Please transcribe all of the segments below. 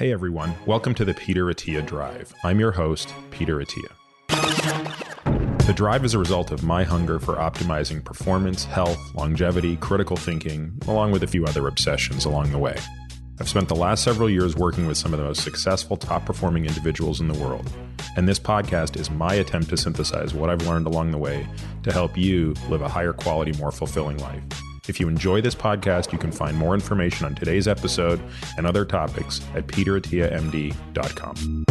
Hey everyone, welcome to the Peter Attia Drive. I'm your host, Peter Attia. The drive is a result of my hunger for optimizing performance, health, longevity, critical thinking, along with a few other obsessions along the way. I've spent the last several years working with some of the most successful, top-performing individuals in the world, and this podcast is my attempt to synthesize what I've learned along the way to help you live a higher quality, more fulfilling life. If you enjoy this podcast, you can find more information on today's episode and other topics at peterattiamd.com.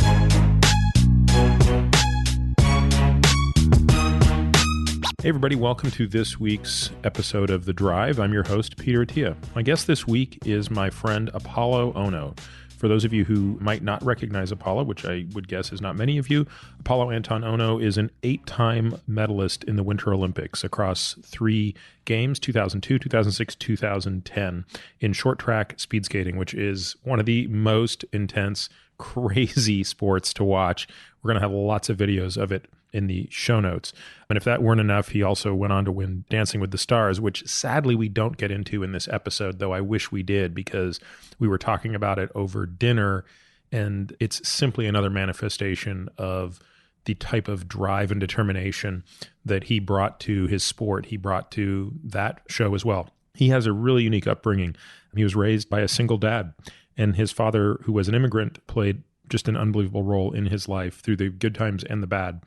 Hey everybody, welcome to this week's episode of The Drive. I'm your host, Peter Attia. My guest this week is my friend Apolo Ohno. For those of you who might not recognize Apolo, which I would guess is not many of you, Apolo Ohno is an 8-time medalist in the Winter Olympics across 3 games, 2002, 2006, 2010, in short track speed skating, which is one of the most intense, crazy sports to watch. We're going to have lots of videos of it in the show notes. And if that weren't enough, he also went on to win Dancing with the Stars, which sadly we don't get into in this episode, though I wish we did because we were talking about it over dinner, and it's simply another manifestation of the type of drive and determination that he brought to his sport, he brought to that show as well. He has a really unique upbringing. He was raised by a single dad, and his father, who was an immigrant, played just an unbelievable role in his life through the good times and the bad,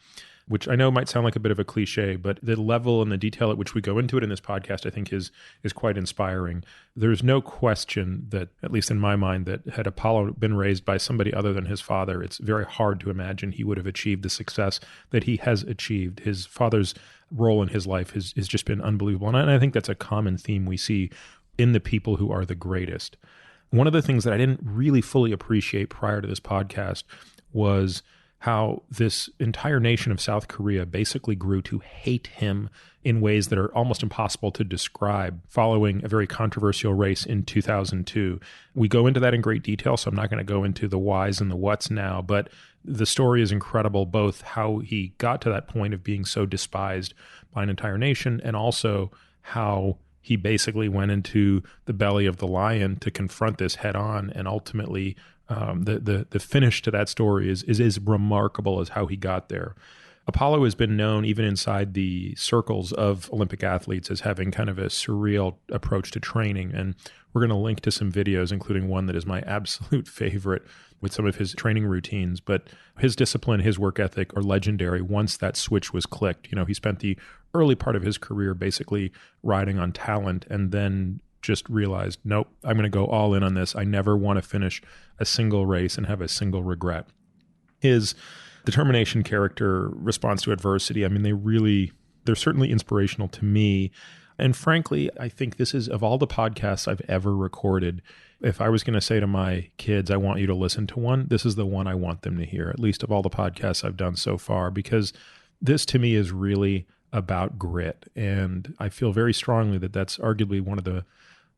which I know might sound like a bit of a cliche, but the level and the detail at which we go into it in this podcast, I think is quite inspiring. There's no question that, at least in my mind, that had Apolo been raised by somebody other than his father, it's very hard to imagine he would have achieved the success that he has achieved. His father's role in his life has just been unbelievable. And I think that's a common theme we see in the people who are the greatest. One of the things that I didn't really fully appreciate prior to this podcast was how this entire nation of South Korea basically grew to hate him in ways that are almost impossible to describe following a very controversial race in 2002. We go into that in great detail, so I'm not going to go into the whys and the whats now, but the story is incredible, both how he got to that point of being so despised by an entire nation and also how he basically went into the belly of the lion to confront this head on, and ultimately the finish to that story is as remarkable as how he got there. Apolo has been known even inside the circles of Olympic athletes as having kind of a surreal approach to training, and we're going to link to some videos, including one that is my absolute favorite with some of his training routines. But his discipline, his work ethic are legendary once that switch was clicked. You know, he spent the early part of his career basically riding on talent and then just realized, nope, I'm going to go all in on this. I never want to finish a single race and have a single regret. His determination, character, response to adversity, I mean, they're certainly inspirational to me. And frankly, I think this is, of all the podcasts I've ever recorded, if I was going to say to my kids, I want you to listen to one, this is the one I want them to hear, at least of all the podcasts I've done so far, because this to me is really about grit. And I feel very strongly that that's arguably one of the,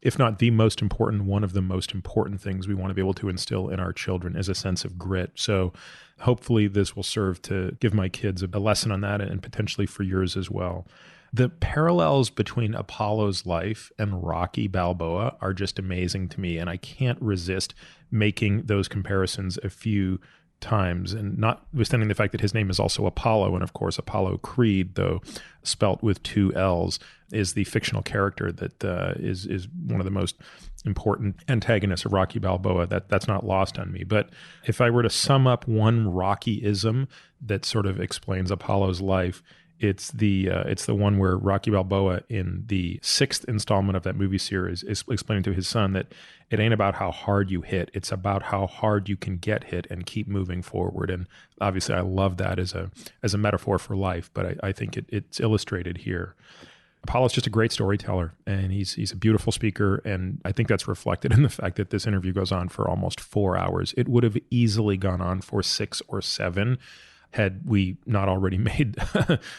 if not the most important, one of the most important things we want to be able to instill in our children is a sense of grit. So hopefully this will serve to give my kids a lesson on that and potentially for yours as well. The parallels between Apolo's life and Rocky Balboa are just amazing to me, and I can't resist making those comparisons a few times, and notwithstanding the fact that his name is also Apollo, and of course Apollo Creed, though spelt with 2 L's, is the fictional character that is one of the most important antagonists of Rocky Balboa. That's not lost on me. But if I were to sum up one Rocky-ism that sort of explains Apollo's life, it's the one where Rocky Balboa in the 6th installment of that movie series is explaining to his son that it ain't about how hard you hit, it's about how hard you can get hit and keep moving forward. And obviously I love that as a metaphor for life, but I think it's illustrated here. Apolo's just a great storyteller, and he's a beautiful speaker, and I think that's reflected in the fact that this interview goes on for almost 4 hours. It would have easily gone on for 6 or 7 had we not already made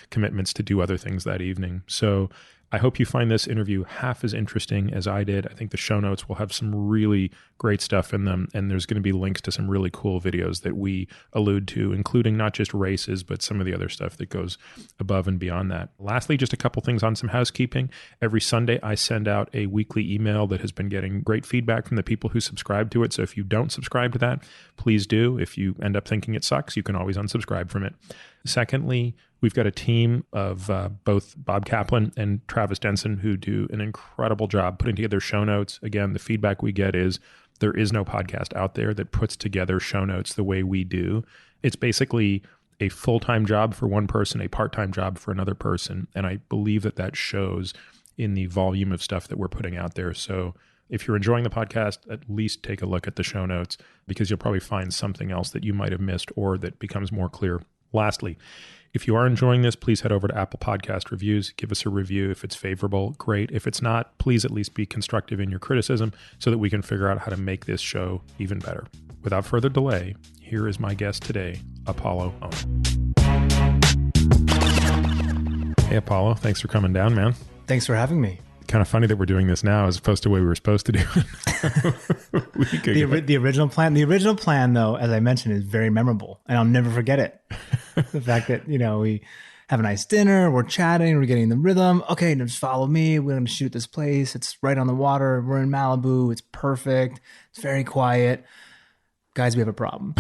commitments to do other things that evening. So I hope you find this interview half as interesting as I did. I think the show notes will have some really great stuff in them, and there's going to be links to some really cool videos that we allude to, including not just races, but some of the other stuff that goes above and beyond that. Lastly, just a couple things on some housekeeping. Every Sunday, I send out a weekly email that has been getting great feedback from the people who subscribe to it. So if you don't subscribe to that, please do. If you end up thinking it sucks, you can always unsubscribe from it. Secondly, we've got a team of both Bob Kaplan and Travis Denson who do an incredible job putting together show notes. Again, the feedback we get is there is no podcast out there that puts together show notes the way we do. It's basically a full-time job for one person, a part-time job for another person. And I believe that that shows in the volume of stuff that we're putting out there. So if you're enjoying the podcast, at least take a look at the show notes, because you'll probably find something else that you might have missed or that becomes more clear. Lastly, if you are enjoying this, please head over to Apple Podcast Reviews. Give us a review. If it's favorable, great. If it's not, please at least be constructive in your criticism so that we can figure out how to make this show even better. Without further delay, here is my guest today, Apolo Ohno. Hey, Apolo. Thanks for coming down, man. Thanks for having me. Kind of funny that we're doing this now as opposed to the way we were supposed to do it. The original plan, though, as I mentioned, is very memorable, and I'll never forget it. The fact that, we have a nice dinner, we're chatting, we're getting the rhythm. Okay, now just follow me. We're going to shoot this place. It's right on the water. We're in Malibu. It's perfect. It's very quiet. Guys, we have a problem.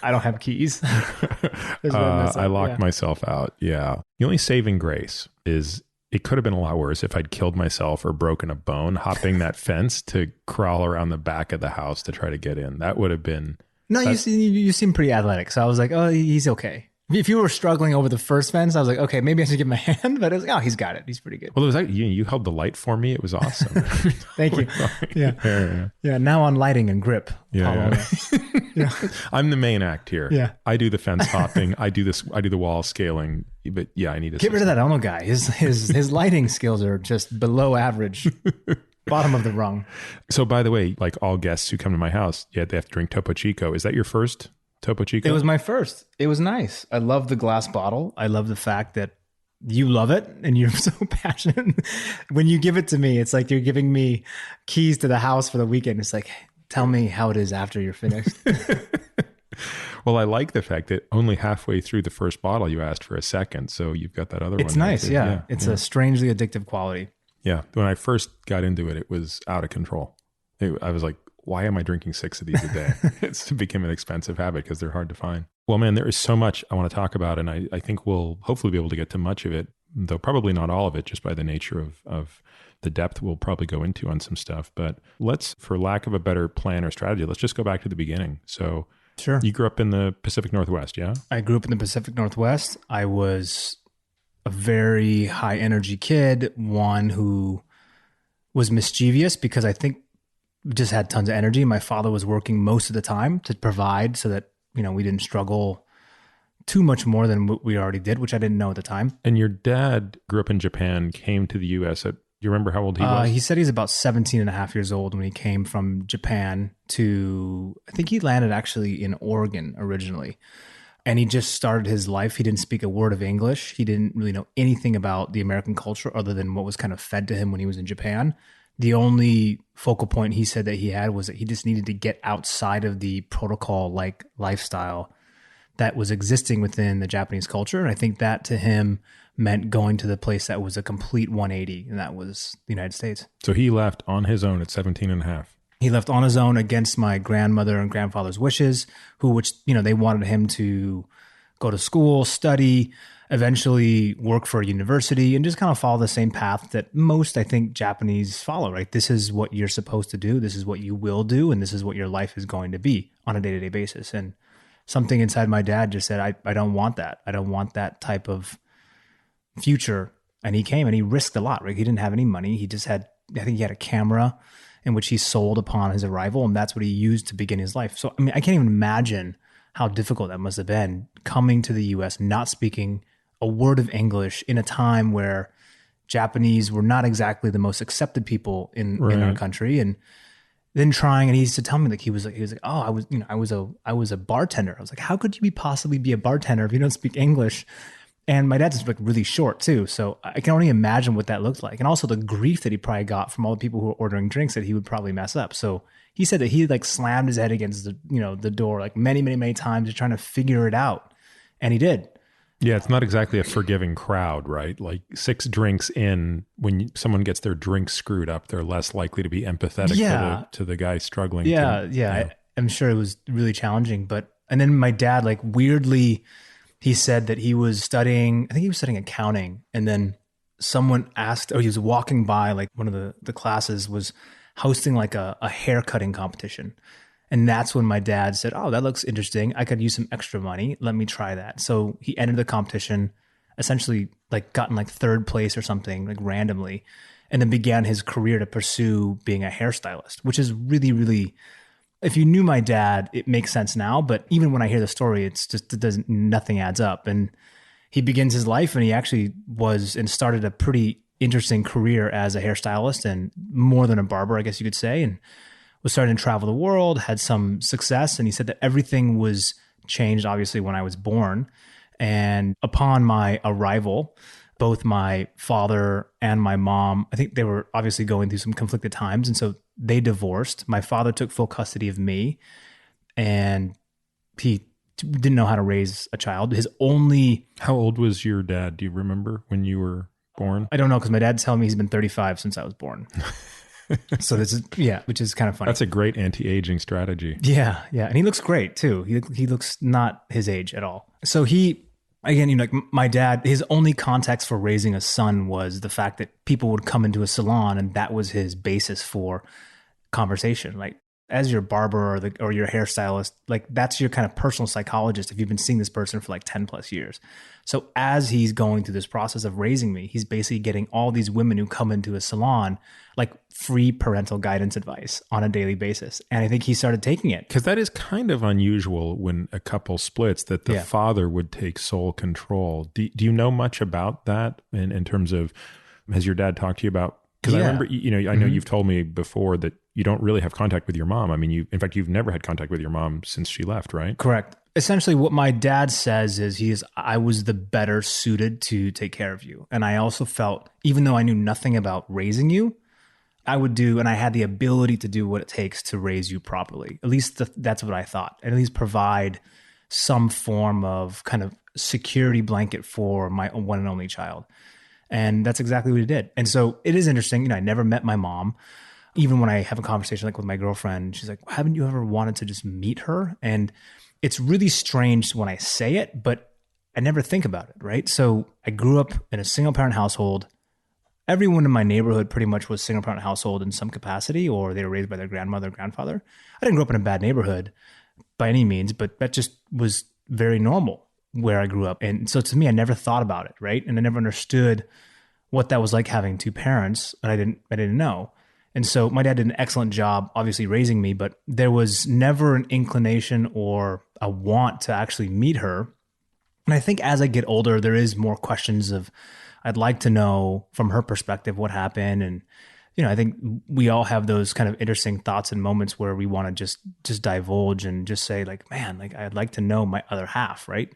I don't have keys. I locked myself out. Yeah. The only saving grace is it could have been a lot worse if I'd killed myself or broken a bone hopping that fence to crawl around the back of the house to try to get in. That would have been... No, you seem pretty athletic. So I was like, oh, he's okay. If you were struggling over the first fence, I was like, okay, maybe I should give him a hand. But it was like, oh, he's got it. He's pretty good. Well, it was like, you held the light for me. It was awesome. Thank you. Yeah. Now on lighting and grip. Yeah. I'm the main act here. Yeah. I do the fence hopping. I do the wall scaling. But yeah, I need to get rid of that Ohno guy. His lighting skills are just below average. Bottom of the rung. So by the way, like all guests who come to my house, they have to drink Topo Chico. Is that your first Topo Chico? It was my first. It was nice. I love the glass bottle. I love the fact that you love it and you're so passionate. When you give it to me, it's like you're giving me keys to the house for the weekend. It's like, tell me how it is after you're finished. Well, I like the fact that only halfway through the first bottle, you asked for a second. So you've got that other one. It's nice. Yeah. It's a strangely addictive quality. Yeah. When I first got into it, it was out of control. I was like, why am I drinking 6 of these a day? It's become an expensive habit because they're hard to find. Well, man, there is so much I want to talk about, and I think we'll hopefully be able to get to much of it, though probably not all of it, just by the nature of the depth we'll probably go into on some stuff. But let's, for lack of a better plan or strategy, let's just go back to the beginning. So sure. You grew up in the Pacific Northwest, yeah? I grew up in the Pacific Northwest. I was a very high energy kid, one who was mischievous because I think just had tons of energy. My father was working most of the time to provide so that, we didn't struggle too much more than what we already did, which I didn't know at the time. And your dad grew up in Japan, came to the U.S. Do you remember how old he was? He said he's about 17 and a half years old when he came from Japan to, I think he landed actually in Oregon originally. And he just started his life. He didn't speak a word of English. He didn't really know anything about the American culture other than what was kind of fed to him when he was in Japan. The only focal point he said that he had was that he just needed to get outside of the protocol-like lifestyle that was existing within the Japanese culture. And I think that to him meant going to the place that was a complete 180, and that was the United States. So he left on his own at 17 and a half. He left on his own against my grandmother and grandfather's wishes, which they wanted him to go to school, study, eventually work for a university, and just kind of follow the same path that most, I think, Japanese follow, right? This is what you're supposed to do. This is what you will do. And this is what your life is going to be on a day-to-day basis. And something inside my dad just said, I don't want that. I don't want that type of future. And he came and he risked a lot, right? He didn't have any money. He just had, I think he had a camera in which he sold upon his arrival. And that's what he used to begin his life. So, I mean, I can't even imagine how difficult that must have been coming to the US, not speaking a word of English in a time where Japanese were not exactly the most accepted people in our country. And then trying, and he used to tell me like, he was like, oh, I was a bartender. I was like, how could you possibly be a bartender if you don't speak English? And my dad's like really short too. So I can only imagine what that looked like. And also the grief that he probably got from all the people who were ordering drinks that he would probably mess up. So he said that he like slammed his head against the door like many, many, many times to trying to figure it out. And he did. Yeah, it's not exactly a forgiving crowd, right? Like 6 drinks in, when someone gets their drink screwed up, they're less likely to be empathetic to the guy struggling. I'm sure it was really challenging. And then my dad, like weirdly, he said that he was studying, I think he was studying accounting. And then someone asked, or he was walking by, like one of the classes was hosting like a hair cutting competition. And that's when my dad said, oh, that looks interesting. I could use some extra money. Let me try that. So he entered the competition, essentially like gotten like 3rd place or something, like randomly, and then began his career to pursue being a hairstylist, which is really, really, if you knew my dad, it makes sense now. But even when I hear the story, nothing adds up. And he begins his life, and he actually was and started a pretty interesting career as a hairstylist, and more than a barber, I guess you could say. And was starting to travel the world, had some success. And he said that everything was changed, obviously, when I was born. And upon my arrival, both my father and my mom, I think they were obviously going through some conflicted times. And so they divorced. My father took full custody of me, and he didn't know how to raise a child. How old was your dad? Do you remember when you were born? I don't know, because my dad's telling me he's been 35 since I was born. So this is, which is kind of funny. That's a great anti-aging strategy. Yeah. And he looks great too. He looks not his age at all. So again, like my dad, his only context for raising a son was the fact that people would come into a salon, and that was his basis for conversation. Like, as your barber or your hairstylist, like that's your kind of personal psychologist if you've been seeing this person for like 10 plus years. So as he's going through this process of raising me, he's basically getting all these women who come into a salon like free parental guidance advice on a daily basis. And I think he started taking it. Because that is kind of unusual when a couple splits, that the father would take sole control. Do you know much about that in terms of, has your dad talked to you about? Because I remember, I know you've told me before that you don't really have contact with your mom. I mean, in fact, you've never had contact with your mom since she left, right? Correct. Essentially, what my dad says is I was the better suited to take care of you. And I also felt, even though I knew nothing about raising you, I would do, and I had the ability to do what it takes to raise you properly. At least that's what I thought. And at least provide some form of kind of security blanket for my one and only child. And that's exactly what he did. And so it is interesting. I never met my mom. Even when I have a conversation like with my girlfriend, she's like, haven't you ever wanted to just meet her? And it's really strange when I say it, but I never think about it, right? So I grew up in a single parent household. Everyone in my neighborhood pretty much was single parent household in some capacity, or they were raised by their grandmother or grandfather. I didn't grow up in a bad neighborhood by any means, but that just was very normal where I grew up. And so to me, I never thought about it, right? And I never understood what that was like having 2 parents, and I didn't know. And so my dad did an excellent job, obviously, raising me, but there was never an inclination or a want to actually meet her. And I think as I get older, there is more questions of, I'd like to know from her perspective what happened. And, I think we all have those kind of interesting thoughts and moments where we want to just divulge and just say like, man, like I'd like to know my other half, right?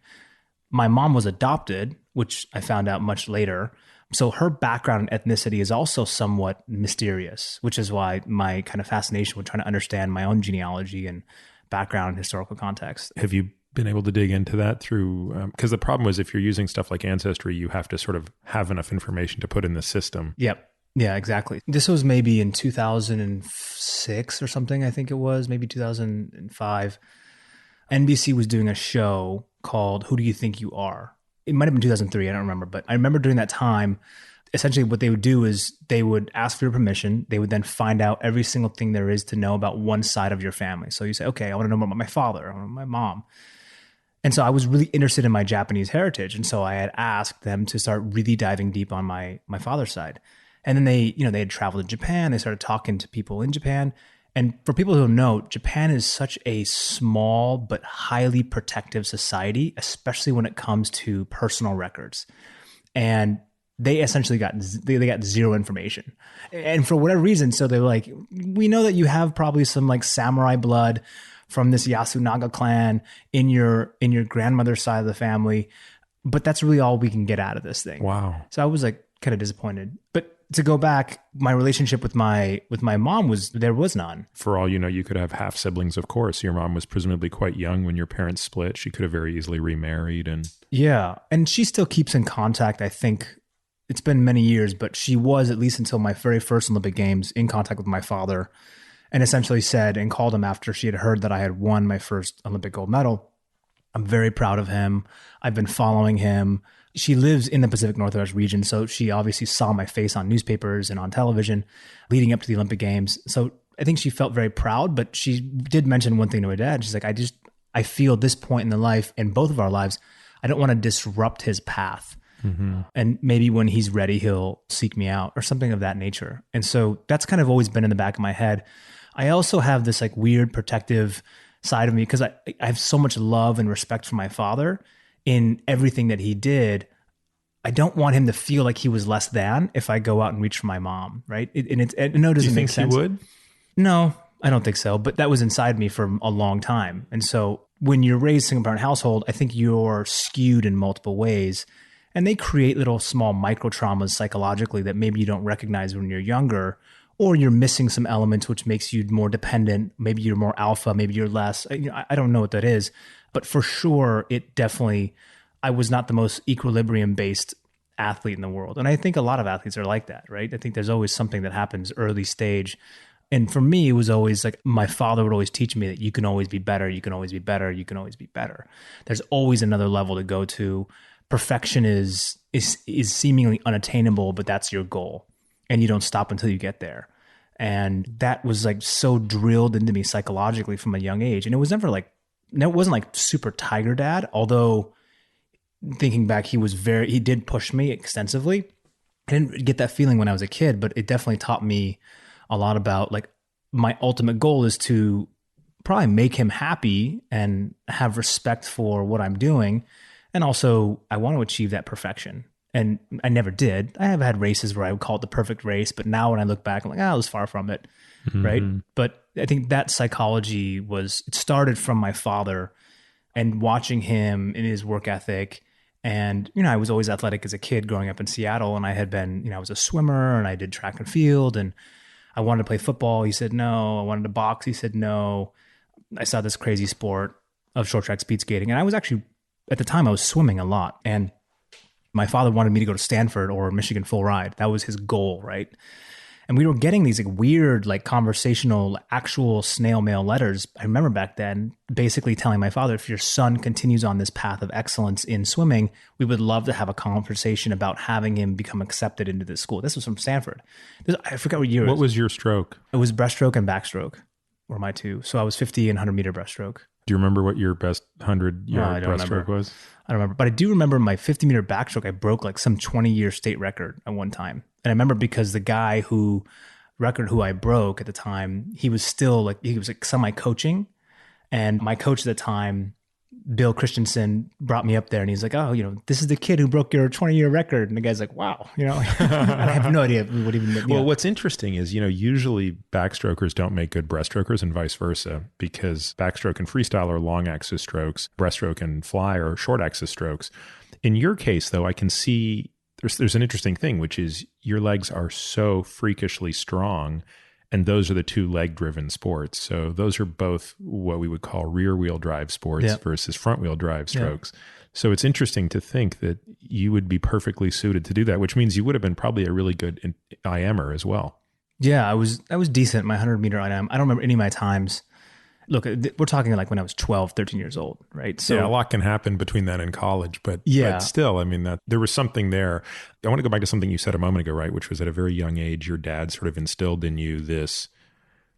My mom was adopted, which I found out much later. So her background and ethnicity is also somewhat mysterious, which is why my kind of fascination with trying to understand my own genealogy and background and historical context. Have you been able to dig into that through, because the problem was if you're using stuff like Ancestry, you have to sort of have enough information to put in the system. Yep. Yeah, exactly. This was maybe in 2006 or something, I think it was, maybe 2005. NBC was doing a show called Who Do You Think You Are? It might have been 2003, I don't remember. But I remember during that time, essentially what they would do is they would ask for your permission. They would then find out every single thing there is to know about one side of your family. So you say, okay, I want to know more about my father, I want to know my mom. And so I was really interested in my Japanese heritage. And so I had asked them to start really diving deep on my father's side. And then they had traveled to Japan. They started talking to people in Japan. And for people who don't know, Japan is such a small but highly protective society, especially when it comes to personal records. And they essentially got zero information. And for whatever reason, so they're like, we know that you have probably some like samurai blood from this Yasunaga clan in your grandmother's side of the family. but that's really all we can get out of this thing. Wow. So I was like kind of disappointed. But to go back, my relationship with my mom there was none. For all you know, you could have half siblings, of course. Your mom was presumably quite young when your parents split. She could have very easily remarried. And yeah. And she still keeps in contact. I think it's been many years, but she was, at least until my very first Olympic Games, in contact with my father, and essentially said and called him after she had heard that I had won my first Olympic gold medal. I'm very proud of him. I've been following him. She lives in the Pacific Northwest region, so she obviously saw my face on newspapers and on television leading up to the Olympic Games. So I think she felt very proud, but she did mention one thing to my dad. She's like, I feel this point in the life, in both of our lives, I don't want to disrupt his path. Mm-hmm. And maybe when he's ready, he'll seek me out or something of that nature. And so that's kind of always been in the back of my head. I also have this like weird protective side of me because I have so much love and respect for my father in everything that he did. I don't want him to feel like he was less than if I go out and reach for my mom, right? I know it doesn't make sense. Do you think he would? No, I don't think so. But that was inside me for a long time. And so when you're raised single parent household, I think you're skewed in multiple ways. And they create little small micro traumas psychologically that maybe you don't recognize when you're younger, or you're missing some elements which makes you more dependent. Maybe you're more alpha, maybe you're less. I don't know what that is. But for sure, I was not the most equilibrium-based athlete in the world. And I think a lot of athletes are like that, right? I think there's always something that happens early stage. And for me, it was always like my father would always teach me that you can always be better, you can always be better, you can always be better. There's always another level to go to. Perfection is seemingly unattainable, but that's your goal. And you don't stop until you get there. And that was like so drilled into me psychologically from a young age. And it wasn't like super tiger dad, although thinking back, he did push me extensively. I didn't get that feeling when I was a kid, but it definitely taught me a lot about like my ultimate goal is to probably make him happy and have respect for what I'm doing. And also I want to achieve that perfection. And I never did. I have had races where I would call it the perfect race, but now when I look back, I'm like, I was far from it. Mm-hmm. Right. But I think that psychology it started from my father and watching him in his work ethic. And, I was always athletic as a kid growing up in Seattle, and I had been, I was a swimmer and I did track and field, and I wanted to play football. He said no. I wanted to box. He said no. I saw this crazy sport of short track speed skating. And I was actually, at the time I was swimming a lot, and my father wanted me to go to Stanford or Michigan full ride. That was his goal, right? And we were getting these like weird, like conversational, actual snail mail letters. I remember back then basically telling my father, if your son continues on this path of excellence in swimming, we would love to have a conversation about having him become accepted into this school. This was from Stanford. I forgot what year. What was your stroke? It was breaststroke and backstroke were my two. So I was 50 and 100 meter breaststroke. Do you remember what your best 100-yard breaststroke was? I don't remember, but I do remember my 50 meter backstroke. I broke like some 20-year state record at one time. And I remember because the guy who I broke at the time, he was like semi-coaching. And my coach at the time, Bill Christensen, brought me up there and he's like, oh, this is the kid who broke your 20-year record. And the guy's like, wow, I have no idea what even. Well, what's interesting is, usually backstrokers don't make good breaststrokers and vice versa, because backstroke and freestyle are long axis strokes, breaststroke and fly are short axis strokes. In your case, though, I can see there's an interesting thing, which is your legs are so freakishly strong. And those are the two leg-driven sports. So those are both what we would call rear-wheel drive sports versus front-wheel drive strokes. Yeah. So it's interesting to think that you would be perfectly suited to do that, which means you would have been probably a really good IMer as well. Yeah, I was decent, my 100-meter IM. I don't remember any of my times. Look, we're talking like when I was 12, 13 years old, right? So yeah, a lot can happen between then and college, but still, that there was something there. I want to go back to something you said a moment ago, right? Which was at a very young age, your dad sort of instilled in you this,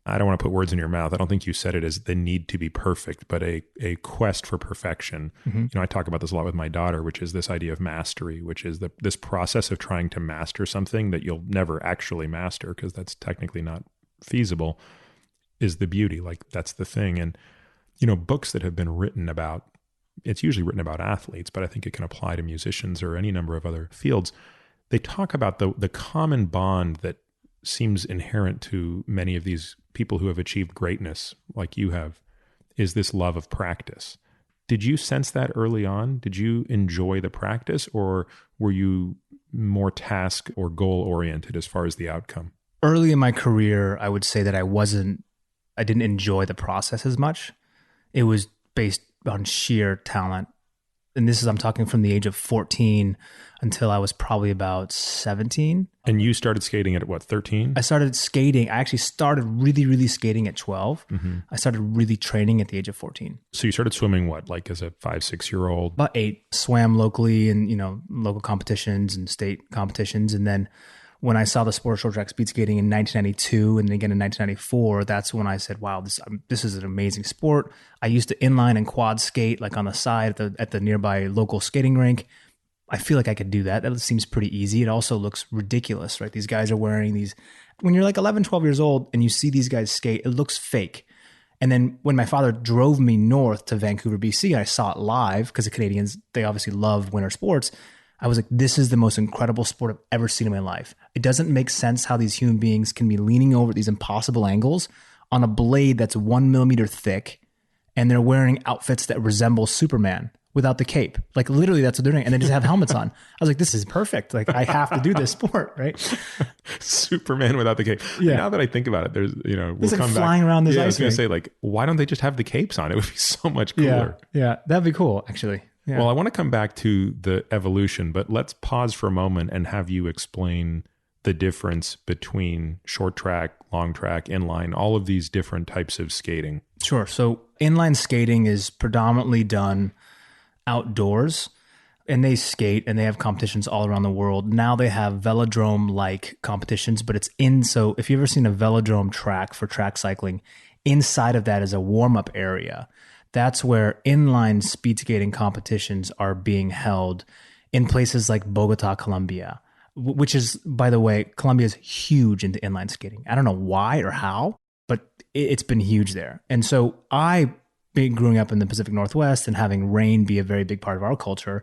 I don't want to put words in your mouth. I don't think you said it as the need to be perfect, but a quest for perfection. Mm-hmm. I talk about this a lot with my daughter, which is this idea of mastery, which is this process of trying to master something that you'll never actually master, because that's technically not feasible, is the beauty. Like, that's the thing. And, books that have been written about, it's usually written about athletes, but I think it can apply to musicians or any number of other fields. They talk about the common bond that seems inherent to many of these people who have achieved greatness like you have, is this love of practice. Did you sense that early on? Did you enjoy the practice, or were you more task or goal oriented as far as the outcome? Early in my career, I would say that I didn't enjoy the process as much. It was based on sheer talent. And I'm talking from the age of 14 until I was probably about 17. And you started skating at what, 13? I started skating. I actually started really, really skating at 12. Mm-hmm. I started really training at the age of 14. So you started swimming what, like as a 5, 6-year-old? About 8. Swam locally in, local competitions and state competitions. And then when I saw the sport of short track speed skating in 1992 and then again in 1994, that's when I said, wow, this is an amazing sport. I used to inline and quad skate like on the side at the nearby local skating rink. I feel like I could do that. That seems pretty easy. It also looks ridiculous, right? These guys are wearing these, when you're like 11, 12 years old and you see these guys skate, it looks fake. And then when my father drove me north to Vancouver, BC, and I saw it live, because the Canadians, they obviously love winter sports. I was like, this is the most incredible sport I've ever seen in my life. It doesn't make sense how these human beings can be leaning over these impossible angles on a blade that's 1 millimeter thick, and they're wearing outfits that resemble Superman without the cape. Like literally that's what they're doing. And they just have helmets on. I was like, this is perfect. Like I have to do this sport, right? Superman without the cape. Yeah. Now that I think about it, there's, we'll like come flying back. around this I ice was going to rink. say, like, why don't they just have the capes on? It would be so much cooler. Yeah. That'd be cool, actually. Yeah. Well, I want to come back to the evolution, but let's pause for a moment and have you explain the difference between short track, long track, inline, all of these different types of skating. Sure. So inline skating is predominantly done outdoors, and they skate and they have competitions all around the world. Now they have velodrome-like competitions, but so if you've ever seen a velodrome track for track cycling, inside of that is a warm-up area. That's where inline speed skating competitions are being held in places like Bogota, Colombia, which is, by the way, Colombia is huge into inline skating. I don't know why or how, but it's been huge there. And so growing up in the Pacific Northwest and having rain be a very big part of our culture,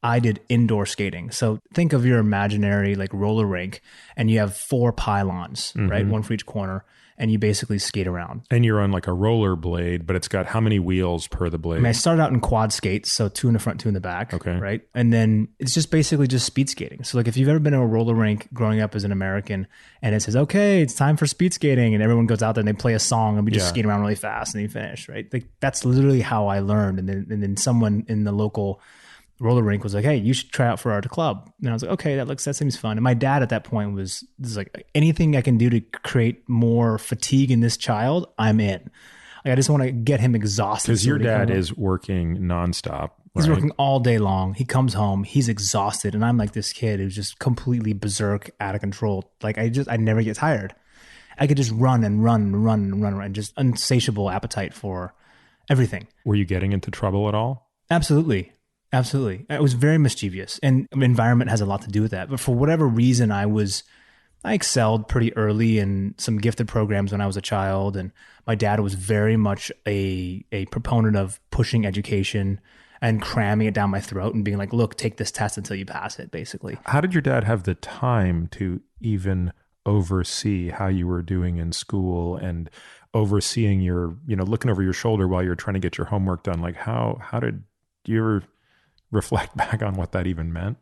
I did indoor skating. So think of your imaginary like roller rink, and you have 4 pylons, right? One for each corner. And you basically skate around. And you're on like a roller blade, but it's got how many wheels per the blade? I started out in quad skates, so 2 in the front, 2 in the back. Okay. Right. And then it's just basically just speed skating. So like if you've ever been to a roller rink growing up as an American and it says, okay, it's time for speed skating, and everyone goes out there and they play a song and we just skate around really fast and then you finish, right? Like that's literally how I learned. And then someone in the local roller rink was like, hey, you should try out for our club. And I was like, okay, that seems fun. And my dad at that point was like, anything I can do to create more fatigue in this child, I'm in. Like, I just want to get him exhausted. Because your dad is working nonstop. He's working all day long. He comes home, he's exhausted. And I'm like this kid who's just completely berserk, out of control. Like I never get tired. I could just run and run and run and run and just insatiable appetite for everything. Were you getting into trouble at all? Absolutely. Absolutely. I was very mischievous, and environment has a lot to do with that. But for whatever reason, I excelled pretty early in some gifted programs when I was a child. And my dad was very much a proponent of pushing education and cramming it down my throat and being like, look, take this test until you pass it, basically. How did your dad have the time to even oversee how you were doing in school and overseeing your, looking over your shoulder while you're trying to get your homework done? Like how did you ever reflect back on what that even meant?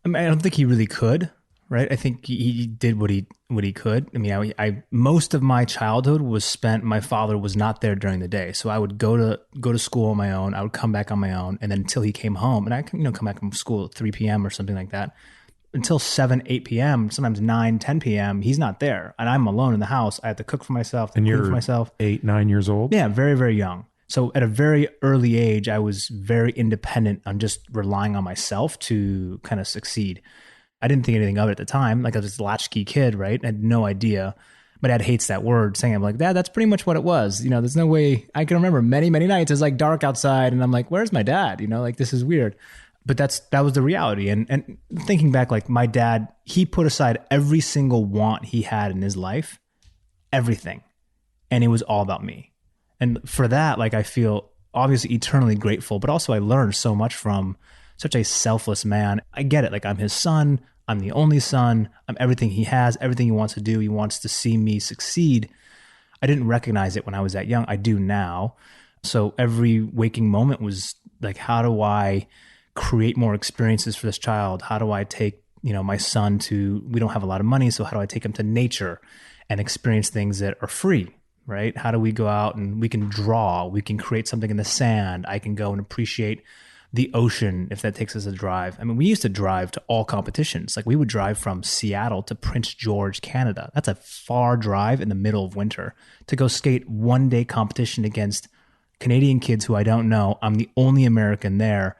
I mean, I don't think he really could, right? I think he did what he could. I mean, I most of my childhood was spent, my father was not there during the day. So I would go to school on my own. I would come back on my own. And then until he came home, and I can, come back from school at 3 p.m. or something like that, until 7, 8 p.m., sometimes 9, 10 p.m., he's not there. And I'm alone in the house. I have to cook for myself, and clean for myself. 8, 9 years old? Yeah, very, very young. So at a very early age, I was very independent on just relying on myself to kind of succeed. I didn't think anything of it at the time. Like I was this latchkey kid, right? I had no idea. My dad hates that word, saying, I'm like, Dad, that's pretty much what it was. There's no way. I can remember many, many nights it's like dark outside and I'm like, where's my dad? Like this is weird. But that was the reality. And thinking back, like my dad, he put aside every single want he had in his life, everything. And it was all about me. And for that, like, I feel obviously eternally grateful, but also I learned so much from such a selfless man. I get it. Like I'm his son. I'm the only son. I'm everything he has, everything he wants to do. He wants to see me succeed. I didn't recognize it when I was that young. I do now. So every waking moment was Like, how do I create more experiences for this child? How do I take, my son to, we don't have a lot of money, so how do I take him to nature and experience things that are free, right? How do we go out and we can draw, we can create something in the sand. I can go and appreciate the ocean if that takes us a drive. I mean, we used to drive to all competitions. Like we would drive from Seattle to Prince George, Canada. That's a far drive in the middle of winter to go skate 1-day competition against Canadian kids who I don't know. I'm the only American there.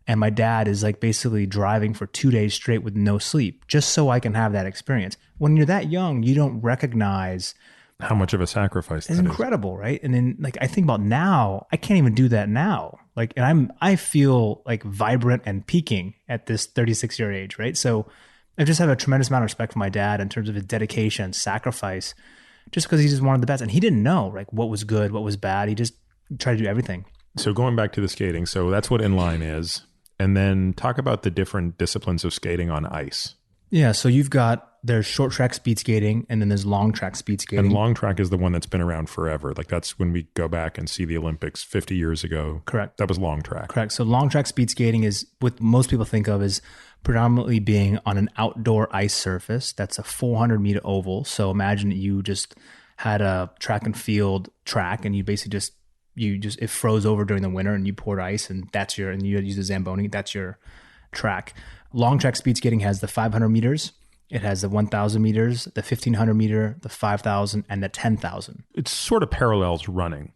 And my dad is like basically driving for 2 days straight with no sleep, just so I can have that experience. When you're that young, you don't recognize how much of a sacrifice it's that incredible, right? And then like I think about now, I can't even do that now. Like, and I feel like vibrant and peaking at this 36-year age, right? So I just have a tremendous amount of respect for my dad in terms of his dedication, sacrifice, just because he just wanted the best. And he didn't know like what was good, what was bad. He just tried to do everything. So going back to the skating, so that's what inline is. And then talk about the different disciplines of skating on ice. Yeah, so there's short track speed skating, and then there's long track speed skating. And long track is the one that's been around forever. Like that's when we go back and see the Olympics 50 years ago. Correct. That was long track. Correct. So long track speed skating is what most people think of as predominantly being on an outdoor ice surface. That's a 400-meter oval. So imagine you just had a track and field track, and you basically it froze over during the winter, and you poured ice, and you use a Zamboni. That's your track. Long track speed skating has the 500 meters. It has the 1,000 meters, the 1,500 meter, the 5,000, and the 10,000. It sort of parallels running.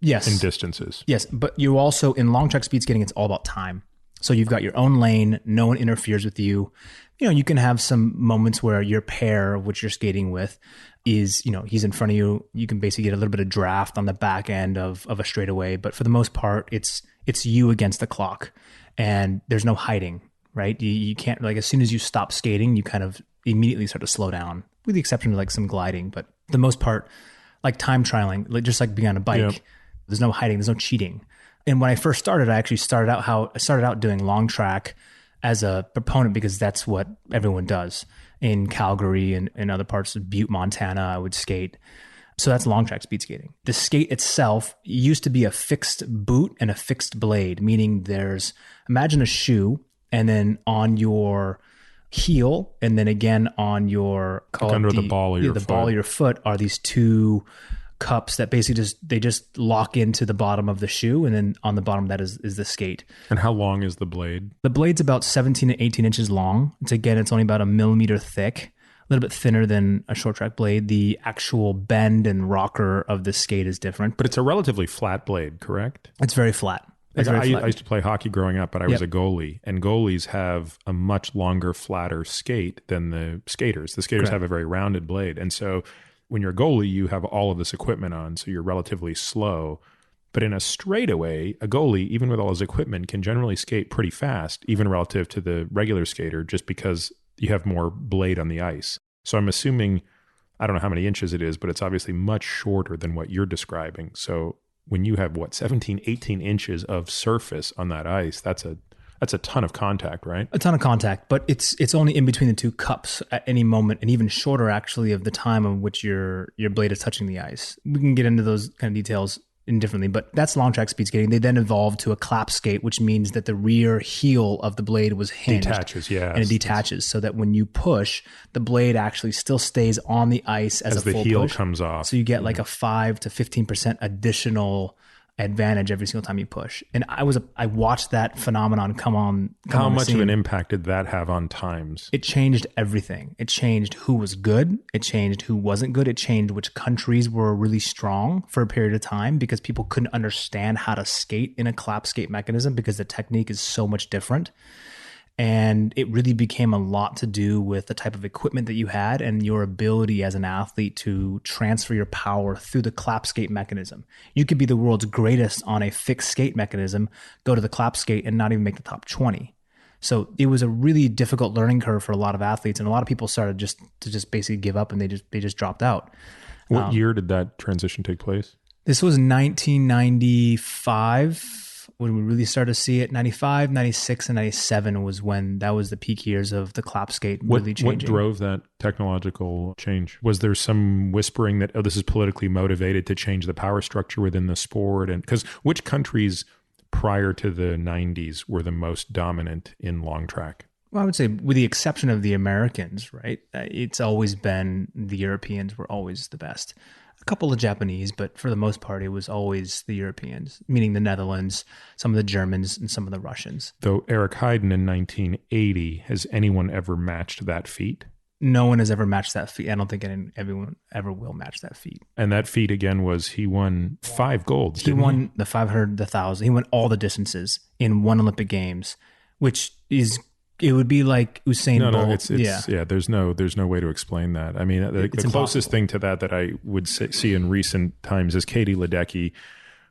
Yes. In distances. Yes. But you also, in long track speed skating, it's all about time. So you've got your own lane. No one interferes with you. You can have some moments where your pair, which you're skating with, is, he's in front of you. You can basically get a little bit of draft on the back end of a straightaway. But for the most part, it's you against the clock, and there's no hiding, right? You can't, like, as soon as you stop skating, you kind of immediately start to slow down, with the exception of like some gliding. But for the most part, like time trialing, like just like being on a bike, yep. There's no hiding, there's no cheating. And when I first started, I actually started out doing long track as a proponent because that's what everyone does in Calgary and in other parts of Butte, Montana. I would skate. So that's long track speed skating. The skate itself used to be a fixed boot and a fixed blade, meaning imagine a shoe, and then on your heel, and then again on your under the ball of your foot. The ball of your foot are these two cups that basically just lock into the bottom of the shoe, and then on the bottom of that is the skate. And how long is the blade? The blade's about 17 to 18 inches long. It's only about 1 millimeter thick, a little bit thinner than a short track blade. The actual bend and rocker of the skate is different. But it's a relatively flat blade, correct? It's very flat. I used to play hockey growing up, but I was a goalie, and goalies have a much longer, flatter skate than the skaters. The skaters have a very rounded blade. And so when you're a goalie, you have all of this equipment on, so you're relatively slow. But in a straightaway, a goalie, even with all his equipment, can generally skate pretty fast, even relative to the regular skater, just because you have more blade on the ice. So I'm assuming, I don't know how many inches it is, but it's obviously much shorter than what you're describing. So when you have 17, 18 inches of surface on that ice, that's a ton of contact, right? A ton of contact, but it's only in between the two cups at any moment, and even shorter actually of the time of which your blade is touching the ice. We can get into those kind of details indifferently, but that's long track speed skating. They then evolved to a clap skate, which means that the rear heel of the blade was hinged. Detaches, yeah. And it detaches so that when you push, the blade actually still stays on the ice as a full push. As the heel comes off. So you get like a 5 to 15% additional advantage every single time you push. And I watched that phenomenon come on. How much of an impact did that have on times? It changed everything. It changed who was good. It changed who wasn't good. It changed which countries were really strong for a period of time because people couldn't understand how to skate in a clap skate mechanism because the technique is so much different. And it really became a lot to do with the type of equipment that you had and your ability as an athlete to transfer your power through the clap skate mechanism. You could be the world's greatest on a fixed skate mechanism, go to the clap skate and not even make the top 20. So it was a really difficult learning curve for a lot of athletes, and a lot of people started to basically give up, and they just dropped out. What year did that transition take place? This was 1995. When we really started to see it. 95, 96, and 97 was when that was the peak years of the clap skate really changing. What drove that technological change? Was there some whispering that, this is politically motivated to change the power structure within the sport? And because which countries prior to the 90s were the most dominant in long track? Well, I would say with the exception of the Americans, right? It's always been the Europeans were always the best. A couple of Japanese, but for the most part, it was always the Europeans, meaning the Netherlands, some of the Germans, and some of the Russians. Though Eric Heiden in 1980, has anyone ever matched that feat? No one has ever matched that feat. I don't think everyone ever will match that feat. And that feat again was he won 5 golds. He won the 500, the 1,000. He won all the distances in one Olympic Games, which is, it would be like Usain Bolt. No, it's yeah. There's no way to explain that. I mean, the closest thing to that I would see in recent times is Katie Ledecky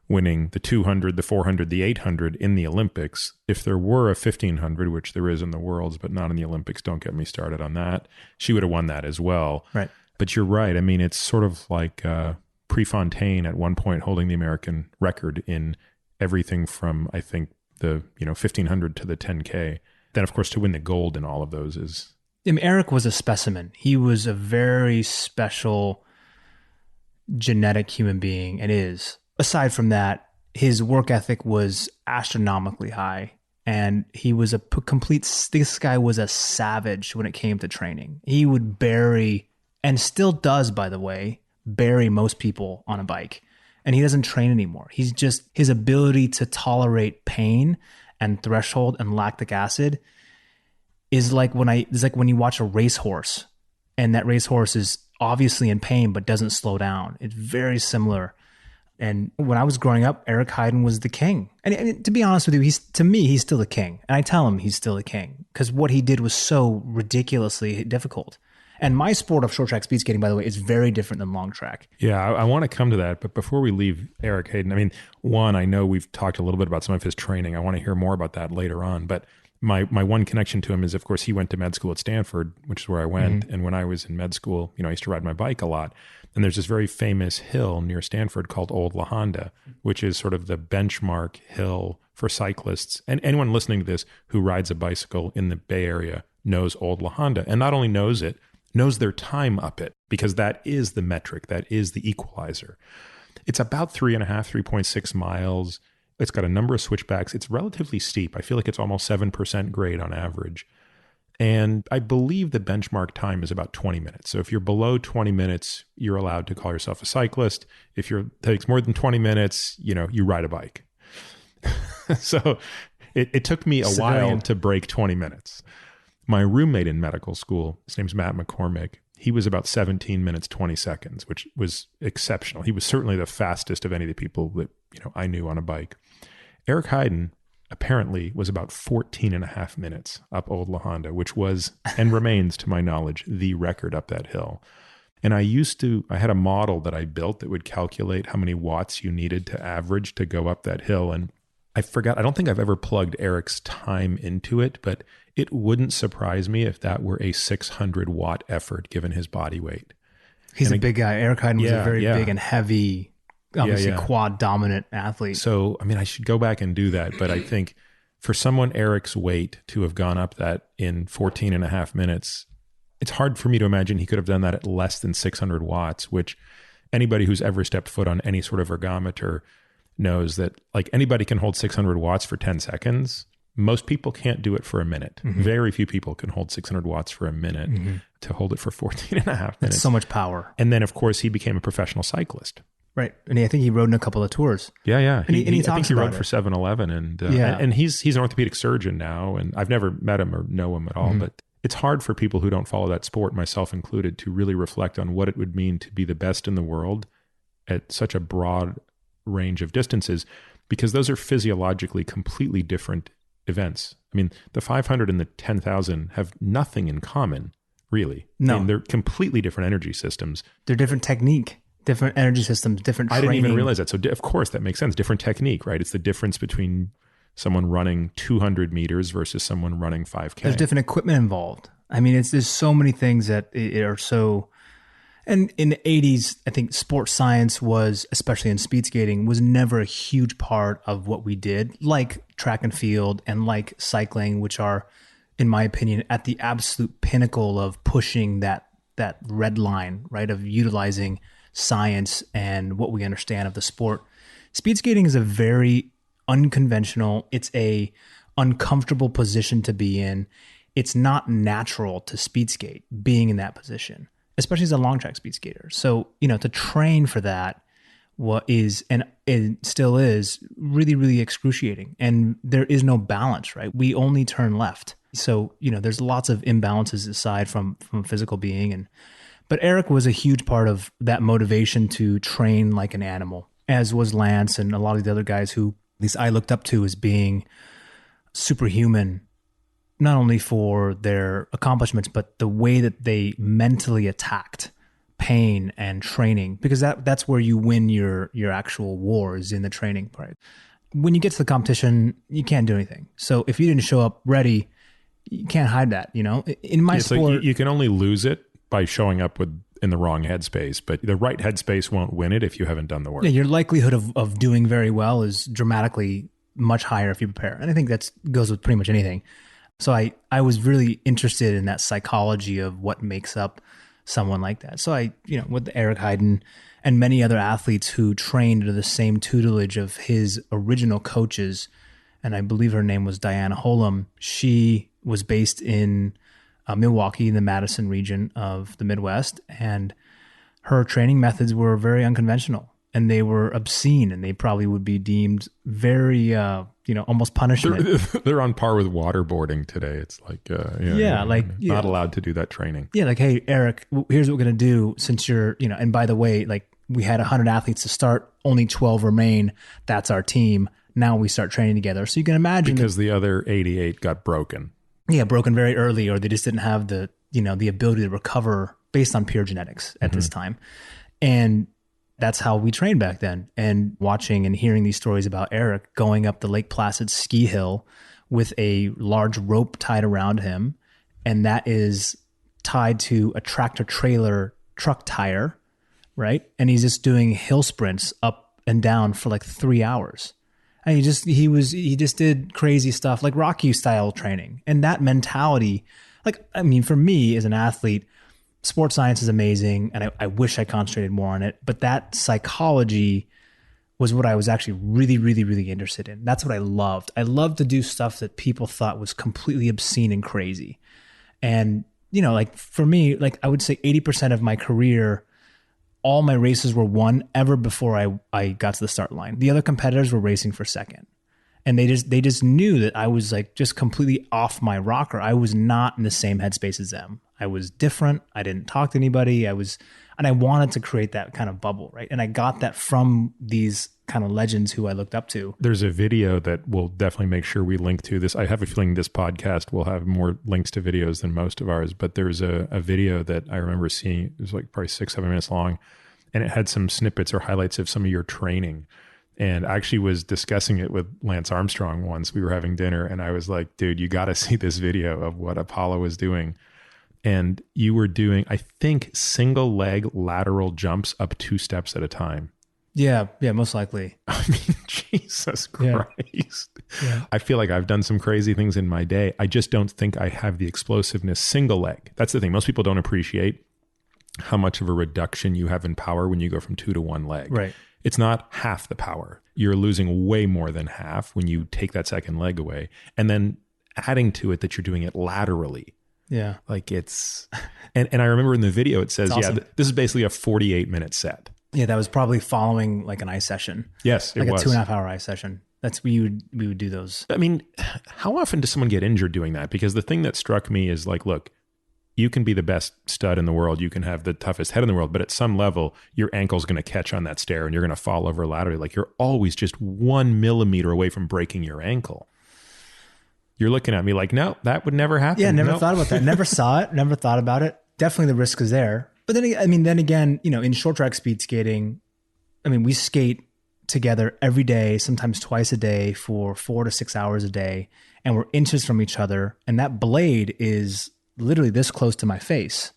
winning the 200, the 400, the 800 in the Olympics. If there were a 1500, which there is in the Worlds, but not in the Olympics, don't get me started on that, she would have won that as well. Right. But you're right. I mean, it's sort of like Prefontaine at one point holding the American record in everything from, I think, the 1500 to the 10K. Then, of course, to win the gold in all of those is... I mean, Eric was a specimen. He was a very special genetic human being, and is. Aside from that, his work ethic was astronomically high, and he was this guy was a savage when it came to training. He would bury, and still does, by the way, bury most people on a bike, and he doesn't train anymore. He's just, his ability to tolerate pain and threshold and lactic acid is like it's like when you watch a racehorse, and that racehorse is obviously in pain but doesn't slow down. It's very similar. And when I was growing up, Eric Heiden was the king. And to be honest with you, to me, he's still the king. And I tell him he's still the king because what he did was so ridiculously difficult. And my sport of short track speed skating, by the way, is very different than long track. Yeah, I want to come to that. But before we leave Eric Heiden, I mean, one, I know we've talked a little bit about some of his training. I want to hear more about that later on. But my one connection to him is, of course, he went to med school at Stanford, which is where I went. Mm-hmm. And when I was in med school, I used to ride my bike a lot. And there's this very famous hill near Stanford called Old La Honda, which is sort of the benchmark hill for cyclists. And anyone listening to this who rides a bicycle in the Bay Area knows Old La Honda. And not only knows it, knows their time up it, because that is the metric, that is the equalizer. It's about 3.6 miles. It's got a number of switchbacks. It's relatively steep. I feel like it's almost 7% grade on average. And I believe the benchmark time is about 20 minutes. So if you're below 20 minutes, you're allowed to call yourself a cyclist. If it takes more than 20 minutes, you ride a bike. So it took me a while to break 20 minutes. My roommate in medical school, his name's Matt McCormick, he was about 17 minutes, 20 seconds, which was exceptional. He was certainly the fastest of any of the people that I knew on a bike. Eric Heiden apparently was about 14 and a half minutes up Old La Honda, which was, and remains to my knowledge, the record up that hill. And I had a model that I built that would calculate how many watts you needed to average to go up that hill. And I don't think I've ever plugged Eric's time into it, but it wouldn't surprise me if that were a 600 watt effort given his body weight. He's a big guy. Eric Heiden was a very big and heavy, obviously quad dominant athlete. So, I mean, I should go back and do that. But I think for someone Eric's weight to have gone up that in 14 and a half minutes, it's hard for me to imagine he could have done that at less than 600 watts, which anybody who's ever stepped foot on any sort of ergometer knows that like anybody can hold 600 watts for 10 seconds. Most people can't do it for a minute. Mm-hmm. Very few people can hold 600 watts for a minute. Mm-hmm. To hold it for 14 and a half minutes. That's so much power. And then, of course, he became a professional cyclist. Right. And I think he rode in a couple of tours. Yeah. And he I think he rode for 7-Eleven. And he's an orthopedic surgeon now. And I've never met him or know him at all. Mm-hmm. But it's hard for people who don't follow that sport, myself included, to really reflect on what it would mean to be the best in the world at such a broad range of distances, because those are physiologically completely different events. I mean, the 500 and the 10,000 have nothing in common, really. No. I mean, they're completely different energy systems. They're different technique, different energy systems, different training. I didn't even realize that. So, of course, that makes sense. Different technique, right? It's the difference between someone running 200 meters versus someone running 5K. There's different equipment involved. I mean, there's so many things that are so... And in the 80s, I think sports science was, especially in speed skating, was never a huge part of what we did, like track and field and like cycling, which are, in my opinion, at the absolute pinnacle of pushing that red line, right, of utilizing science and what we understand of the sport. Speed skating is a very unconventional. It's a uncomfortable position to be in. It's not natural to speed skate being in that position, especially as a long track speed skater. So, to train for that, what is, and it still is, really, really excruciating. And there is no balance, right? We only turn left. So, there's lots of imbalances aside from physical being. But Eric was a huge part of that motivation to train like an animal, as was Lance and a lot of the other guys who at least I looked up to as being superhuman, not only for their accomplishments, but the way that they mentally attacked pain and training, because that's where you win your actual wars, in the training part. When you get to the competition, you can't do anything. So if you didn't show up ready, you can't hide that, In my sport, you can only lose it by showing up in the wrong headspace, but the right headspace won't win it if you haven't done the work. Yeah, your likelihood of doing very well is dramatically much higher if you prepare. And I think that goes with pretty much anything. So I was really interested in that psychology of what makes up someone like that. So with Eric Heiden and many other athletes who trained under the same tutelage of his original coaches, and I believe her name was Diana Holum. She was based in Milwaukee, in the Madison region of the Midwest, and her training methods were very unconventional, and they were obscene, and they probably would be deemed very, almost punishment. They're on par with waterboarding today. It's like, not allowed to do that training. Yeah, like, hey, Eric, here's what we're going to do, since you're, and by the way, like, we had 100 athletes to start, only 12 remain. That's our team. Now we start training together. So you can imagine, because the other 88 got broken. Yeah, broken very early, or they just didn't have the ability to recover based on pure genetics at this time. And that's how we trained back then. And watching and hearing these stories about Eric going up the Lake Placid ski hill with a large rope tied around him, and that is tied to a tractor trailer truck tire, right? And he's just doing hill sprints up and down for like 3 hours. And he just did crazy stuff, like Rocky style training. And that mentality, for me as an athlete, sports science is amazing, and I wish I concentrated more on it. But that psychology was what I was actually really, really, really interested in. That's what I loved. I loved to do stuff that people thought was completely obscene and crazy. And, for me, I would say 80% of my career, all my races were won ever before I got to the start line. The other competitors were racing for second. And they just knew that I was just completely off my rocker. I was not in the same headspace as them. I was different. I didn't talk to anybody. And I wanted to create that kind of bubble, right? And I got that from these kind of legends who I looked up to. There's a video that we'll definitely make sure we link to this. I have a feeling this podcast will have more links to videos than most of ours, but there's a video that I remember seeing. It was probably 6-7 minutes long, and it had some snippets or highlights of some of your training. And I actually was discussing it with Lance Armstrong once. We were having dinner, and I was like, dude, you got to see this video of what Apolo was doing. And you were doing, I think, single leg lateral jumps up 2 steps at a time. Yeah, most likely. I mean, Jesus Christ. Yeah. I feel like I've done some crazy things in my day. I just don't think I have the explosiveness single leg. That's the thing. Most people don't appreciate how much of a reduction you have in power when you go from 2 to 1 leg. Right. It's not half the power. You're losing way more than half when you take that second leg away. And then adding to it that you're doing it laterally. Yeah. It's, and I remember in the video, it says, awesome. This is basically a 48-minute set. Yeah. That was probably following like an ice session. Yes, it was. A 2.5 hour ice session. That's we would do those. I mean, how often does someone get injured doing that? Because the thing that struck me is look, you can be the best stud in the world. You can have the toughest head in the world, but at some level, your ankle's going to catch on that stair and you're going to fall over laterally. You're always just 1 millimeter away from breaking your ankle. You're looking at me like, no, that would never happen. Yeah, never thought about that. Never saw it. Never thought about it. Definitely the risk is there. But then again, in short track speed skating, we skate together every day, sometimes twice a day for 4 to 6 hours a day. And we're inches from each other. And that blade is literally this close to my face.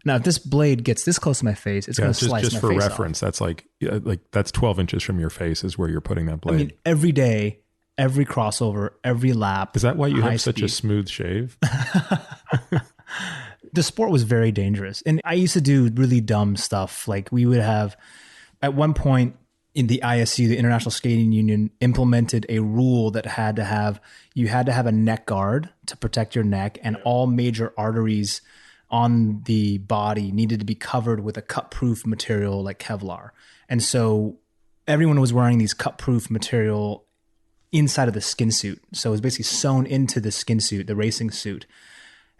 Now, if this blade gets this close to my face, it's going to slice my face off. Just for reference, that's that's 12 inches from your face is where you're putting that blade. Every day, every crossover, every lap. Is that why you have such a smooth shave? The sport was very dangerous. And I used to do really dumb stuff. Like we would have, at one point, in the ISU, the International Skating Union, implemented a rule that you had to have a neck guard to protect your neck, and all major arteries on the body needed to be covered with a cut-proof material like Kevlar. And so everyone was wearing these cut-proof material inside of the skin suit. So it was basically sewn into the skin suit, the racing suit.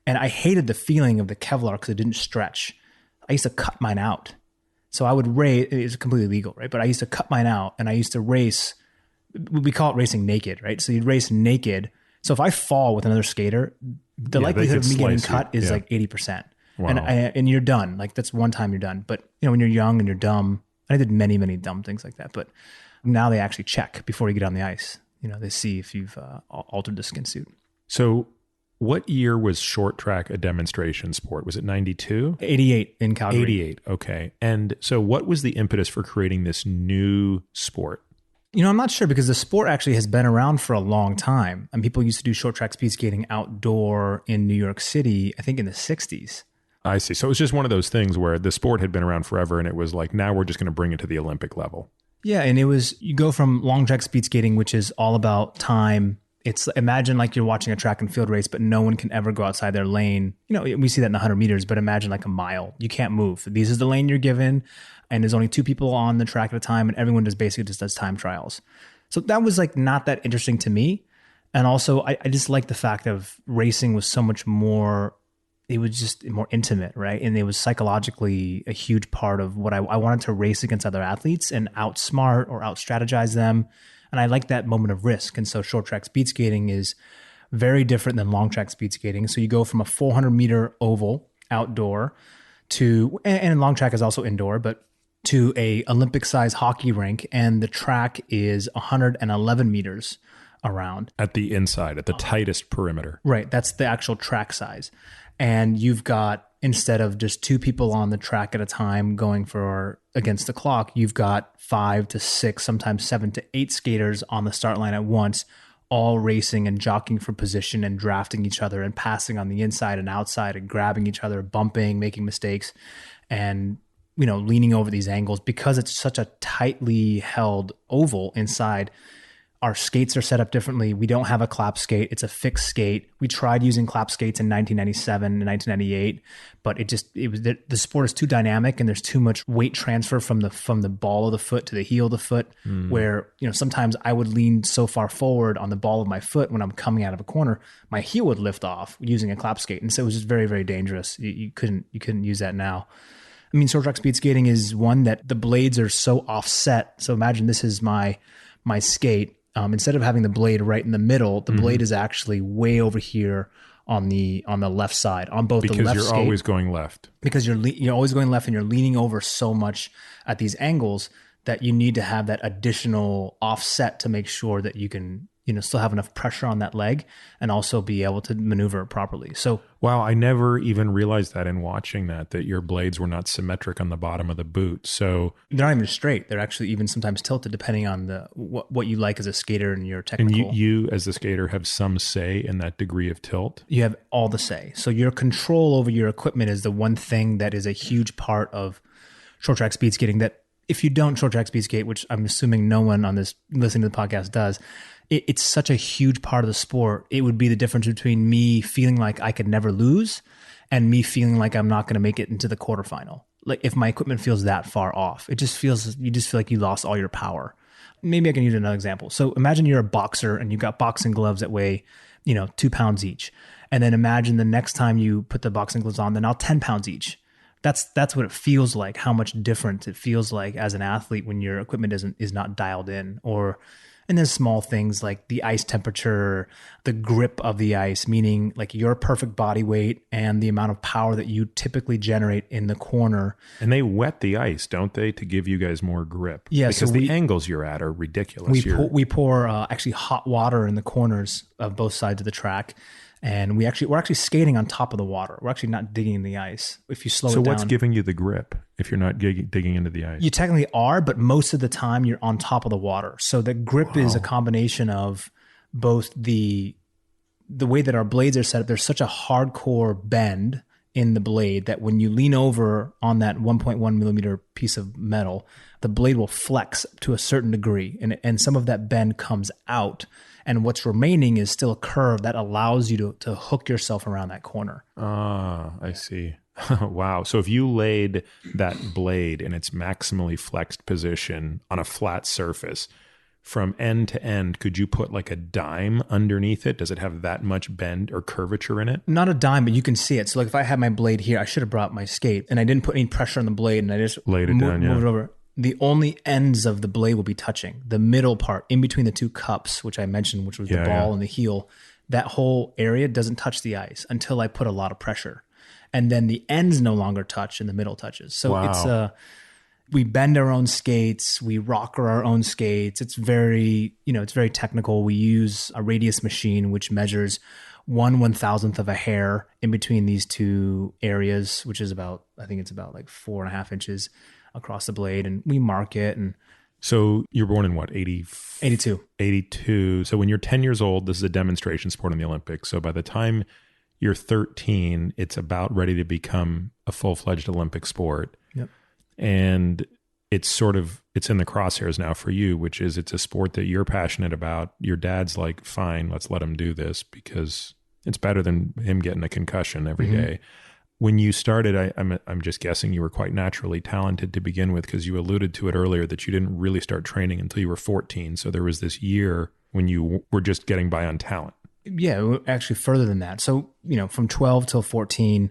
And I hated the feeling of the Kevlar because it didn't stretch. I used to cut mine out. So I would race, it's completely legal, right? But I used to cut mine out and I used to race, we call it racing naked, right? So you'd race naked. So if I fall with another skater, the likelihood of me getting cut is like 80%. Wow. And you're done. Like that's one time you're done. But when you're young and you're dumb, I did many, many dumb things like that. But now they actually check before you get on the ice. They see if you've altered the skin suit. So what year was short track a demonstration sport? Was it 92? 88 in Calgary. 88. Okay. And so what was the impetus for creating this new sport? I'm not sure because the sport actually has been around for a long time. And people used to do short track speed skating outdoor in New York City, I think in the 60s. I see. So it was just one of those things where the sport had been around forever and it was like, now we're just going to bring it to the Olympic level. Yeah. And you go from long track speed skating, which is all about time. It's imagine like you're watching a track and field race, but no one can ever go outside their lane. We see that in 100 meters, but imagine like a mile. You can't move. This is the lane you're given, and there's only 2 people on the track at a time, and everyone basically does time trials. So that was like not that interesting to me. And also, I just like the fact of racing was so much more. It was just more intimate, right? And it was psychologically a huge part of what I wanted to race against other athletes and outsmart or out-strategize them. And I like that moment of risk. And so short track speed skating is very different than long track speed skating. So you go from a 400-meter oval outdoor to, and long track is also indoor, but to a Olympic-sized hockey rink. And the track is 111 meters around. At the inside, at the tightest perimeter. Right. That's the actual track size. And you've got, instead of just 2 people on the track at a time going for against the clock, you've got 5 to 6, sometimes 7 to 8 skaters on the start line at once, all racing and jockeying for position and drafting each other and passing on the inside and outside and grabbing each other, bumping, making mistakes, and leaning over these angles. Because it's such a tightly held oval inside, our skates are set up differently. We don't have a clap skate. It's a fixed skate. We tried using clap skates in 1997 and 1998, but the sport is too dynamic and there's too much weight transfer from the ball of the foot to the heel of the foot, where, sometimes I would lean so far forward on the ball of my foot when I'm coming out of a corner, my heel would lift off using a clap skate. And so it was just very, very dangerous. You couldn't use that now. I mean, short track speed skating is one that the blades are so offset. So imagine this is my skate. Instead of having the blade right in the middle, the blade is actually way over here on the left side, on both the left skate. Because you're always going left. Because you're always going left and you're leaning over so much at these angles that you need to have that additional offset to make sure that you can still have enough pressure on that leg and also be able to maneuver it properly. So, wow, I never even realized that in watching that your blades were not symmetric on the bottom of the boot. So they're not even straight. They're actually even sometimes tilted depending on what you like as a skater and your technical. And you as the skater have some say in that degree of tilt? You have all the say. So your control over your equipment is the one thing that is a huge part of short track speed skating, that if you don't short track speed skate, which I'm assuming no one on this listening to the podcast does, it's such a huge part of the sport. It would be the difference between me feeling like I could never lose and me feeling like I'm not going to make it into the quarterfinal. Like if my equipment feels that far off, you just feel like you lost all your power. Maybe I can use another example. So imagine you're a boxer and you've got boxing gloves that weigh, 2 pounds each. And then imagine the next time you put the boxing gloves on, they're now 10 pounds each. That's what it feels like, how much different it feels like as an athlete when your equipment is not dialed in. And there's small things like the ice temperature, the grip of the ice, meaning like your perfect body weight and the amount of power that you typically generate in the corner. And they wet the ice, don't they, to give you guys more grip? Yeah, because the angles you're at are ridiculous. We pour actually hot water in the corners of both sides of the track. And we're actually skating on top of the water. We're actually not digging in the ice. If you slow it down. So what's giving you the grip if you're not digging into the ice? You technically are, but most of the time you're on top of the water. So the grip is a combination of both the way that our blades are set up. There's such a hardcore bend in the blade that when you lean over on that 1.1 millimeter piece of metal, the blade will flex to a certain degree, and some of that bend comes out. And what's remaining is still a curve that allows you to hook yourself around that corner. Ah, I see. Wow. So if you laid that blade in its maximally flexed position on a flat surface from end to end, could you put like a dime underneath it? Does it have that much bend or curvature in it? Not a dime, but you can see it. So like if I had my blade here, I should have brought my skate and I didn't put any pressure on the blade and I just laid it down, moved it over. The only ends of the blade will be touching. The middle part in between the two cups, which I mentioned, which was the ball and the heel, that whole area doesn't touch the ice until I put a lot of pressure. And then the ends no longer touch and the middle touches. So it's we bend our own skates, we rocker our own skates. It's very, it's very technical. We use a radius machine, which measures 1/1000th of a hair in between these two areas, which is about, I think it's about like 4.5 inches across the blade. And we mark it. And so you're born in what, 82. 82. So when you're 10 years old, this is a demonstration sport in the Olympics. So by the time you're 13, it's about ready to become a full-fledged Olympic sport. Yep. And it's in the crosshairs now for you, which is it's a sport that you're passionate about. Your dad's like, fine, let's let him do this because it's better than him getting a concussion every day. When you started, I'm just guessing you were quite naturally talented to begin with, because you alluded to it earlier that you didn't really start training until you were 14. So there was this year when you were just getting by on talent. Yeah, actually further than that. So, from 12 till 14,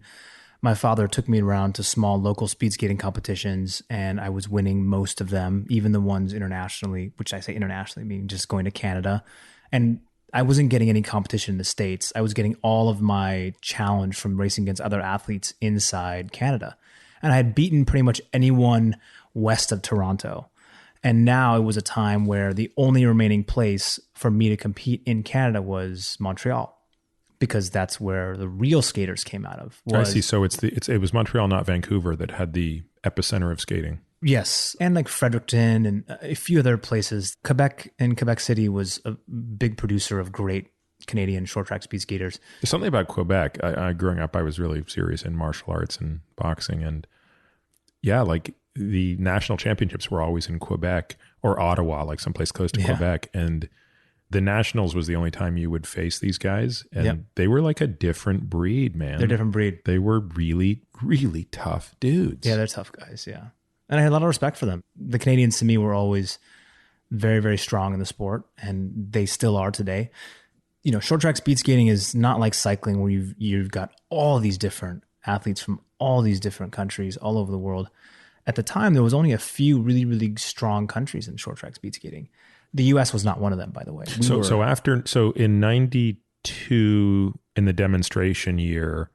my father took me around to small local speed skating competitions, and I was winning most of them, even the ones internationally, which I say internationally, meaning just going to Canada. And I wasn't getting any competition in the States. I was getting all of my challenge from racing against other athletes inside Canada. And I had beaten pretty much anyone west of Toronto. And now it was a time where the only remaining place for me to compete in Canada was Montreal, because that's where the real skaters came out of. I see. So it was Montreal, not Vancouver, that had the epicenter of skating. Yes. And like Fredericton and a few other places. Quebec City was a big producer of great Canadian short track speed skaters. There's something about Quebec. Growing up, I was really serious in martial arts and boxing. And yeah, like the national championships were always in Quebec or Ottawa, like someplace close to Quebec. And the nationals was the only time you would face these guys. And they were like a different breed, man. They're a different breed. They were really, really tough dudes. Yeah, they're tough guys. Yeah. And I had a lot of respect for them. The Canadians to me were always very, very strong in the sport, and they still are today. Short track speed skating is not like cycling where you've got all these different athletes from all these different countries all over the world. At the time, there was only a few really, really strong countries in short track speed skating. The U.S. was not one of them, by the way. So in 92, in the demonstration year,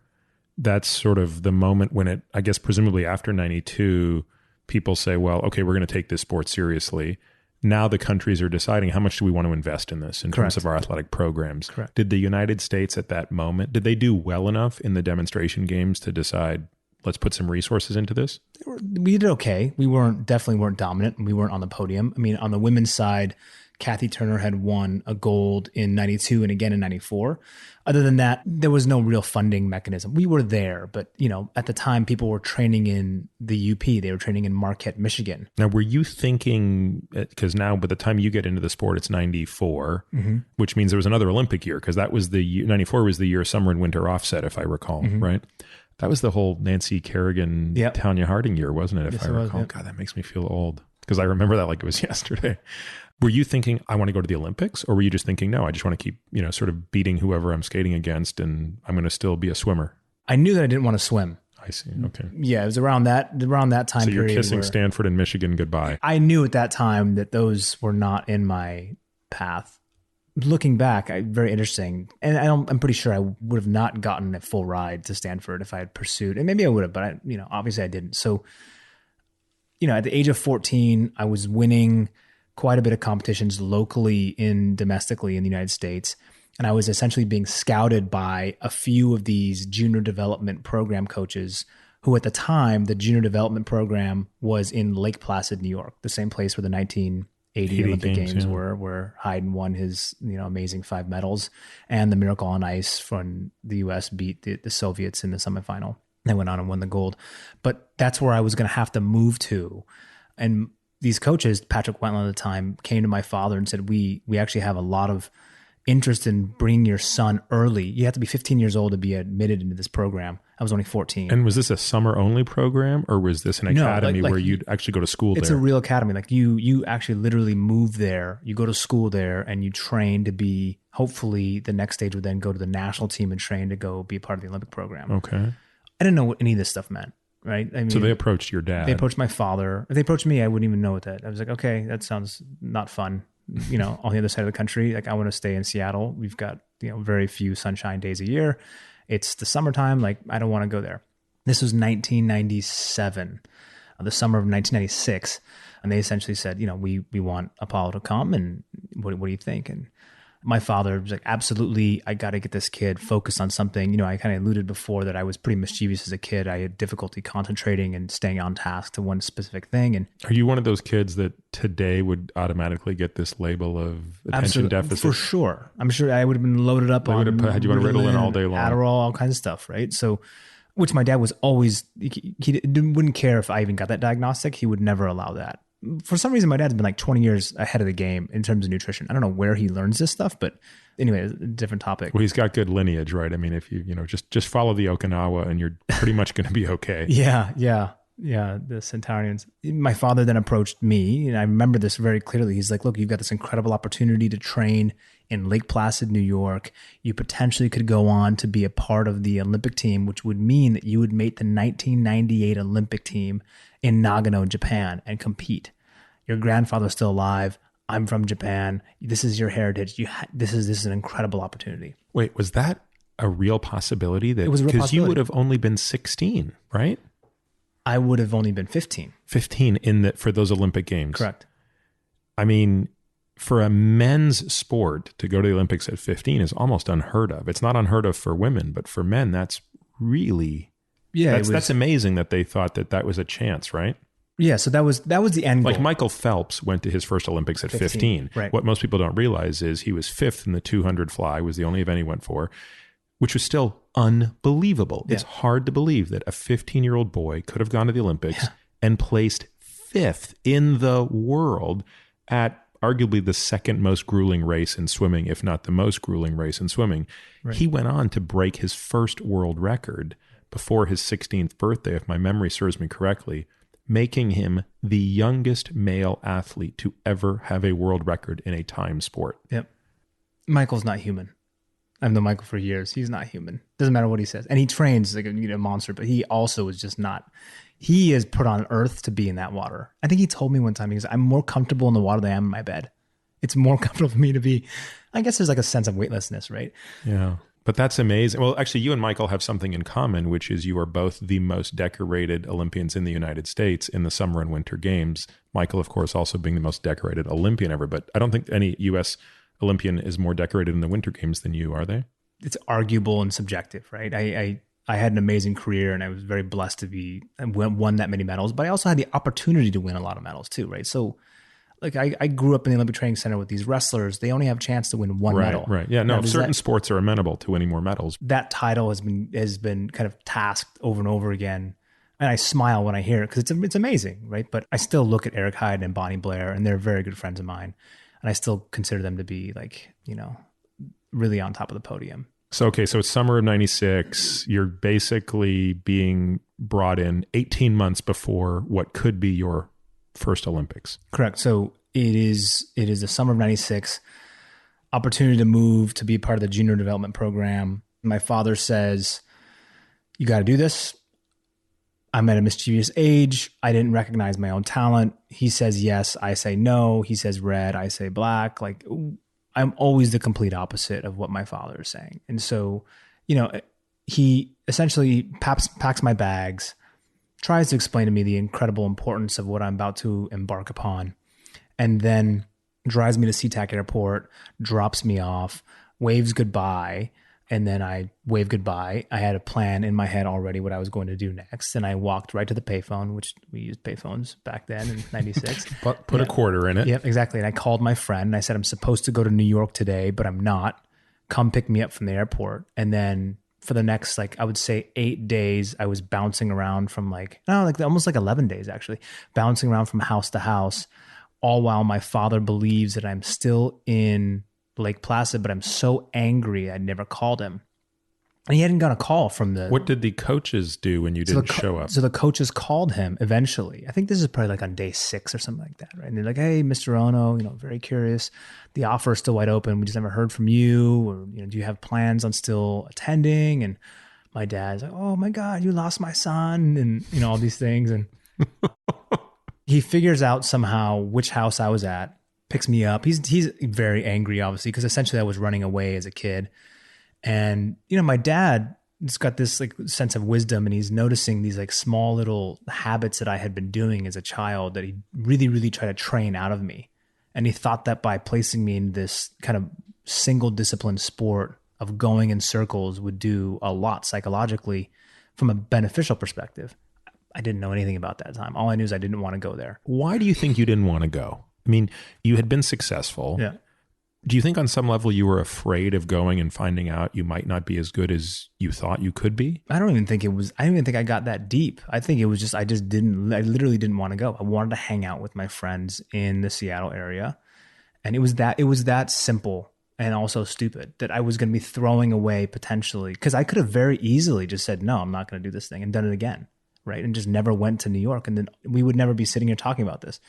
that's sort of the moment when I guess presumably after 92, people say, well, okay, we're going to take this sport seriously. Now the countries are deciding how much do we want to invest in this in terms of our athletic programs. Correct. Did the United States at that moment, did they do well enough in the demonstration games to decide, let's put some resources into this? We did okay. We definitely weren't dominant, and we weren't on the podium. I mean, on the women's side, Kathy Turner had won a gold in 92 and again in 94. Other than that, there was no real funding mechanism. We were there, but at the time people were training in the UP. They were training in Marquette, Michigan. Now, were you thinking, because now by the time you get into the sport, it's 94, which means there was another Olympic year, because that was 94 was the year summer and winter offset, if I recall, right? That was the whole Nancy Kerrigan, Tanya Harding year, wasn't it? If I recall. God, that makes me feel old, because I remember that like it was yesterday. Were you thinking, I want to go to the Olympics? Or were you just thinking, no, I just want to keep, sort of beating whoever I'm skating against, and I'm going to still be a swimmer? I knew that I didn't want to swim. I see. Okay. Yeah, it was around that time period. So you're kissing Stanford and Michigan goodbye. I knew at that time that those were not in my path. Looking back, very interesting. And I'm pretty sure I would have not gotten a full ride to Stanford if I had pursued. And maybe I would have, but obviously I didn't. So, at the age of 14, I was winning quite a bit of competitions locally domestically in the United States. And I was essentially being scouted by a few of these junior development program coaches who at the time, the junior development program was in Lake Placid, New York, the same place where the 1980 Olympic Games were, where Hayden won his amazing 5 medals, and the Miracle on Ice from the U.S. beat the Soviets in the semifinal. I went on and won the gold. But that's where I was going to have to move to. And these coaches, Patrick Wentland at the time, came to my father and said, we actually have a lot of interest in bringing your son early. You have to be 15 years old to be admitted into this program. I was only 14. And was this a summer only program, or was this an academy where you'd actually go to school there? It's a real academy. Like you actually literally move there, you go to school there, and you train to be, hopefully the next stage would then go to the national team and train to go be a part of the Olympic program. Okay. I didn't know what any of this stuff meant. Right. I mean, so they approached your dad. They approached my father. If they approached me, I wouldn't even know what that. I was like, okay, that sounds not fun. On the other side of the country, like I want to stay in Seattle. We've got, very few sunshine days a year. It's the summertime. Like I don't want to go there. This was 1997, the summer of 1996. And they essentially said, we want Apolo to come, and what do you think? And my father was like, absolutely, I got to get this kid focused on something. I kind of alluded before that I was pretty mischievous as a kid. I had difficulty concentrating and staying on task to one specific thing. And are you one of those kids that today would automatically get this label of attention deficit? For sure. I'm sure I would have been loaded up on had you on Ritalin all day long, Adderall, all kinds of stuff, right? So, which my dad was always, he wouldn't care if I even got that diagnostic. He would never allow that. For some reason, my dad's been like 20 years ahead of the game in terms of nutrition. I don't know where he learns this stuff, but anyway, it's a different topic. Well, he's got good lineage, right? I mean, if you just follow the Okinawa and you're pretty much going to be okay. Yeah, the Centaurians. My father then approached me, and I remember this very clearly. He's like, look, you've got this incredible opportunity to train in Lake Placid, New York. You potentially could go on to be a part of the Olympic team, which would mean that you would make the 1998 Olympic team in Nagano, Japan, and compete. Your grandfather's still alive. I'm from Japan. This is your heritage. This is an incredible opportunity. Wait, was that a real possibility? It was a real possibility. Because you would have only been 16, right? I would have only been 15. 15 for those Olympic Games. Correct. I mean, for a men's sport to go to the Olympics at 15 is almost unheard of. It's not unheard of for women, but for men, that's really... Yeah, that's amazing that they thought that was a chance, right? Yeah, so that was the end goal. Like Michael Phelps went to his first Olympics at 15. Right. What most people don't realize is he was fifth in the 200 fly, was the only event he went for, which was still unbelievable. Yeah. It's hard to believe that a 15-year-old boy could have gone to the Olympics and placed fifth in the world at arguably the second most grueling race in swimming, if not the most grueling race in swimming. Right. He went on to break his first world record before his 16th birthday, if my memory serves me correctly, making him the youngest male athlete to ever have a world record in a time sport. Yep. Michael's not human. I've known Michael for years. He's not human. Doesn't matter what he says. And he trains like a monster, but he also is just not. He is put on earth to be in that water. I think he told me one time, he goes, I'm more comfortable in the water than I am in my bed. It's more comfortable for me to be, I guess there's like a sense of weightlessness, right? Yeah. But that's amazing. Well, actually, you and Michael have something in common, which is you are both the most decorated Olympians in the United States in the Summer and Winter Games. Michael, of course, also being the most decorated Olympian ever. But I don't think any U.S. Olympian is more decorated in the Winter Games than you, are they? It's arguable and subjective, right? I had an amazing career, and I was very blessed to be won that many medals. But I also had the opportunity to win a lot of medals too, right? So like I grew up in the Olympic Training Center with these wrestlers. They only have a chance to win one medal. Right. Yeah. No, certain sports are amenable to winning more medals. That title has been kind of tasked over and over again. And I smile when I hear it because it's amazing, right? But I still look at Eric Hyde and Bonnie Blair, and they're very good friends of mine. And I still consider them to be like, really on top of the podium. So it's summer of 96. You're basically being brought in 18 months before what could be your first Olympics. Correct. So it is the summer of 96, opportunity to move to be part of the junior development program. My father says, you got to do this. I'm at a mischievous age. I didn't recognize my own talent. He says yes. I say no. He says red. I say black. Like I'm always the complete opposite of what my father is saying. And so, he essentially packs my bags, tries to explain to me the incredible importance of what I'm about to embark upon, and then drives me to SeaTac Airport, drops me off, waves goodbye, and then I wave goodbye. I had a plan in my head already what I was going to do next, and I walked right to the payphone, which we used payphones back then in 96. Put a quarter in it. Yep, exactly. And I called my friend, and I said, I'm supposed to go to New York today, but I'm not. Come pick me up from the airport. And then for the next, like, I would say 8 days, I was bouncing around from almost like 11 days actually, bouncing around from house to house, all while my father believes that I'm still in Lake Placid, but I'm so angry I never called him. And he hadn't got a call from the... What did the coaches do when you didn't show up? So the coaches called him eventually. I think this is probably like on day 6 or something like that, right? And they're like, hey, Mr. Ohno, very curious. The offer is still wide open. We just never heard from you. Or, do you have plans on still attending? And my dad's like, oh my God, you lost my son. And, all these things. And he figures out somehow which house I was at, picks me up. He's very angry, obviously, because essentially I was running away as a kid. And, my dad has got this like sense of wisdom, and he's noticing these like small little habits that I had been doing as a child that he really, really tried to train out of me. And he thought that by placing me in this kind of single discipline sport of going in circles would do a lot psychologically from a beneficial perspective. I didn't know anything about that at the time. All I knew is I didn't want to go there. Why do you think you didn't want to go? I mean, you had been successful. Yeah. Do you think on some level you were afraid of going and finding out you might not be as good as you thought you could be? I don't even think I got that deep. I think it was just, I literally didn't want to go. I wanted to hang out with my friends in the Seattle area. And it was that simple and also stupid that I was going to be throwing away potentially, because I could have very easily just said, no, I'm not going to do this thing, and done it again. Right. And just never went to New York. And then we would never be sitting here talking about this.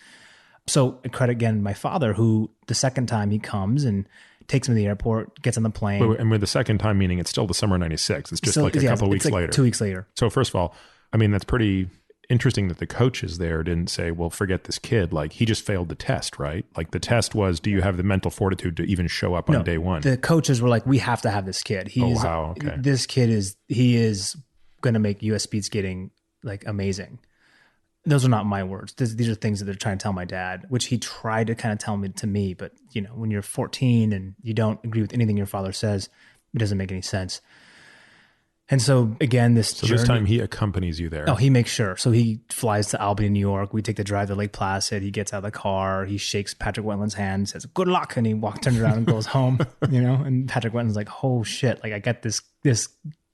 So credit again my father, who the second time he comes and takes me to the airport, gets on the plane. And with the second time, meaning it's still the summer of 96. It's just like a couple of weeks later. 2 weeks later. So first of all, I mean, that's pretty interesting that the coaches there didn't say, well, forget this kid. Like, he just failed the test, right? Like, the test was, do you have the mental fortitude to even show up on day one? The coaches were like, we have to have this kid. Okay. This kid is going to make US speed skating like amazing. Those are not my words. These are things that they're trying to tell my dad, which he tried to kind of tell me to me. But, when you're 14 and you don't agree with anything your father says, it doesn't make any sense. And so again, this time he accompanies you there. Oh, he makes sure. So he flies to Albany, New York. We take the drive to Lake Placid. He gets out of the car. He shakes Patrick Wetland's hand, says, good luck. And he turns around and goes home, and Patrick Wetland's like, oh shit. Like, I got this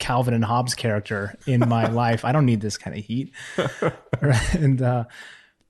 Calvin and Hobbes character in my life. I don't need this kind of heat. And,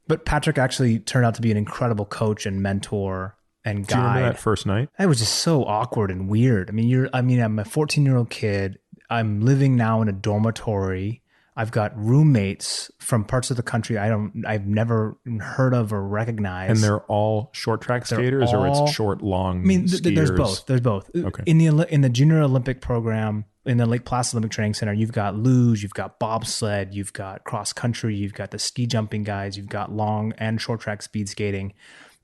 but Patrick actually turned out to be an incredible coach and mentor and guide. Do you remember that first night? It was just so awkward and weird. I'm a 14-year-old kid. I'm living now in a dormitory. I've got roommates from parts of the country I've never heard of or recognized. And they're all short track skaters, or it's short, long skiers? There's both. Okay. In the junior Olympic program, in the Lake Placid Olympic Training Center, you've got luge, you've got bobsled, you've got cross country, you've got the ski jumping guys, you've got long and short track speed skating,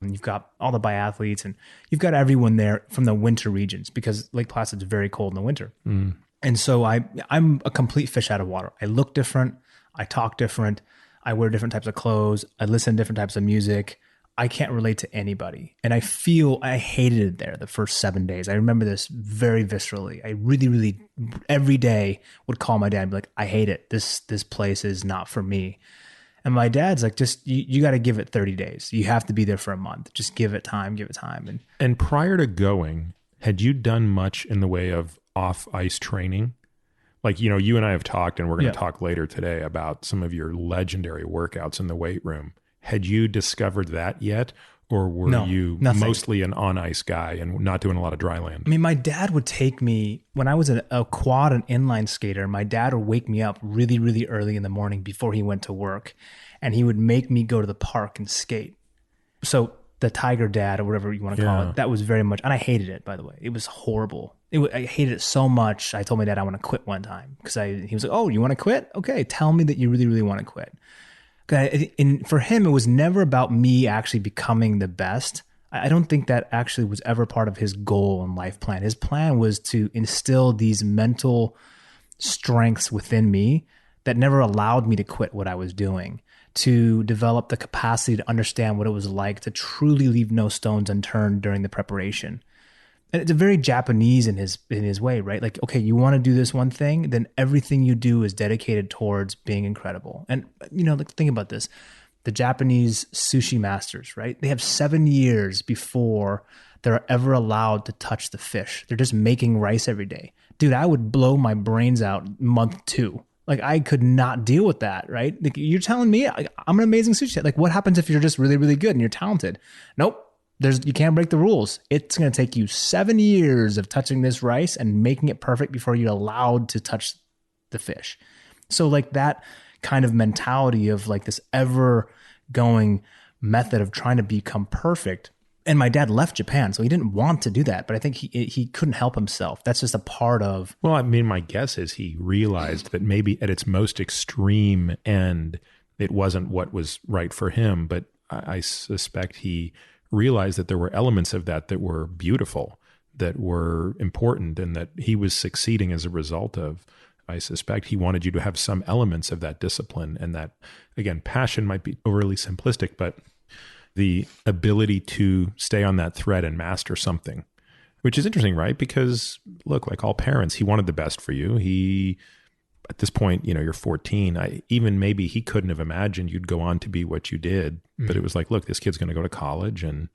and you've got all the biathletes, and you've got everyone there from the winter regions, because Lake Placid's very cold in the winter. Mm. And so I'm a complete fish out of water. I look different. I talk different. I wear different types of clothes. I listen to different types of music. I can't relate to anybody. And I hated it there the first 7 days. I remember this very viscerally. I really, really, every day would call my dad and be like, I hate it. This place is not for me. And my dad's like, just, you got to give it 30 days. You have to be there for a month. Just give it time. And prior to going, had you done much in the way of off-ice training? Like, you and I have talked, and we're going to talk later today about some of your legendary workouts in the weight room. Had you discovered that yet? Or were you mostly an on-ice guy and not doing a lot of dry land? I mean, my dad would take me, when I was a quad and inline skater, my dad would wake me up really, really early in the morning before he went to work, and he would make me go to the park and skate. So the Tiger Dad, or whatever you want to call it, that was very much, and I hated it, by the way. It was horrible. I hated it so much. I told my dad I want to quit one time, because he was like, oh, you want to quit? Okay, tell me that you really, really want to quit. And for him, it was never about me actually becoming the best. I don't think that actually was ever part of his goal and life plan. His plan was to instill these mental strengths within me that never allowed me to quit what I was doing, to develop the capacity to understand what it was like to truly leave no stones unturned during the preparation. And it's a very Japanese in his way, right? Like, okay, you want to do this one thing, then everything you do is dedicated towards being incredible. And, like, think about this. The Japanese sushi masters, right? They have 7 years before they're ever allowed to touch the fish. They're just making rice every day. dude, I would blow my brains out month 2. Like I could not deal with that, right? Like you're telling me I'm an amazing sushi chef. Like what happens if you're just really, really good and you're talented? Nope. You can't break the rules. It's going to take you 7 years of touching this rice and making it perfect before you're allowed to touch the fish. So like that kind of mentality of like this ever going method of trying to become perfect. And my dad left Japan, so he didn't want to do that, but I think he couldn't help himself. That's just a part of... Well, I mean, my guess is he realized that maybe at its most extreme end, it wasn't what was right for him, but I suspect he realized that there were elements of that were beautiful, that were important, and that he was succeeding as a result of. I suspect he wanted you to have some elements of that discipline, and that, again, passion might be overly simplistic, but the ability to stay on that thread and master something, which is interesting, right? Because look, like all parents, he wanted the best for you. He, at this point, you're 14. Even maybe he couldn't have imagined you'd go on to be what you did, but it was like, look, this kid's going to go to college, and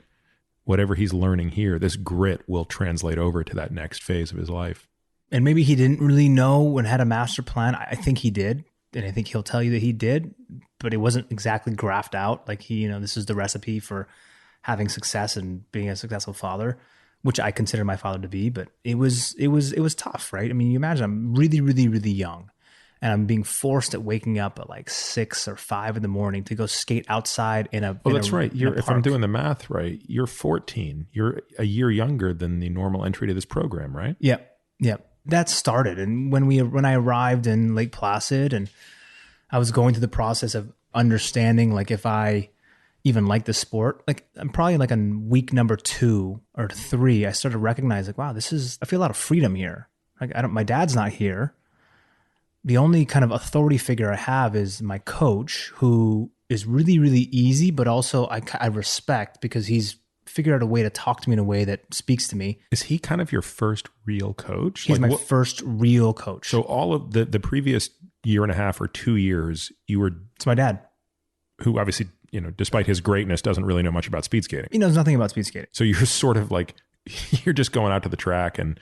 whatever he's learning here, this grit will translate over to that next phase of his life. And maybe he didn't really know and had a master plan. I think he did. And I think he'll tell you that he did, but it wasn't exactly graphed out. Like this is the recipe for having success and being a successful father, which I consider my father to be, but it was tough, right? I mean, you imagine I'm really, really, really young and I'm being forced at waking up at like 6 or 5 in the morning to go skate outside in a, well, that's right. In a If I'm doing the math right, you're 14. You're a year younger than the normal entry to this program, right? Yep. That started. And when I arrived in Lake Placid and I was going through the process of understanding, like if I even like the sport, like I'm probably like on week number 2 or 3, I started to recognize like, wow, I feel a lot of freedom here. Like my dad's not here. The only kind of authority figure I have is my coach, who is really, really easy, but also I respect because he's figured out a way to talk to me in a way that speaks to me. Is he kind of your first real coach? He's my first real coach. So all of the previous year and a half or 2 years, you were... It's my dad. Who obviously, despite his greatness, doesn't really know much about speed skating. He knows nothing about speed skating. So you're sort of like, you're just going out to the track and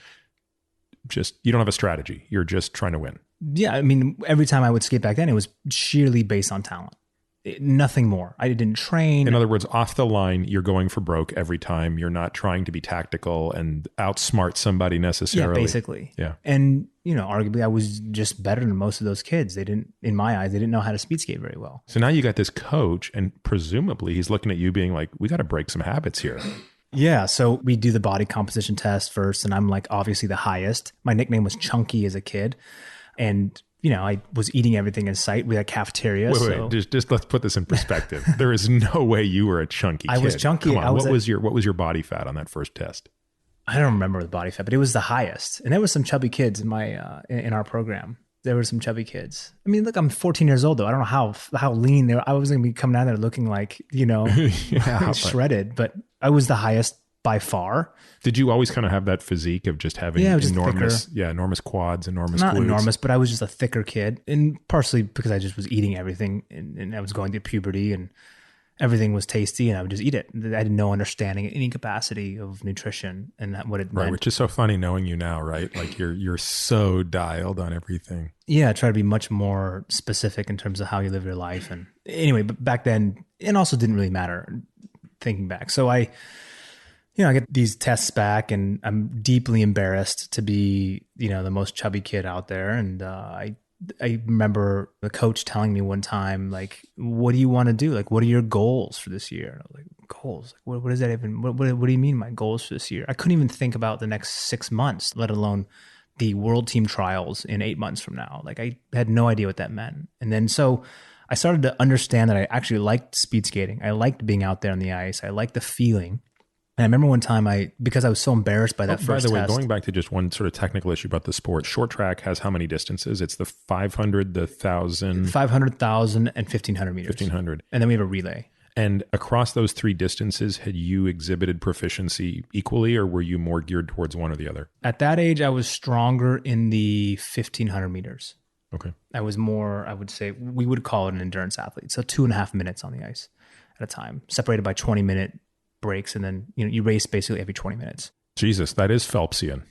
you don't have a strategy. You're just trying to win. Yeah. I mean, every time I would skate back then, it was sheerly based on talent. Nothing more. I didn't train. In other words, off the line, you're going for broke every time. You're not trying to be tactical and outsmart somebody necessarily. Yeah, basically. Yeah. And, arguably I was just better than most of those kids. In my eyes, they didn't know how to speed skate very well. So now you got this coach and presumably he's looking at you being like, we got to break some habits here. Yeah. So we do the body composition test first, and I'm like obviously the highest. My nickname was Chunky as a kid. And I was eating everything in sight. We had a cafeteria. Wait. Just let's put this in perspective. There is no way you were a chunky kid. I was chunky. Come on, what was your body fat on that first test? I don't remember the body fat, but it was the highest. And there was some chubby kids in my in our program. There were some chubby kids. I mean, look, I'm 14 years old though. I don't know how lean they were. I was going to be coming out there looking like, shredded, but I was the highest by far. Did you always kind of have that physique of just having enormous quads, enormous Not glutes? Enormous, but I was just a thicker kid, and partially because I just was eating everything, and I was going through puberty, and everything was tasty, and I would just eat it. I had no understanding, any capacity of nutrition, and what it meant. Right, which is so funny knowing you now, right? Like you're so dialed on everything. Yeah, I try to be much more specific in terms of how you live your life, and anyway, but back then, it also didn't really matter. Thinking back, so I get these tests back and I'm deeply embarrassed to be, the most chubby kid out there. And I remember the coach telling me one time, like, what do you want to do? Like, what are your goals for this year? And I was like, goals? Like, what is that even? What do you mean my goals for this year? I couldn't even think about the next 6 months, let alone the world team trials in 8 months from now. Like I had no idea what that meant. And then so I started to understand that I actually liked speed skating. I liked being out there on the ice. I liked the feeling. And I remember one time because I was so embarrassed by that first test. By the way, going back to just one sort of technical issue about the sport, short track has how many distances? It's the 500, the 1,000. 500,000 and 1,500 meters. 1,500. And then we have a relay. And across those 3 distances, had you exhibited proficiency equally, or were you more geared towards one or the other? At that age, I was stronger in the 1,500 meters. Okay. I was more, I would say, we would call it an endurance athlete. So 2.5 minutes on the ice at a time, separated by 20-minute breaks, and then you race basically every 20 minutes. Jesus, that is Phelpsian.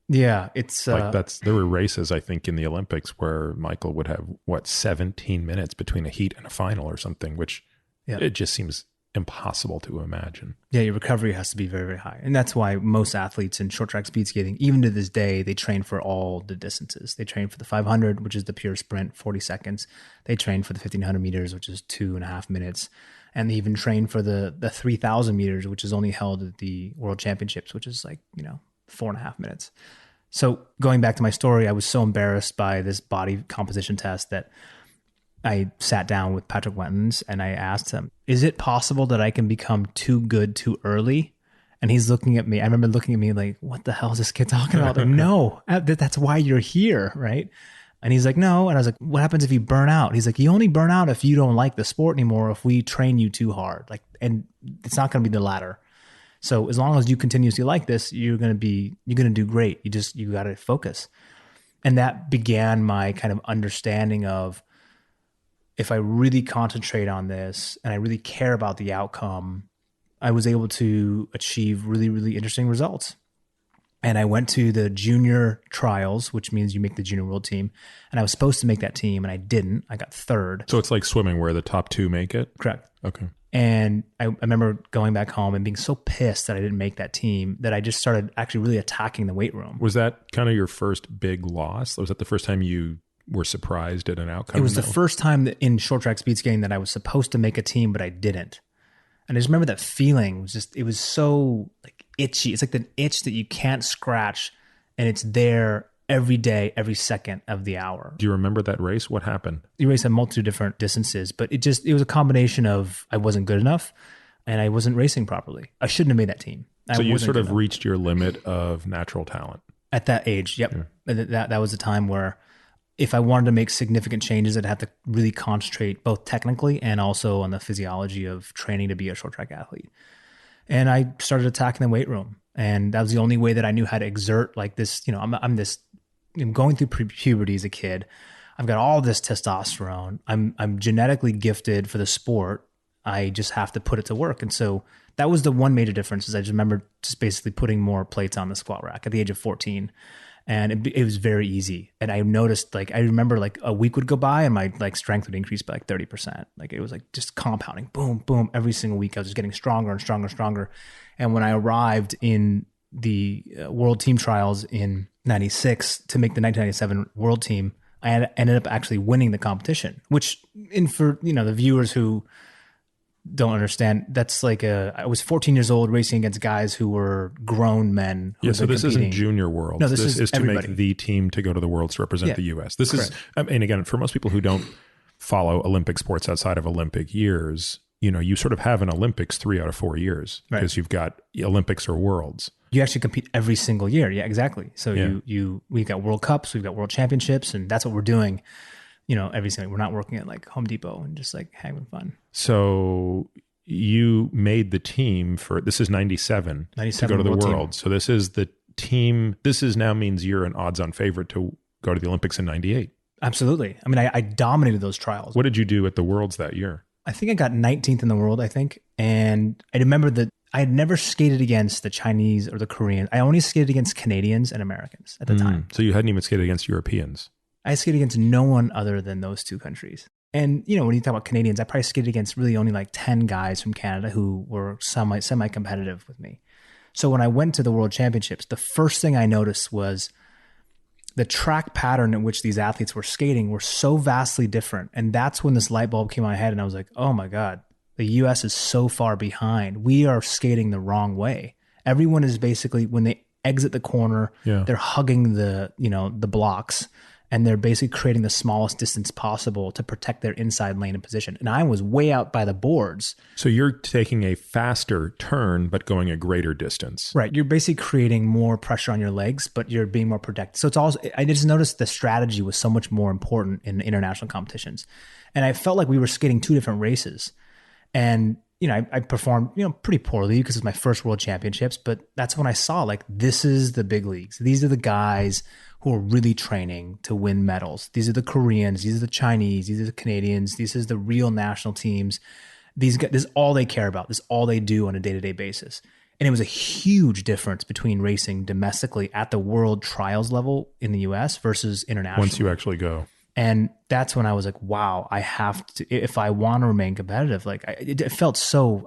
Yeah, it's Like there were races, I think, in the Olympics where Michael would have 17 minutes between a heat and a final or something, which yeah. it just seems impossible to imagine. Yeah, your recovery has to be very, very high. And that's why most athletes in short track speed skating, even to this day, they train for all the distances. They train for the 500, which is the pure sprint, 40 seconds. They train for the 1500 meters, which is 2.5 minutes. And they even train for the 3000 meters, which is only held at the World Championships, which is like, 4.5 minutes. So going back to my story, I was so embarrassed by this body composition test that I sat down with Patrick Wentons and I asked him, is it possible that I can become too good too early? And he's looking at me. I remember looking at me like, what the hell is this kid talking about? Like, no, that's why you're here, right? And he's like, no. And I was like, what happens if you burn out? He's like, you only burn out if you don't like the sport anymore, if we train you too hard. And it's not going to be the latter. So as long as you continuously like this, you're going to do great. You got to focus. And that began my kind of understanding of, if I really concentrate on this and I really care about the outcome, I was able to achieve really, really interesting results. And I went to the junior trials, which means you make the junior world team. And I was supposed to make that team and I didn't. I got third. So it's like swimming where the top two make it? Correct. Okay. And I remember going back home and being so pissed that I didn't make that team that I just started actually really attacking the weight room. Was that kind of your first big loss? Was that the first time you were surprised at an outcome? It was the first time that in short track speed skating that I was supposed to make a team, but I didn't. And I just remember that feeling it was so like itchy. It's like the itch that you can't scratch and it's there every day, every second of the hour. Do you remember that race? What happened? You raced a multitude of different distances, but it was a combination of I wasn't good enough and I wasn't racing properly. I shouldn't have made that team. So you sort of reached your limit of natural talent. At that age, yep. Yeah. That was a time where if I wanted to make significant changes, I'd have to really concentrate both technically and also on the physiology of training to be a short track athlete. And I started attacking the weight room. And that was the only way that I knew how to exert like this. I'm going through puberty as a kid. I've got all this testosterone. I'm genetically gifted for the sport. I just have to put it to work. And so that was the one major difference is I just remember just basically putting more plates on the squat rack at the age of 14. And it was very easy. And I noticed, I remember a week would go by and my strength would increase by 30%. It was just compounding, boom, boom. Every single week I was just getting stronger and stronger and stronger. And when I arrived in the world team trials in 96 to make the 1997 world team, I ended up actually winning the competition, which for the viewers who don't understand, that's I was 14 years old racing against guys who were grown men. Yeah, so this isn't junior worlds. No, this is to everybody. Make the team to go to the worlds to represent the U.S. This correct. is, and again, for most people who don't follow Olympic sports outside of Olympic years, you sort of have an Olympics 3 out of 4 years because you've got Olympics or worlds. You actually compete every single year. Yeah, exactly. So we've got World Cups, we've got World Championships, and that's what we're doing. Every single, we're not working at Home Depot and just having fun. So you made the team for, this is 97 to go to the World. So this is the team. This is now means you're an odds on favorite to go to the Olympics in 98. Absolutely. I mean, I dominated those trials. What did you do at the Worlds that year? I think I got 19th in the world, I think. And I remember that I had never skated against the Chinese or the Koreans. I only skated against Canadians and Americans at the time. So you hadn't even skated against Europeans. I skated against no one other than those two countries. And, when you talk about Canadians, I probably skated against really only 10 guys from Canada who were semi-competitive with me. So when I went to the World Championships, the first thing I noticed was the track pattern in which these athletes were skating were so vastly different. And that's when this light bulb came on my head and I was like, oh my God, the US is so far behind. We are skating the wrong way. Everyone is basically, when they exit the corner, they're hugging the blocks. And they're basically creating the smallest distance possible to protect their inside lane and position. And I was way out by the boards. So you're taking a faster turn, but going a greater distance. Right. You're basically creating more pressure on your legs, but you're being more protected. So it's also, I just noticed the strategy was so much more important in international competitions. And I felt like we were skating two different races. And, I performed, pretty poorly because it's my first World Championships, but that's when I saw this is the big leagues. These are the guys who are really training to win medals. These are the Koreans, these are the Chinese, these are the Canadians, these is the real national teams. These guys, this is all they care about. This is all they do on a day-to-day basis. And it was a huge difference between racing domestically at the world trials level in the US versus internationally. Once you actually go. And that's when I was like, wow, I have to, if I want to remain competitive, like I felt so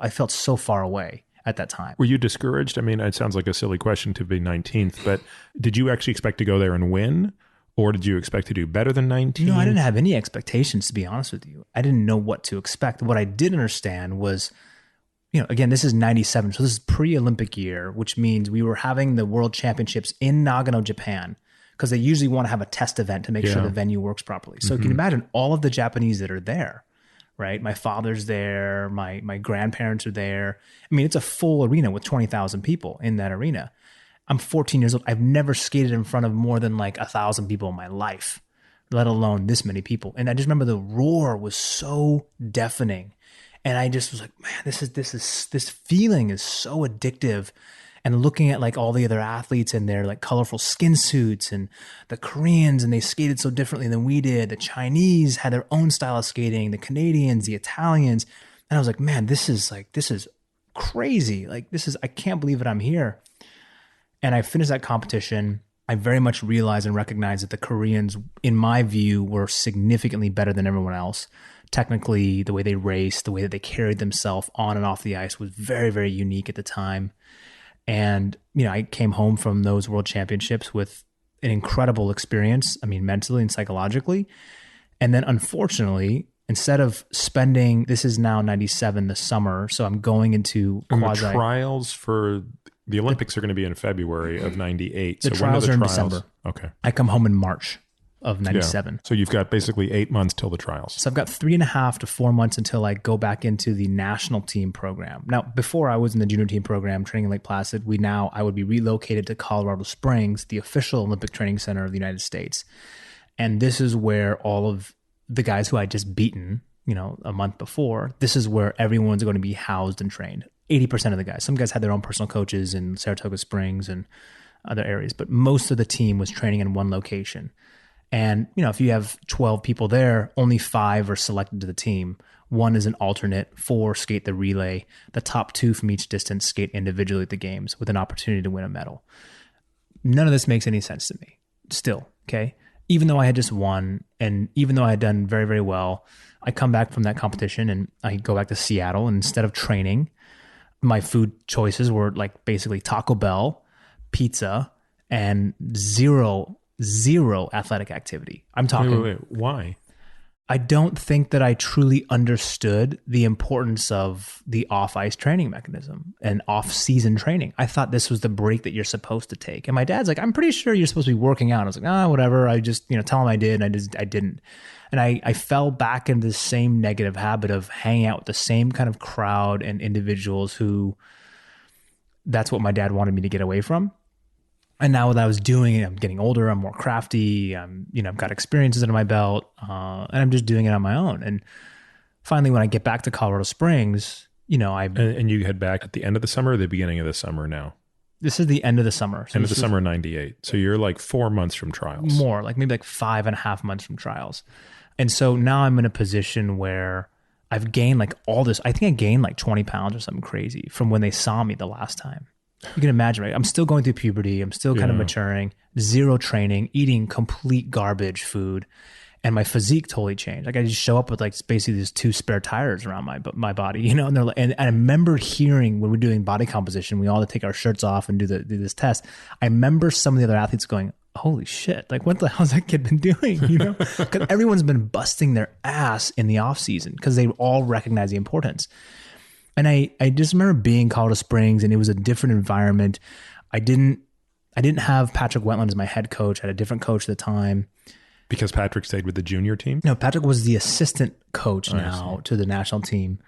far away at that time. Were you discouraged? I mean, it sounds like a silly question to be 19th, but did you actually expect to go there and win? Or did you expect to do better than 19th? No, I didn't have any expectations, to be honest with you. I didn't know what to expect. What I did understand was, again, this is 97. So this is pre-Olympic year, which means we were having the world championships in Nagano, Japan, because they usually want to have a test event to make sure the venue works properly. So you can imagine all of the Japanese that are there, right? My father's there, my grandparents are there. I mean, it's a full arena with 20,000 people in that arena. I'm 14 years old. I've never skated in front of more than like 1,000 people in my life, let alone this many people. And I just remember the roar was so deafening. And I just was like, man, this feeling is so addictive. And looking at like all the other athletes in their like colorful skin suits, and the Koreans, and they skated so differently than we did. The Chinese had their own style of skating, the Canadians, the Italians. And I was like, man, this is crazy. Like I can't believe that I'm here. And I finished that competition. I very much realized and recognized that the Koreans, in my view, were significantly better than everyone else. Technically, the way they raced, the way that they carried themselves on and off the ice was very, very unique at the time. And, I came home from those world championships with an incredible experience. I mean, mentally and psychologically. And then unfortunately, instead of spending, this is now 97, the summer. So I'm going into quasi. The trials for the Olympics are going to be in February of 98. The trials are in December. Okay. I come home in March of 97. Yeah. So you've got basically 8 months till the trials. So I've got 3.5 to 4 months until I go back into the national team program. Now, before I was in the junior team program training in Lake Placid, I would be relocated to Colorado Springs, the official Olympic training center of the United States. And this is where all of the guys who I just beaten, a month before, this is where everyone's going to be housed and trained. 80% of the guys. Some guys had their own personal coaches in Saratoga Springs and other areas, but most of the team was training in one location. And, if you have 12 people there, only 5 are selected to the team. 1 is an alternate, 4 skate the relay. The top 2 from each distance skate individually at the games with an opportunity to win a medal. None of this makes any sense to me still, okay? Even though I had just won, and even though I had done very, very well, I come back from that competition and I go back to Seattle, and instead of training, my food choices were like basically Taco Bell, pizza, and zero athletic activity. I'm talking. Wait. Why? I don't think that I truly understood the importance of the off-ice training mechanism and off-season training. I thought this was the break that you're supposed to take. And my dad's like, I'm pretty sure you're supposed to be working out. I was like, whatever. I just, tell him I did. And I didn't. And I fell back into the same negative habit of hanging out with the same kind of crowd and individuals who that's what my dad wanted me to get away from. And now what I was doing, I'm getting older, I'm more crafty, I've got experiences under my belt, and I'm just doing it on my own. And finally, when I get back to Colorado Springs, And you head back at the end of the summer or the beginning of the summer now? This is the end of the summer. So end of the summer, 98. So you're like 4 months from trials. More, like maybe like 5.5 months from trials. And so now I'm in a position where I've gained like all this. I think I gained like 20 pounds or something crazy from when they saw me the last time. You can imagine, right? I'm still going through puberty. I'm still kind of maturing, zero training, eating complete garbage food. And my physique totally changed. Like I just show up with like basically these 2 spare tires around my body, and they're like, and I remember hearing when we're doing body composition, we all had to take our shirts off and do this test. I remember some of the other athletes going, holy shit, like what the hell's that kid been doing? Because everyone's been busting their ass in the off season because they all recognize the importance. And I just remember being in Colorado Springs, and it was a different environment. I didn't have Patrick Wetland as my head coach. I had a different coach at the time. Because Patrick stayed with the junior team? No, Patrick was the assistant coach now to the national team.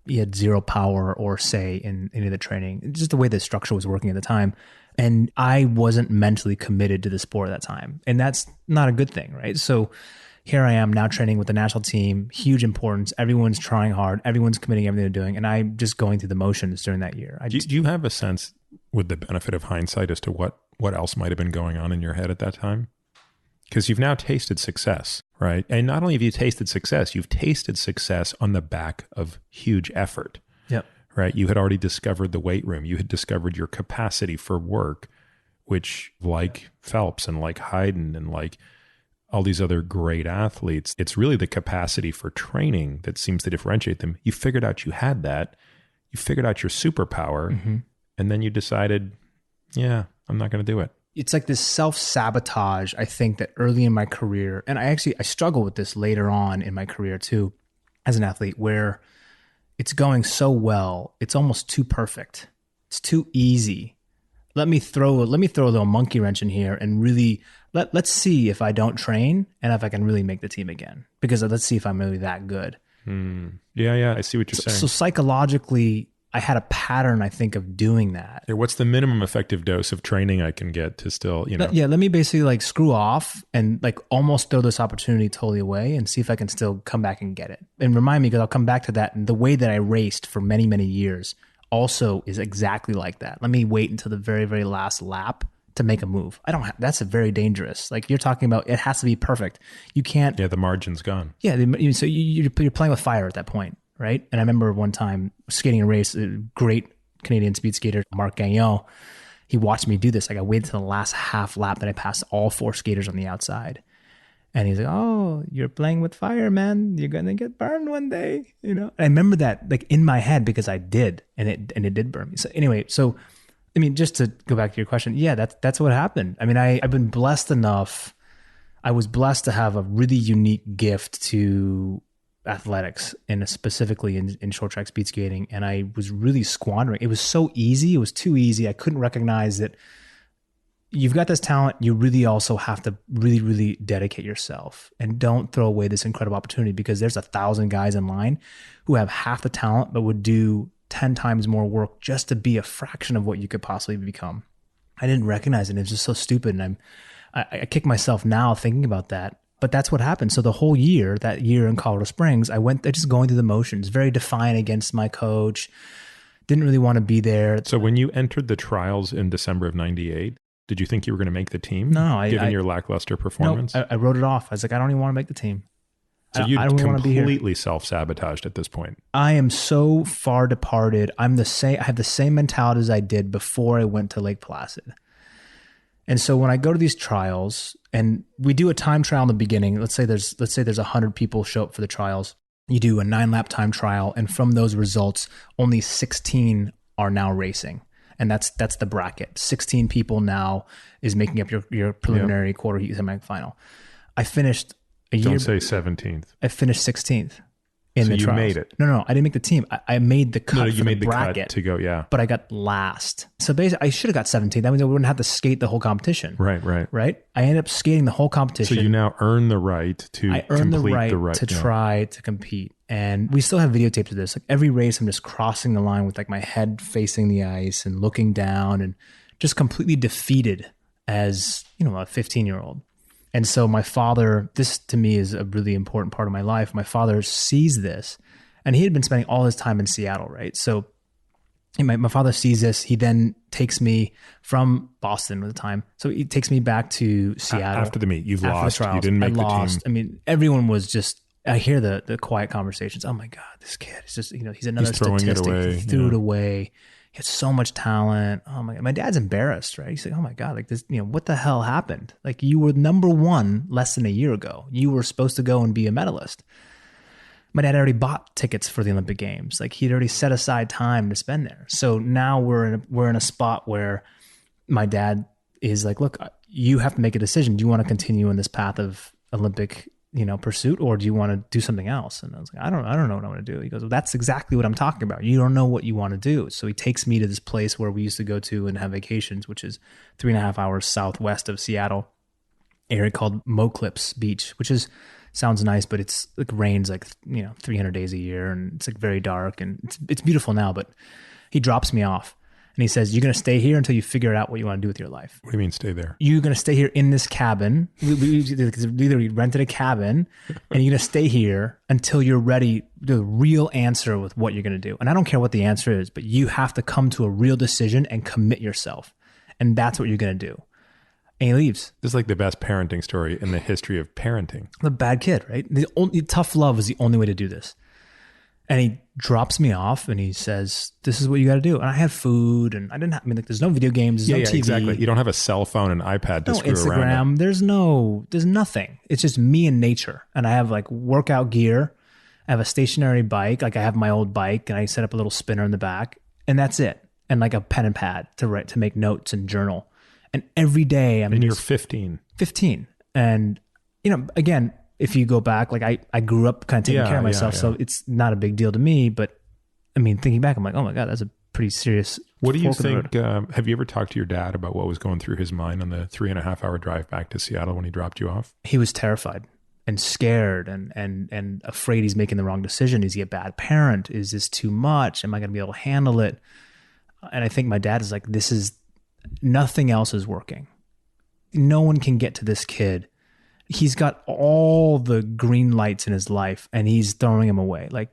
He had zero power or say in any of the training, just the way the structure was working at the time. And I wasn't mentally committed to the sport at that time. And that's not a good thing, right? So here I am now training with the national team, huge importance. Everyone's trying hard. Everyone's committing everything they're doing. And I'm just going through the motions during that year. Do you have a sense, with the benefit of hindsight, as to what else might have been going on in your head at that time? Because you've now tasted success, right? And not only have you tasted success, you've tasted success on the back of huge effort. Yep. right? You had already discovered the weight room. You had discovered your capacity for work, which, like Phelps and like Hayden and like all these other great athletes, it's really the capacity for training that seems to differentiate them. You figured out you had that. You figured out your superpower, and then you decided, yeah, I'm not going to do it. It's like this self-sabotage, I think, that early in my career, and I struggle with this later on in my career too, as an athlete, where it's going so well, it's almost too perfect. It's too easy. Let me throw a little monkey wrench in here and really let's see if I don't train and if I can really make the team again. Because let's see if I'm really that good. Yeah, I see what you're saying. So psychologically, I had a pattern, I think, of doing that. Yeah, what's the minimum effective dose of training I can get to still, Yeah, let me basically like screw off and like almost throw this opportunity totally away and see if I can still come back and get it. And remind me, because I'll come back to that. And the way that I raced for many, many years also is exactly like that. Let me wait until the very, very last lap to make a move. That's a very dangerous. Like you're talking about, it has to be perfect. You can't. Yeah, the margin's gone. Yeah, so you're playing with fire at that point, right? And I remember one time skating a race, a great Canadian speed skater, Marc Gagnon, he watched me do this. Like I waited to the last half lap and I passed all 4 skaters on the outside. And he's like, "Oh, you're playing with fire, man. You're going to get burned one day." And I remember that like in my head because I did, and it did burn me. So anyway, I mean, just to go back to your question, yeah, that's what happened. I mean, I've been blessed enough. I was blessed to have a really unique gift to athletics, and specifically in short track speed skating. And I was really squandering. It was so easy. It was too easy. I couldn't recognize that you've got this talent. You really also have to really, really dedicate yourself and don't throw away this incredible opportunity, because there's 1,000 guys in line who have half the talent, but would do 10 times more work just to be a fraction of what you could possibly become. I didn't recognize it. It was just so stupid. And I kick myself now thinking about that, but that's what happened. So the whole year, that year in Colorado Springs, I just going through the motions, very defiant against my coach. Didn't really want to be there. So when you entered the trials in December of 98, did you think you were going to make the team? No, given your lackluster performance? No, I wrote it off. I was like, I don't even want to make the team. So you completely self-sabotaged at this point. I am so far departed. I have the same mentality as I did before I went to Lake Placid. And so when I go to these trials, and we do a time trial in the beginning, let's say there's 100 people show up for the trials. You do a 9-lap time trial, and from those results, only 16 are now racing. And that's the bracket. 16 people now is making up your preliminary quarter heat semifinal. I finished Don't say 17th. I finished 16th in the trials. So you made it. No, I didn't make the team. I made the cut. No, you made the bracket, cut to go, yeah. But I got last. So basically, I should have got 17th. That means I wouldn't have to skate the whole competition. Right. I ended up skating the whole competition. So you now earn the right to complete the right to try to compete. And we still have videotapes of this. Like every race, I'm just crossing the line with like my head facing the ice and looking down and just completely defeated as, a 15-year-old. And so my father, this to me is a really important part of my life. My father sees this, and he had been spending all his time in Seattle, right? So my father sees this. He then takes me from Boston at the time. So he takes me back to Seattle. After the meet, you've lost. The trials. You didn't make I lost. the team. I mean, everyone was just, I hear the quiet conversations. Oh my God, this kid is just, he's another statistic. He threw it away. He had so much talent. Oh my God. My dad's embarrassed, right? He's like, oh my God, like this, what the hell happened? Like you were number 1 less than a year ago. You were supposed to go and be a medalist. My dad already bought tickets for the Olympic Games. Like he'd already set aside time to spend there. So now we're in a spot where my dad is like, look, you have to make a decision. Do you want to continue in this path of Olympic pursuit, or do you want to do something else? And I was like, I don't know what I want to do. He goes, well, that's exactly what I'm talking about. You don't know what you want to do. So he takes me to this place where we used to go to and have vacations, which is 3.5 hours southwest of Seattle, area called Moclips Beach, which sounds nice, but it's like rains 300 days a year, and it's like very dark, and it's beautiful now. But he drops me off. And he says, you're going to stay here until you figure out what you want to do with your life. What do you mean stay there? You're going to stay here in this cabin. We literally rented a cabin, and you're going to stay here until you're ready, the real answer with what you're going to do. And I don't care what the answer is, but you have to come to a real decision and commit yourself. And that's what you're going to do. And he leaves. This is like the best parenting story in the history of parenting. I'm a bad kid, right? Tough love is the only way to do this. And he drops me off and he says, this is what you got to do. And I had food and like, there's no video games, there's no TV. Exactly. You don't have a cell phone and iPad to screw Instagram, around it. There's nothing. It's just me and nature. And I have like workout gear. I have a stationary bike. Like I have my old bike and I set up a little spinner in the back and that's it. And like a pen and pad to make notes and journal. And every day And you're 15. 15. And, again, if you go back, like I grew up kind of taking care of myself, so it's not a big deal to me. But I mean, thinking back, I'm like, oh my God, that's a pretty serious. What do you think? Have you ever talked to your dad about what was going through his mind on the 3.5-hour drive back to Seattle when he dropped you off? He was terrified and scared and afraid he's making the wrong decision. Is he a bad parent? Is this too much? Am I going to be able to handle it? And I think my dad is like, nothing else is working. No one can get to this kid. He's got all the green lights in his life and he's throwing them away. Like,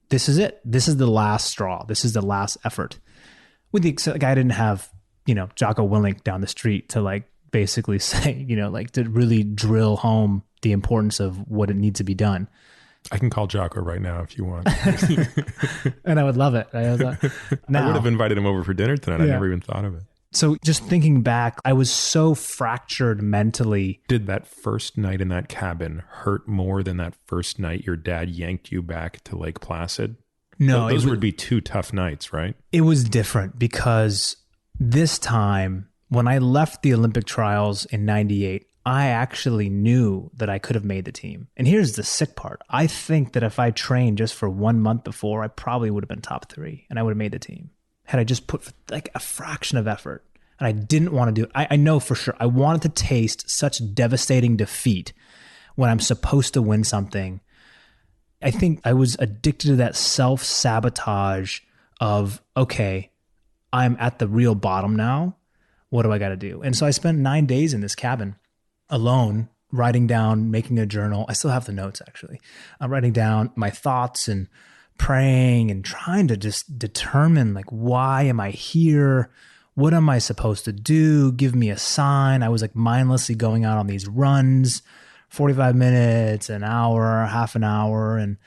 this is it. This is the last straw. This is the last effort. With the except, like, I didn't have, Jocko Willink down the street to like basically say, like to really drill home the importance of what it needs to be done. I can call Jocko right now if you want. And I would love it. I would have invited him over for dinner tonight. I never even thought of it. So just thinking back, I was so fractured mentally. Did that first night in that cabin hurt more than that first night your dad yanked you back to Lake Placid? No. Those would be two tough nights, right? It was different because this time, when I left the Olympic trials in 98, I actually knew that I could have made the team. And here's the sick part. I think that if I trained just for 1 month before, I probably would have been top 3 and I would have made the team. Had I just put like a fraction of effort. And I didn't want to do it. I know for sure. I wanted to taste such devastating defeat when I'm supposed to win something. I think I was addicted to that self-sabotage of, okay, I'm at the real bottom now. What do I got to do? And so I spent 9 days in this cabin alone, writing down, making a journal. I still have the notes, actually. I'm writing down my thoughts and praying and trying to just determine, like, why am I here? What am I supposed to do? Give me a sign. I was like mindlessly going out on these runs, 45 minutes, an hour, half an hour. And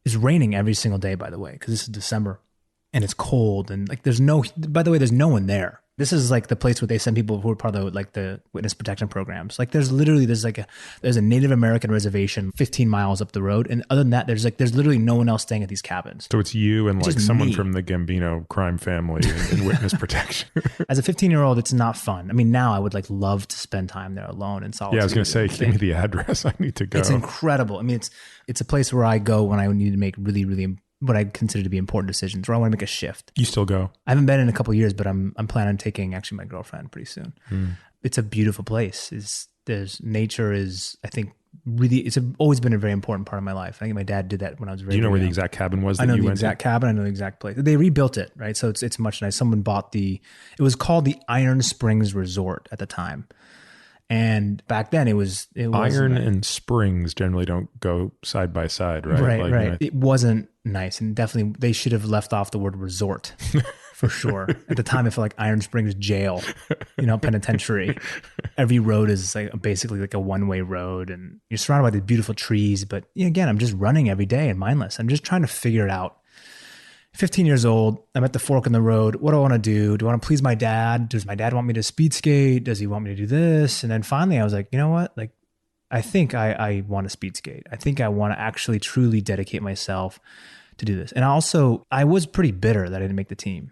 it's raining every single day, by the way, because this is December and it's cold. And like, there's no one there. This is like the place where they send people who are part of the witness protection programs. Like there's a Native American reservation 15 miles up the road. And other than that, there's literally no one else staying at these cabins. So it's you and like someone from the Gambino crime family in witness protection. As a 15-year-old, it's not fun. I mean, now I would like love to spend time there alone in solitude. Yeah, I was going to say, give me the address. I need to go. It's incredible. I mean, it's a place where I go when I need to make really, really what I consider to be important decisions, or I want to make a shift. You still go? I haven't been in a couple of years, but I'm planning on taking actually my girlfriend pretty soon. It's a beautiful place. Nature is, I think, really, it's always been a very important part of my life. I think my dad did that when I was very young. Do you know where the exact cabin was? I know the exact cabin. I know the exact place. They rebuilt it, right? So it's much nice. Someone bought it was called the Iron Springs Resort at the time. And back then it was Iron and Springs generally don't go side by side, right? Right. It wasn't nice, and definitely they should have left off the word resort for sure. At the time, it felt like Iron Springs jail, penitentiary. Every road is like basically like a one-way road, and you're surrounded by these beautiful trees. But again, I'm just running every day and mindless. I'm just trying to figure it out. 15 years old, I'm at the fork in the road. What do I want to do? Do I want to please my dad? Does my dad want me to speed skate? Does he want me to do this? And then finally I was like, you know what? Like, I think I want to speed skate. I think I want to actually truly dedicate myself to do this. And also, I was pretty bitter that I didn't make the team,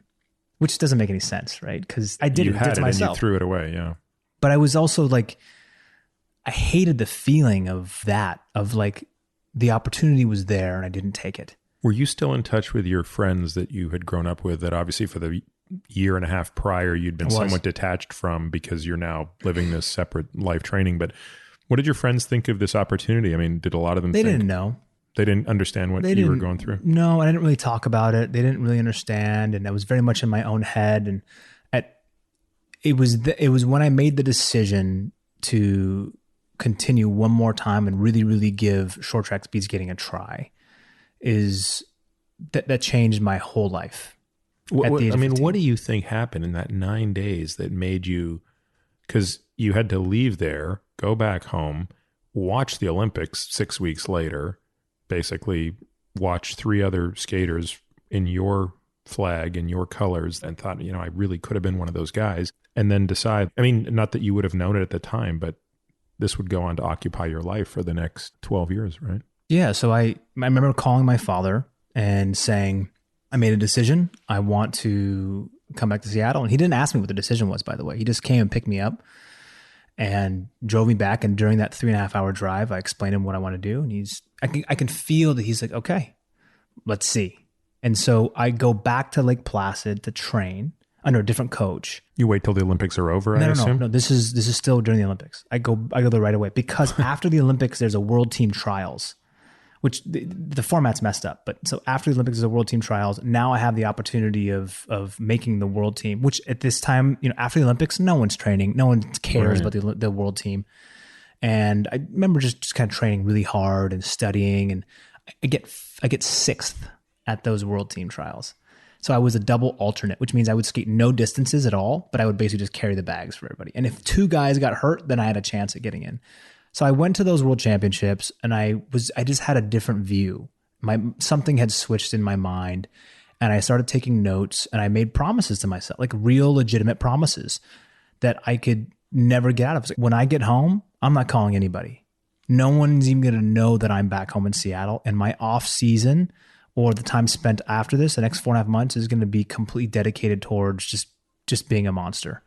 which doesn't make any sense, right? Because I did it to myself. And you threw it away, yeah. But I was also like, I hated the feeling of that, of like the opportunity was there and I didn't take it. Were you still in touch with your friends that you had grown up with that obviously for the year and a half prior you'd been somewhat detached from because you're now living this separate life training? But what did your friends think of this opportunity? I mean, did a lot of them They didn't know. They didn't understand what you were going through? No, I didn't really talk about it. They didn't really understand. And I was very much in my own head. And it was when I made the decision to continue one more time and really, really give short track speed skating a try is that changed my whole life. What do you think happened in that 9 days that made you, because you had to leave there, go back home, watch the Olympics 6 weeks later, basically watched three other skaters in your flag, in your colors, and thought, I really could have been one of those guys, and then decide, not that you would have known it at the time, but this would go on to occupy your life for the next 12 years, right? Yeah. So I remember calling my father and saying, I made a decision. I want to come back to Seattle. And he didn't ask me what the decision was, by the way. He just came and picked me up and drove me back. And during that 3.5 hour drive, I explained him what I want to do. And I can feel that he's like, okay, let's see. And so I go back to Lake Placid to train under a different coach. You wait till the Olympics are over, I assume? No. This is still during the Olympics. I go there right away because after the Olympics, there's a world team trials, which the format's messed up. But so after the Olympics, there's a world team trials. Now I have the opportunity of making the world team, which at this time, after the Olympics, no one's training. No one cares about the world team. And I remember just kind of training really hard and studying, and I get sixth at those world team trials. So I was a double alternate, which means I would skate no distances at all, but I would basically just carry the bags for everybody. And if two guys got hurt, then I had a chance at getting in. So I went to those world championships, and I just had a different view. Something had switched in my mind, and I started taking notes, and I made promises to myself, like real legitimate promises that I could never get out of. Like, when I get home, I'm not calling anybody. No one's even going to know that I'm back home in Seattle, and my off season or the time spent after this, the next 4.5 months, is going to be completely dedicated towards just being a monster.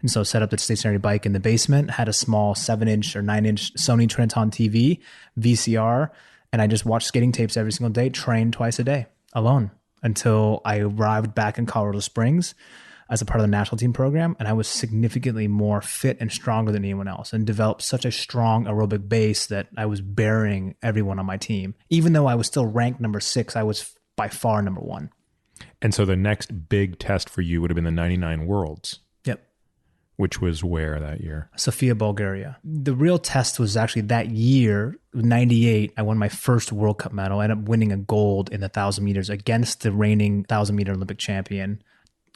And so set up the stationary bike in the basement, had a small 7-inch or 9-inch Sony Triniton TV, VCR, and I just watched skating tapes every single day, trained twice a day alone until I arrived back in Colorado Springs as a part of the national team program. And I was significantly more fit and stronger than anyone else and developed such a strong aerobic base that I was bearing everyone on my team. Even though I was still ranked number 6, I was by far number 1. And so the next big test for you would have been the 99 Worlds. Yep. Which was where that year? Sofia, Bulgaria. The real test was actually that year, 98, I won my first World Cup medal. I ended up winning a gold in the 1,000 meters against the reigning 1,000 meter Olympic champion,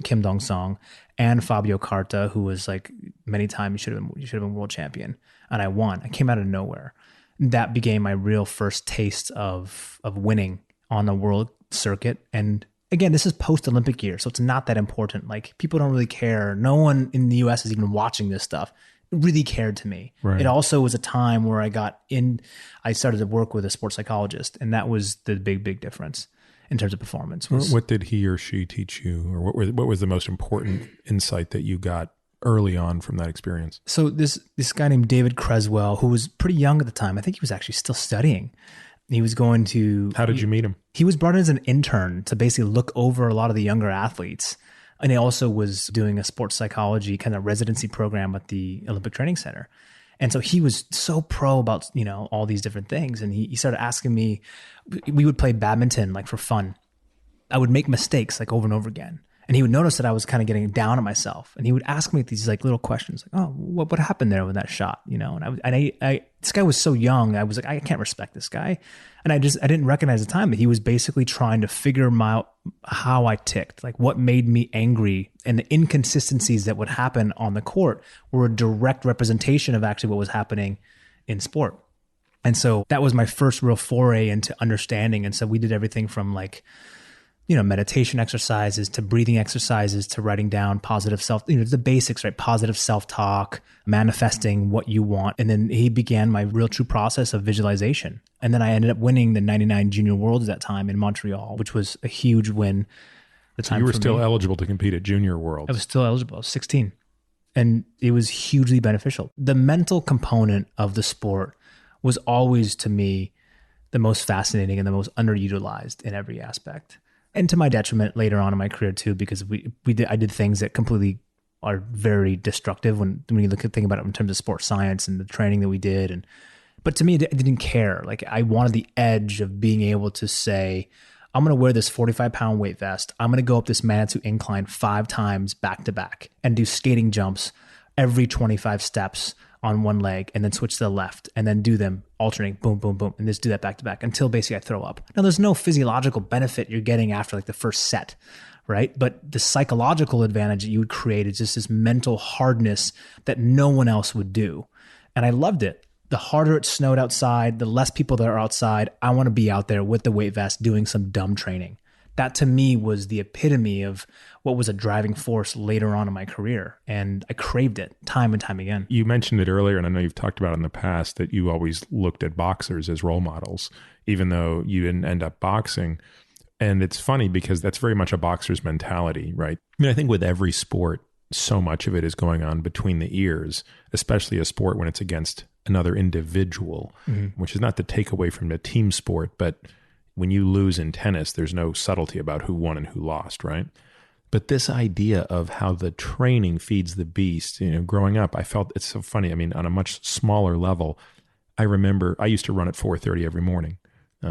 Kim Dong-song, and Fabio Carta, who was like many times you should have been world champion. And I won. I came out of nowhere. That became my real first taste of winning on the world circuit. And again, this is post-Olympic year, so it's not that important. Like, people don't really care. No one in the US is even watching this stuff. It really cared to me. Right. It also was a time where I started to work with a sports psychologist, and that was the big difference in terms of performance. What did he or she teach you, or what was the most important insight that you got early on from that experience? So this guy named David Creswell, who was pretty young at the time, I think he was actually still studying. He was going to... How did you meet him? He was brought in as an intern to basically look over a lot of the younger athletes. And he also was doing a sports psychology kind of residency program at the Olympic Training Center. And so he was so pro about, all these different things. And he started asking me, we would play badminton like for fun. I would make mistakes like over and over again. And he would notice that I was kind of getting down on myself. And he would ask me these like little questions like, oh, what happened there with that shot? And I this guy was so young. I was like, I can't respect this guy. And I didn't recognize at the time that he was basically trying to figure out how I ticked, like what made me angry. And the inconsistencies that would happen on the court were a direct representation of actually what was happening in sport. And so that was my first real foray into understanding. And so we did everything from like, meditation exercises to breathing exercises to writing down positive the basics, right? Positive self-talk, manifesting what you want. And then he began my real true process of visualization. And then I ended up winning the 99 Junior Worlds at that time in Montreal, which was a huge win. So you were still eligible to compete at Junior Worlds. I was still eligible. I was 16. And it was hugely beneficial. The mental component of the sport was always, to me, the most fascinating and the most underutilized in every aspect. And to my detriment later on in my career too, because I did things that completely are very destructive when you think about it in terms of sports science and the training that we did. But to me, I didn't care. Like, I wanted the edge of being able to say, I'm going to wear this 45-pound weight vest. I'm going to go up this Manitou incline 5 times back to back and do skating jumps every 25 steps on one leg, and then switch to the left, and then do them alternating, boom, boom, boom, and just do that back to back until basically I throw up. Now, there's no physiological benefit you're getting after like the first set, right? But the psychological advantage that you would create is just this mental hardness that no one else would do. And I loved it. the harder it snowed outside, the less people that are outside, I want to be out there with the weight vest doing some dumb training. That to me was the epitome of what was a driving force later on in my career. And I craved it time and time again. You mentioned it earlier, and I know you've talked about it in the past, that you always looked at boxers as role models, even though you didn't end up boxing. And it's funny because that's very much a boxer's mentality, right? I mean, I think with every sport, so much of it is going on between the ears, especially a sport when it's against another individual, which is not to take away from the team sport, but when you lose in tennis, there's no subtlety about who won and who lost, right? But this idea of how the training feeds the beast, growing up, I felt it's so funny. I mean, on a much smaller level, I remember I used to run at 4:30 every morning.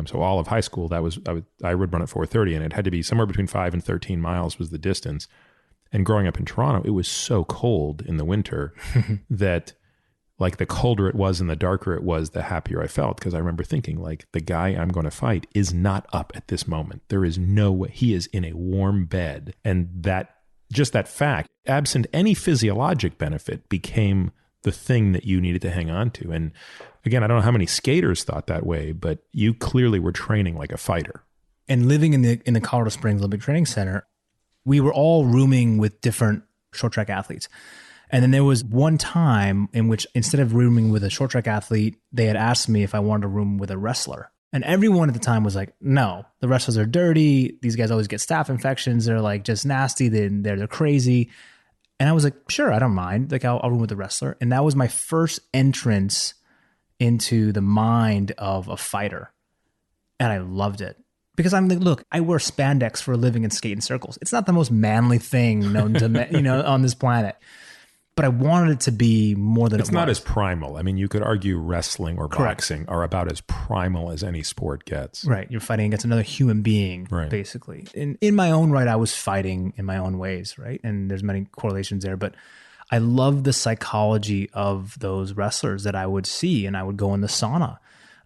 So all of high school, I would run at 4:30, and it had to be somewhere between 5 and 13 miles was the distance. And growing up in Toronto, it was so cold in the winter that like the colder it was and the darker it was, the happier I felt. Because I remember thinking like the guy I'm going to fight is not up at this moment. There is no way. He is in a warm bed. And that fact, absent any physiologic benefit, became the thing that you needed to hang on to. And again, I don't know how many skaters thought that way, but you clearly were training like a fighter. And living in the Colorado Springs Olympic Training Center, we were all rooming with different short track athletes. And then there was one time in which instead of rooming with a short track athlete, they had asked me if I wanted to room with a wrestler. And everyone at the time was like, no, the wrestlers are dirty. These guys always get staph infections. They're like just nasty. They're crazy. And I was like, sure, I don't mind. Like I'll room with the wrestler. And that was my first entrance into the mind of a fighter. And I loved it. Because I'm like, look, I wear spandex for a living and skate in circles. It's not the most manly thing known to on this planet. But I wanted it to be more than it was. It's not as primal. I mean, you could argue wrestling or boxing are about as primal as any sport gets. Right. You're fighting against another human being, basically. In my own right, I was fighting in my own ways, right? And there's many correlations there. But I love the psychology of those wrestlers that I would see. And I would go in the sauna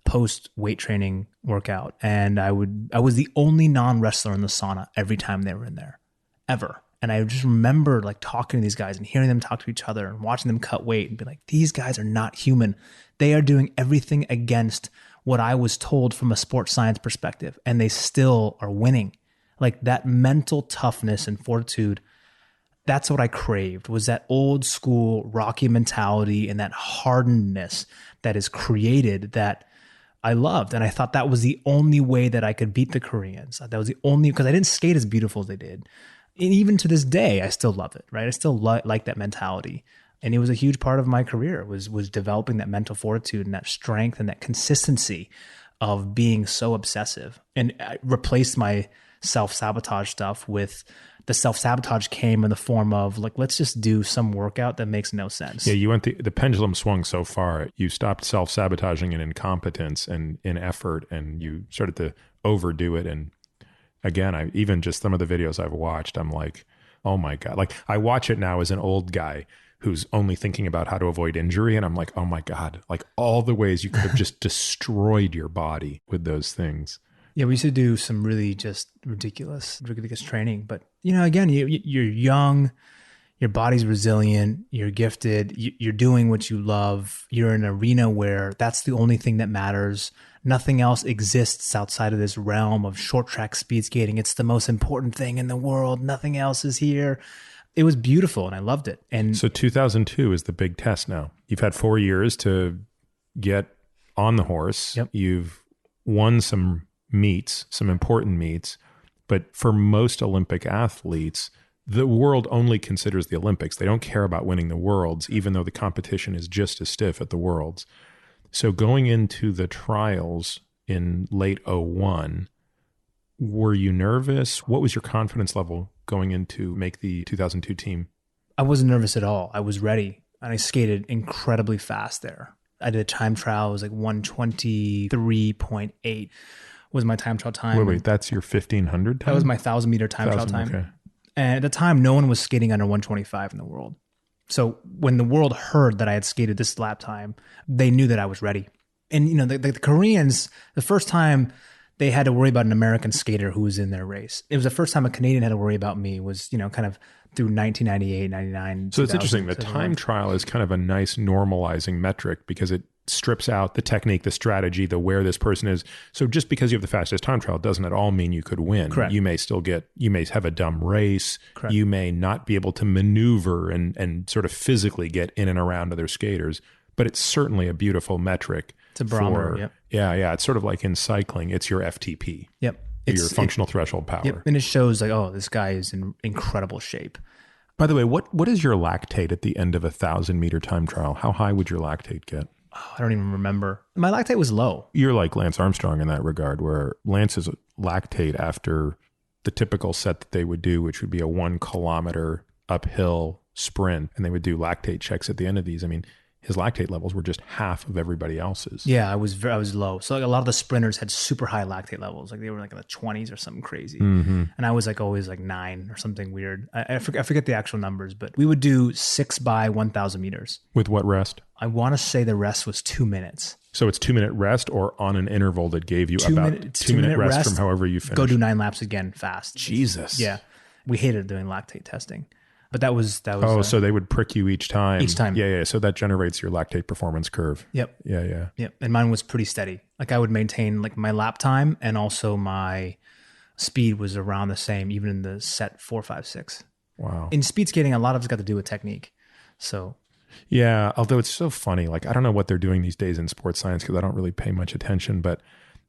post weight training workout. And I was the only non-wrestler in the sauna every time they were in there, ever. And I just remember like talking to these guys and hearing them talk to each other and watching them cut weight and be like, these guys are not human. They are doing everything against what I was told from a sports science perspective. And they still are winning. Like that mental toughness and fortitude, that's what I craved, was that old school Rocky mentality and that hardenedness that is created that I loved. And I thought that was the only way that I could beat the Koreans. That was the only, because I didn't skate as beautiful as they did. And even to this day, I still love it, right? I still like that mentality. And it was a huge part of my career, was developing that mental fortitude and that strength and that consistency of being so obsessive. And I replaced my self-sabotage stuff with the self-sabotage came in the form of like, let's just do some workout that makes no sense. Yeah, you went the pendulum swung so far. You stopped self-sabotaging in incompetence and in effort, and you started to overdo it. And again, even just some of the videos I've watched, I'm like, oh my God. Like I watch it now as an old guy who's only thinking about how to avoid injury. And I'm like, oh my God, like all the ways you could have just destroyed your body with those things. Yeah, we used to do some really just ridiculous training. But, again, you're young, your body's resilient, you're gifted, you're doing what you love. You're in an arena where that's the only thing that matters. Nothing else exists outside of this realm of short track speed skating. It's the most important thing in the world. Nothing else is here. It was beautiful and I loved it. And so 2002 is the big test now. You've had 4 years to get on the horse. Yep. You've won some meets, some important meets. But for most Olympic athletes, the world only considers the Olympics. They don't care about winning the Worlds, even though the competition is just as stiff at the Worlds. So going into the trials in late 2001, were you nervous? What was your confidence level going into make the 2002 team? I wasn't nervous at all. I was ready and I skated incredibly fast there. I did a time trial. It was like 1:23.8 was my time trial time. Wait, that's your 1500 time? That was my 1,000 meter time trial time. Okay. And at the time, no one was skating under 1:25 in the world. So when the world heard that I had skated this lap time, they knew that I was ready. And the Koreans, the first time they had to worry about an American skater who was in their race. It was the first time a Canadian had to worry about me was, kind of through 1998, 99. So it's interesting. The time trial is kind of a nice normalizing metric because it strips out the technique, the strategy, the where this person is. So just because you have the fastest time trial doesn't at all mean you could win. Correct. You may have a dumb race. Correct. You may not be able to maneuver and sort of physically get in and around other skaters, but it's certainly a beautiful metric. It's a barometer. Yep. Yeah. It's sort of like in cycling, it's your FTP. Yep. Your functional threshold power. Yep. And it shows like, oh, this guy is in incredible shape. By the way, what is your lactate at the end of a 1,000-meter time trial? How high would your lactate get? Oh, I don't even remember. My lactate was low. You're like Lance Armstrong in that regard, where Lance's lactate after the typical set that they would do, which would be a 1 kilometer uphill sprint, and they would do lactate checks at the end of these. I mean, his lactate levels were just half of everybody else's. Yeah, I was low. So like a lot of the sprinters had super high lactate levels. Like they were like in the 20s or something crazy. Mm-hmm. And I was like always like 9 or something weird. I forget the actual numbers, but we would do 6 by 1,000 meters. With what rest? I want to say the rest was 2 minutes. So it's 2-minute rest or on an interval that gave you about 2 minute rest from however you finish. Go do 9 laps again fast. Jesus. Yeah. We hated doing lactate testing. But that was. Oh, so they would prick you each time. Each time. Yeah. So that generates your lactate performance curve. Yep. Yeah. Yep. And mine was pretty steady. Like I would maintain like my lap time and also my speed was around the same, even in the set 4, 5, 6. Wow. In speed skating, a lot of it's got to do with technique. So. Yeah. Although it's so funny. Like I don't know what they're doing these days in sports science because I don't really pay much attention, but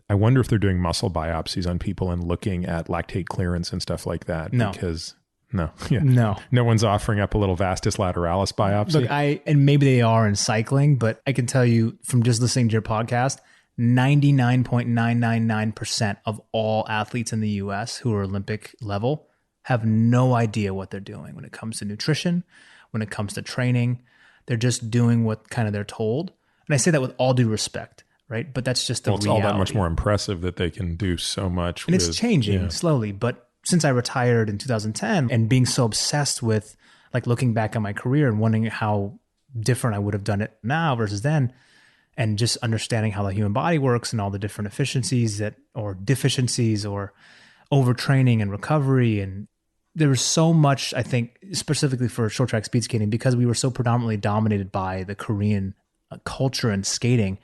I wonder if they're doing muscle biopsies on people and looking at lactate clearance and stuff like that. No. Because no. Yeah. No one's offering up a little vastus lateralis biopsy. Look, and maybe they are in cycling, but I can tell you from just listening to your podcast, 99.999% of all athletes in the US who are Olympic level have no idea what they're doing when it comes to nutrition, when it comes to training. They're just doing what kind of they're told. And I say that with all due respect, right? But that's just the reality. It's all that much more impressive that they can do so much. And it's changing slowly, but since I retired in 2010 and being so obsessed with like looking back at my career and wondering how different I would have done it now versus then, and just understanding how the human body works and all the different efficiencies or deficiencies or overtraining and recovery. And there was so much, I think, specifically for short track speed skating, because we were so predominantly dominated by the Korean culture and skating,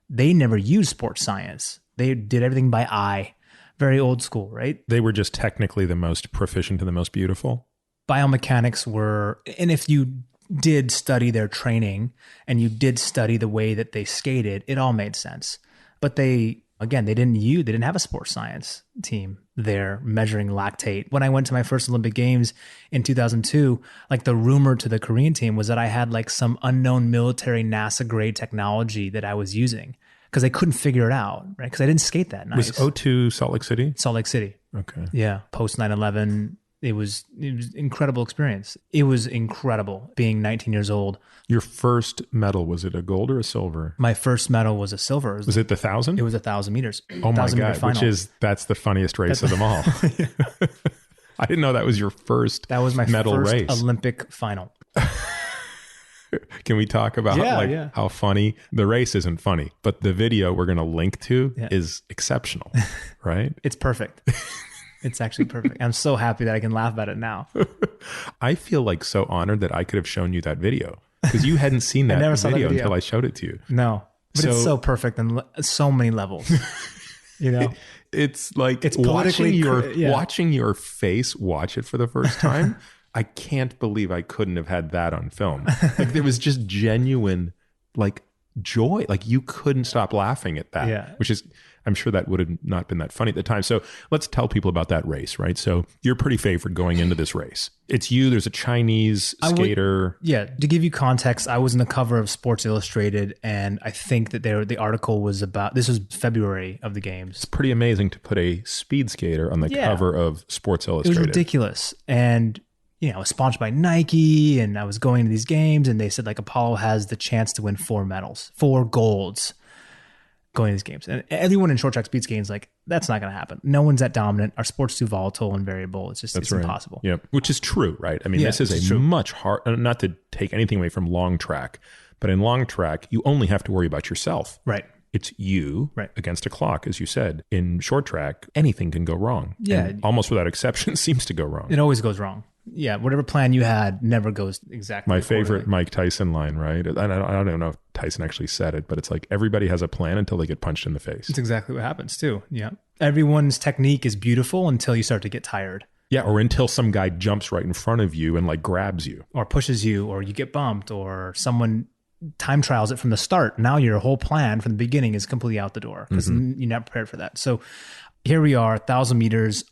they never used sports science. They did everything by eye. Very old school, right? They were just technically the most proficient and the most beautiful. Biomechanics were, and if you did study their training and you did study the way that they skated, it all made sense. But they didn't have a sports science team there measuring lactate. When I went to my first Olympic Games in 2002, like the rumor to the Korean team was that I had like some unknown military NASA grade technology that I was using, because they couldn't figure it out, right? Because I didn't skate that nice. Was O2 Salt Lake City? Salt Lake City. Okay. Yeah. Post 9/11, it was incredible experience. It was incredible being 19 years old. Your first medal, was it a gold or a silver? My first medal was a silver. Was it the 1,000? It was 1,000 meters. Oh my God, that's the funniest race of them all. I didn't know that was your first medal race. That was my first Olympic final. Can we talk about how funny the race isn't funny, but the video we're going to link to is exceptional, right? It's perfect. It's actually perfect. I'm so happy that I can laugh about it now. I feel like so honored that I could have shown you that video, because you hadn't seen that video until I showed it to you. No, but it's so perfect on so many levels. You know, it's like watching your face watch it for the first time. I can't believe I couldn't have had that on film. Like there was just genuine like joy. Like you couldn't stop laughing at that, which is, I'm sure that would have not been that funny at the time. So let's tell people about that race, right? So you're pretty favored going into this race. It's you, there's a Chinese skater. To give you context, I was in the cover of Sports Illustrated, and I think that the article was about, this was February of the games. It's pretty amazing to put a speed skater on the cover of Sports Illustrated. It was ridiculous. And I was sponsored by Nike, and I was going to these games, and they said like Apolo has the chance to win 4 medals, 4 golds going to these games. And everyone in short track speed skating is like, that's not going to happen. No one's that dominant. Our sport's too volatile and variable. It's impossible. Yeah, which is true, right? I mean, this is a much hard, not to take anything away from long track, but in long track, you only have to worry about yourself. Right. It's you against a clock, as you said. In short track, anything can go wrong. Yeah. And almost without exception, seems to go wrong. It always goes wrong. Yeah, whatever plan you had never goes exactly. My favorite Mike Tyson line, right? I don't know if Tyson actually said it, but it's like everybody has a plan until they get punched in the face. It's exactly what happens too. Yeah. Everyone's technique is beautiful until you start to get tired. Yeah, or until some guy jumps right in front of you and like grabs you. Or pushes you, or you get bumped, or someone time trials it from the start. Now your whole plan from the beginning is completely out the door because you're not prepared for that. So here we are, 1,000 meters.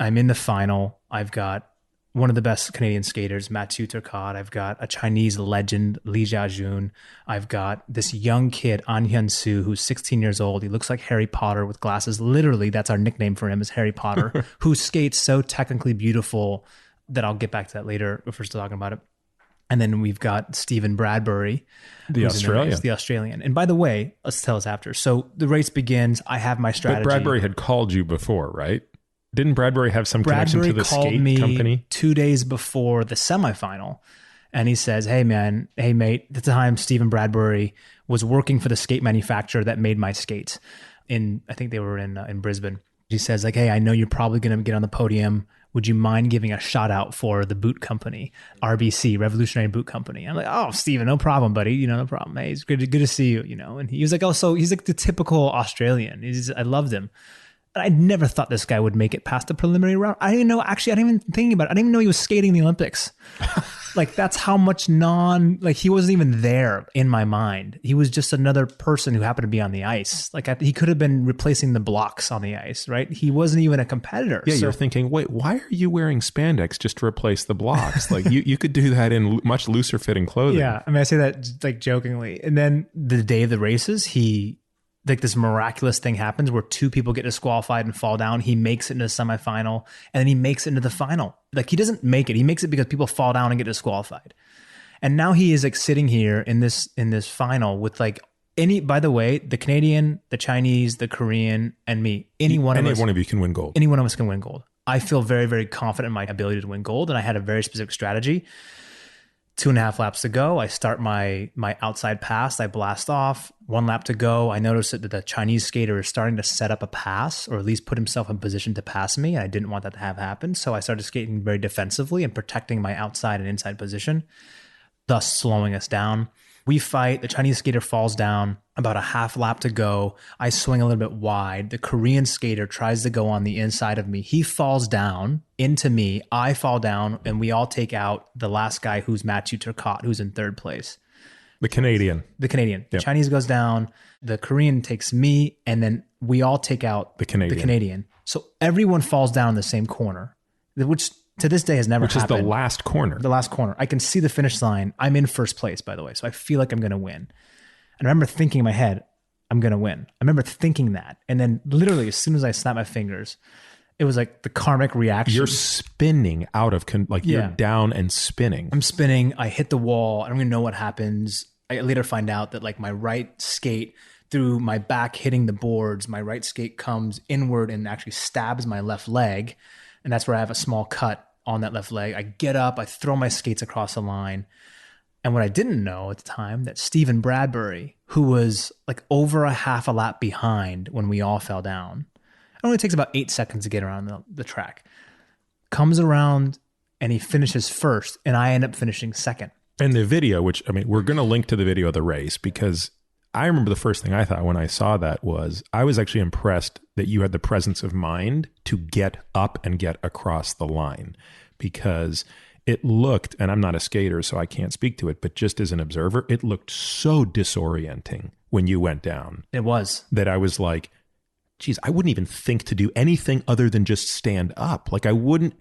I'm in the final. I've got one of the best Canadian skaters, Mathieu Turcotte. I've got a Chinese legend, Li Jiajun. I've got this young kid, An Hyun Soo, who's 16 years old. He looks like Harry Potter with glasses. Literally, that's our nickname for him, is Harry Potter, who skates so technically beautiful that I'll get back to that later if we're still talking about it. And then we've got Stephen Bradbury, the Australian. And by the way, let's tell us after. So the race begins. I have my strategy. But Bradbury had called you before, right? Didn't Bradbury have some connection to the skate company? 2 days before the semifinal. And he says, hey, man, hey, mate, at the time, Stephen Bradbury was working for the skate manufacturer that made my skates. I think they were in Brisbane. He says, like, hey, I know you're probably going to get on the podium. Would you mind giving a shout out for the boot company, RBC, Revolutionary Boot Company? I'm like, oh, Stephen, no problem, buddy. No problem. Hey, it's good to see you, And he was like, oh, so he's like the typical Australian. I loved him. And I never thought this guy would make it past the preliminary round. I didn't know, actually, I didn't even think about it. I didn't even know he was skating in the Olympics. Like, that's how much he wasn't even there in my mind. He was just another person who happened to be on the ice. Like, he could have been replacing the blocks on the ice, right? He wasn't even a competitor. Yeah, you're thinking, wait, why are you wearing spandex just to replace the blocks? Like, you could do that in much looser fitting clothing. Yeah, I mean, I say that like jokingly. And then the day of the races, like this miraculous thing happens where two people get disqualified and fall down. He makes it into the semifinal, and then he makes it into the final. Like, he doesn't make it. He makes it because people fall down and get disqualified. And now he is like sitting here in this final with like by the way, the Canadian, the Chinese, the Korean, and me, any one of you can win gold. Any one of us can win gold. I feel very, very confident in my ability to win gold. And I had a very specific strategy. 2.5 laps to go. I start my outside pass. I blast off. 1 lap to go. I noticed that the Chinese skater is starting to set up a pass, or at least put himself in position to pass me. And I didn't want that to have happened. So I started skating very defensively and protecting my outside and inside position, thus slowing us down. We fight. The Chinese skater falls down. About a half lap to go. I swing a little bit wide. The Korean skater tries to go on the inside of me. He falls down into me. I fall down, and we all take out the last guy, who's Mathieu Turcotte, who's in third place. The Canadian. Yep. The Chinese goes down. The Korean takes me, and then we all take out the Canadian. So everyone falls down in the same corner, which to this day has never happened. Which is the last corner. The last corner. I can see the finish line. I'm in first place, by the way. So I feel like I'm going to win. And I remember thinking in my head, I'm going to win. I remember thinking that. And then literally as soon as I snapped my fingers, it was like the karmic reaction. You're spinning out of, you're down and spinning. I'm spinning. I hit the wall. I don't even know what happens. I later find out that like my right skate, through my back hitting the boards, my right skate comes inward and actually stabs my left leg. And that's where I have a small cut on that left leg. I get up, I throw my skates across the line. And what I didn't know at the time, that Stephen Bradbury, who was like over a half a lap behind when we all fell down, it only takes about 8 seconds to get around the track, comes around and he finishes first, and I end up finishing second. And the video, which, I mean, we're going to link to the video of the race, because I remember the first thing I thought when I saw that was I was actually impressed that you had the presence of mind to get up and get across the line, because it looked, and I'm not a skater, so I can't speak to it, but just as an observer, it looked so disorienting when you went down. It was. That I was like, geez, I wouldn't even think to do anything other than just stand up. Like I wouldn't,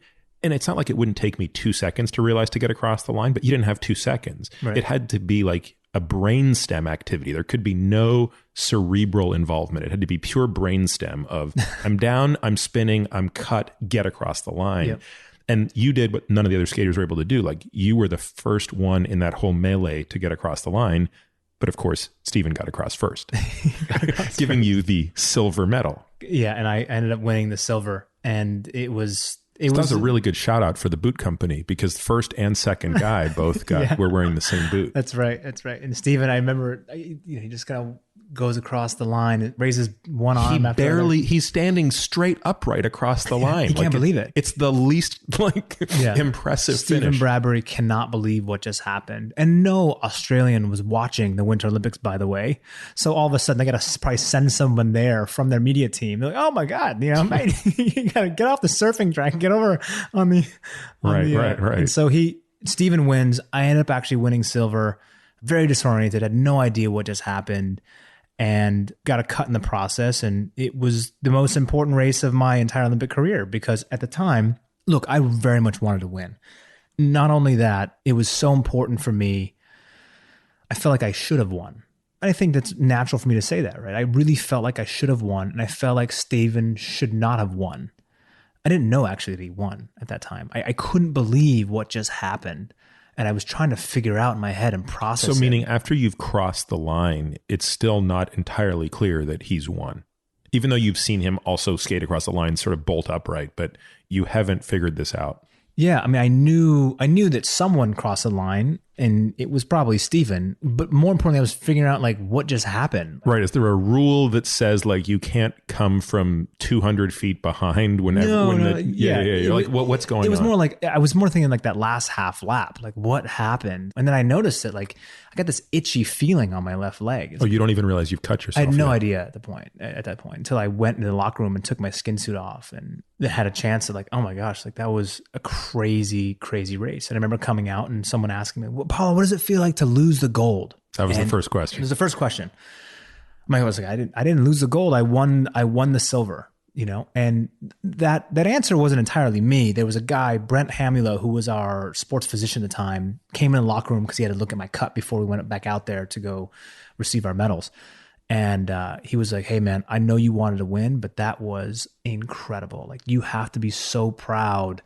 and it's not like it wouldn't take me 2 seconds to realize to get across the line, but you didn't have 2 seconds. Right. It had to be like a brainstem activity. There could be no cerebral involvement. It had to be pure brainstem of I'm down, I'm spinning, I'm cut, get across the line. Yep. And you did what none of the other skaters were able to do. Like you were the first one in that whole melee to get across the line. But of course, Stephen got across first, giving you the silver medal. Yeah, and I ended up winning the silver. And it was a really good shout out for the boot company, because first and second guy both were wearing the same boot. That's right. And Stephen, I remember, he just kind of goes across the line, raises one arm after the other. He's standing straight upright across the line. He can't believe it. It's the least impressive Stephen finish. Bradbury cannot believe what just happened. And no Australian was watching the Winter Olympics, by the way. So all of a sudden they got to probably send someone there from their media team. They're like, oh my God, mate, you got to get off the surfing track and get over on the... Right. And so Stephen wins. I ended up actually winning silver. Very disoriented, had no idea what just happened, and got a cut in the process. And it was the most important race of my entire Olympic career because at the time, look, I very much wanted to win. Not only that, it was so important for me. I felt like I should have won. And I think that's natural for me to say that, right? I really felt like I should have won, and I felt like Stephen should not have won. I didn't know actually that he won at that time. I couldn't believe what just happened. And I was trying to figure out in my head and process it. So meaning after you've crossed the line, it's still not entirely clear that he's won. Even though you've seen him also skate across the line, sort of bolt upright, but you haven't figured this out. Yeah, I mean, I knew that someone crossed the line, and it was probably Stephen. But more importantly, I was figuring out like what just happened. Right? Is there a rule that says like you can't come from 200 feet behind whenever? You're like, what's going on? It was more like I was more thinking like that last half lap, like what happened, and then I noticed that like I got this itchy feeling on my left leg. You don't even realize you've cut yourself. I had no idea at that point until I went into the locker room and took my skin suit off and had a chance to like, oh my gosh, like that was a crazy race. And I remember coming out and someone asking me, well, Paulo, what does it feel like to lose the gold? That was the first question. It was the first question. I was like, I didn't lose the gold. I won the silver, and that answer wasn't entirely me. There was a guy, Brent Hamula, who was our sports physician at the time, came in the locker room because he had to look at my cut before we went back out there to go receive our medals. And he was like, hey man, I know you wanted to win, but that was incredible. Like you have to be so proud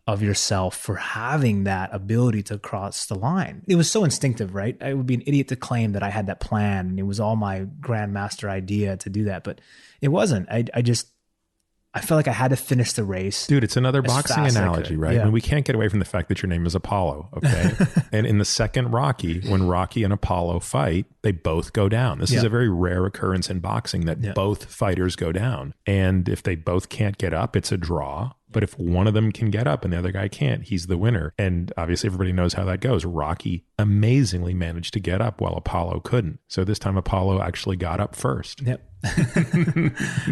of yourself for having that ability to cross the line. It was so instinctive, right? I would be an idiot to claim that I had that plan and it was all my grandmaster idea to do that, but it wasn't. I felt like I had to finish the race. Dude, it's another boxing analogy, right? Yeah. I mean, we can't get away from the fact that your name is Apollo, okay? And in the second Rocky, when Rocky and Apollo fight, they both go down. This is a very rare occurrence in boxing that both fighters go down. And if they both can't get up, it's a draw. But if one of them can get up and the other guy can't, he's the winner. And obviously everybody knows how that goes. Rocky amazingly managed to get up while Apollo couldn't. So this time Apollo actually got up first. Yep.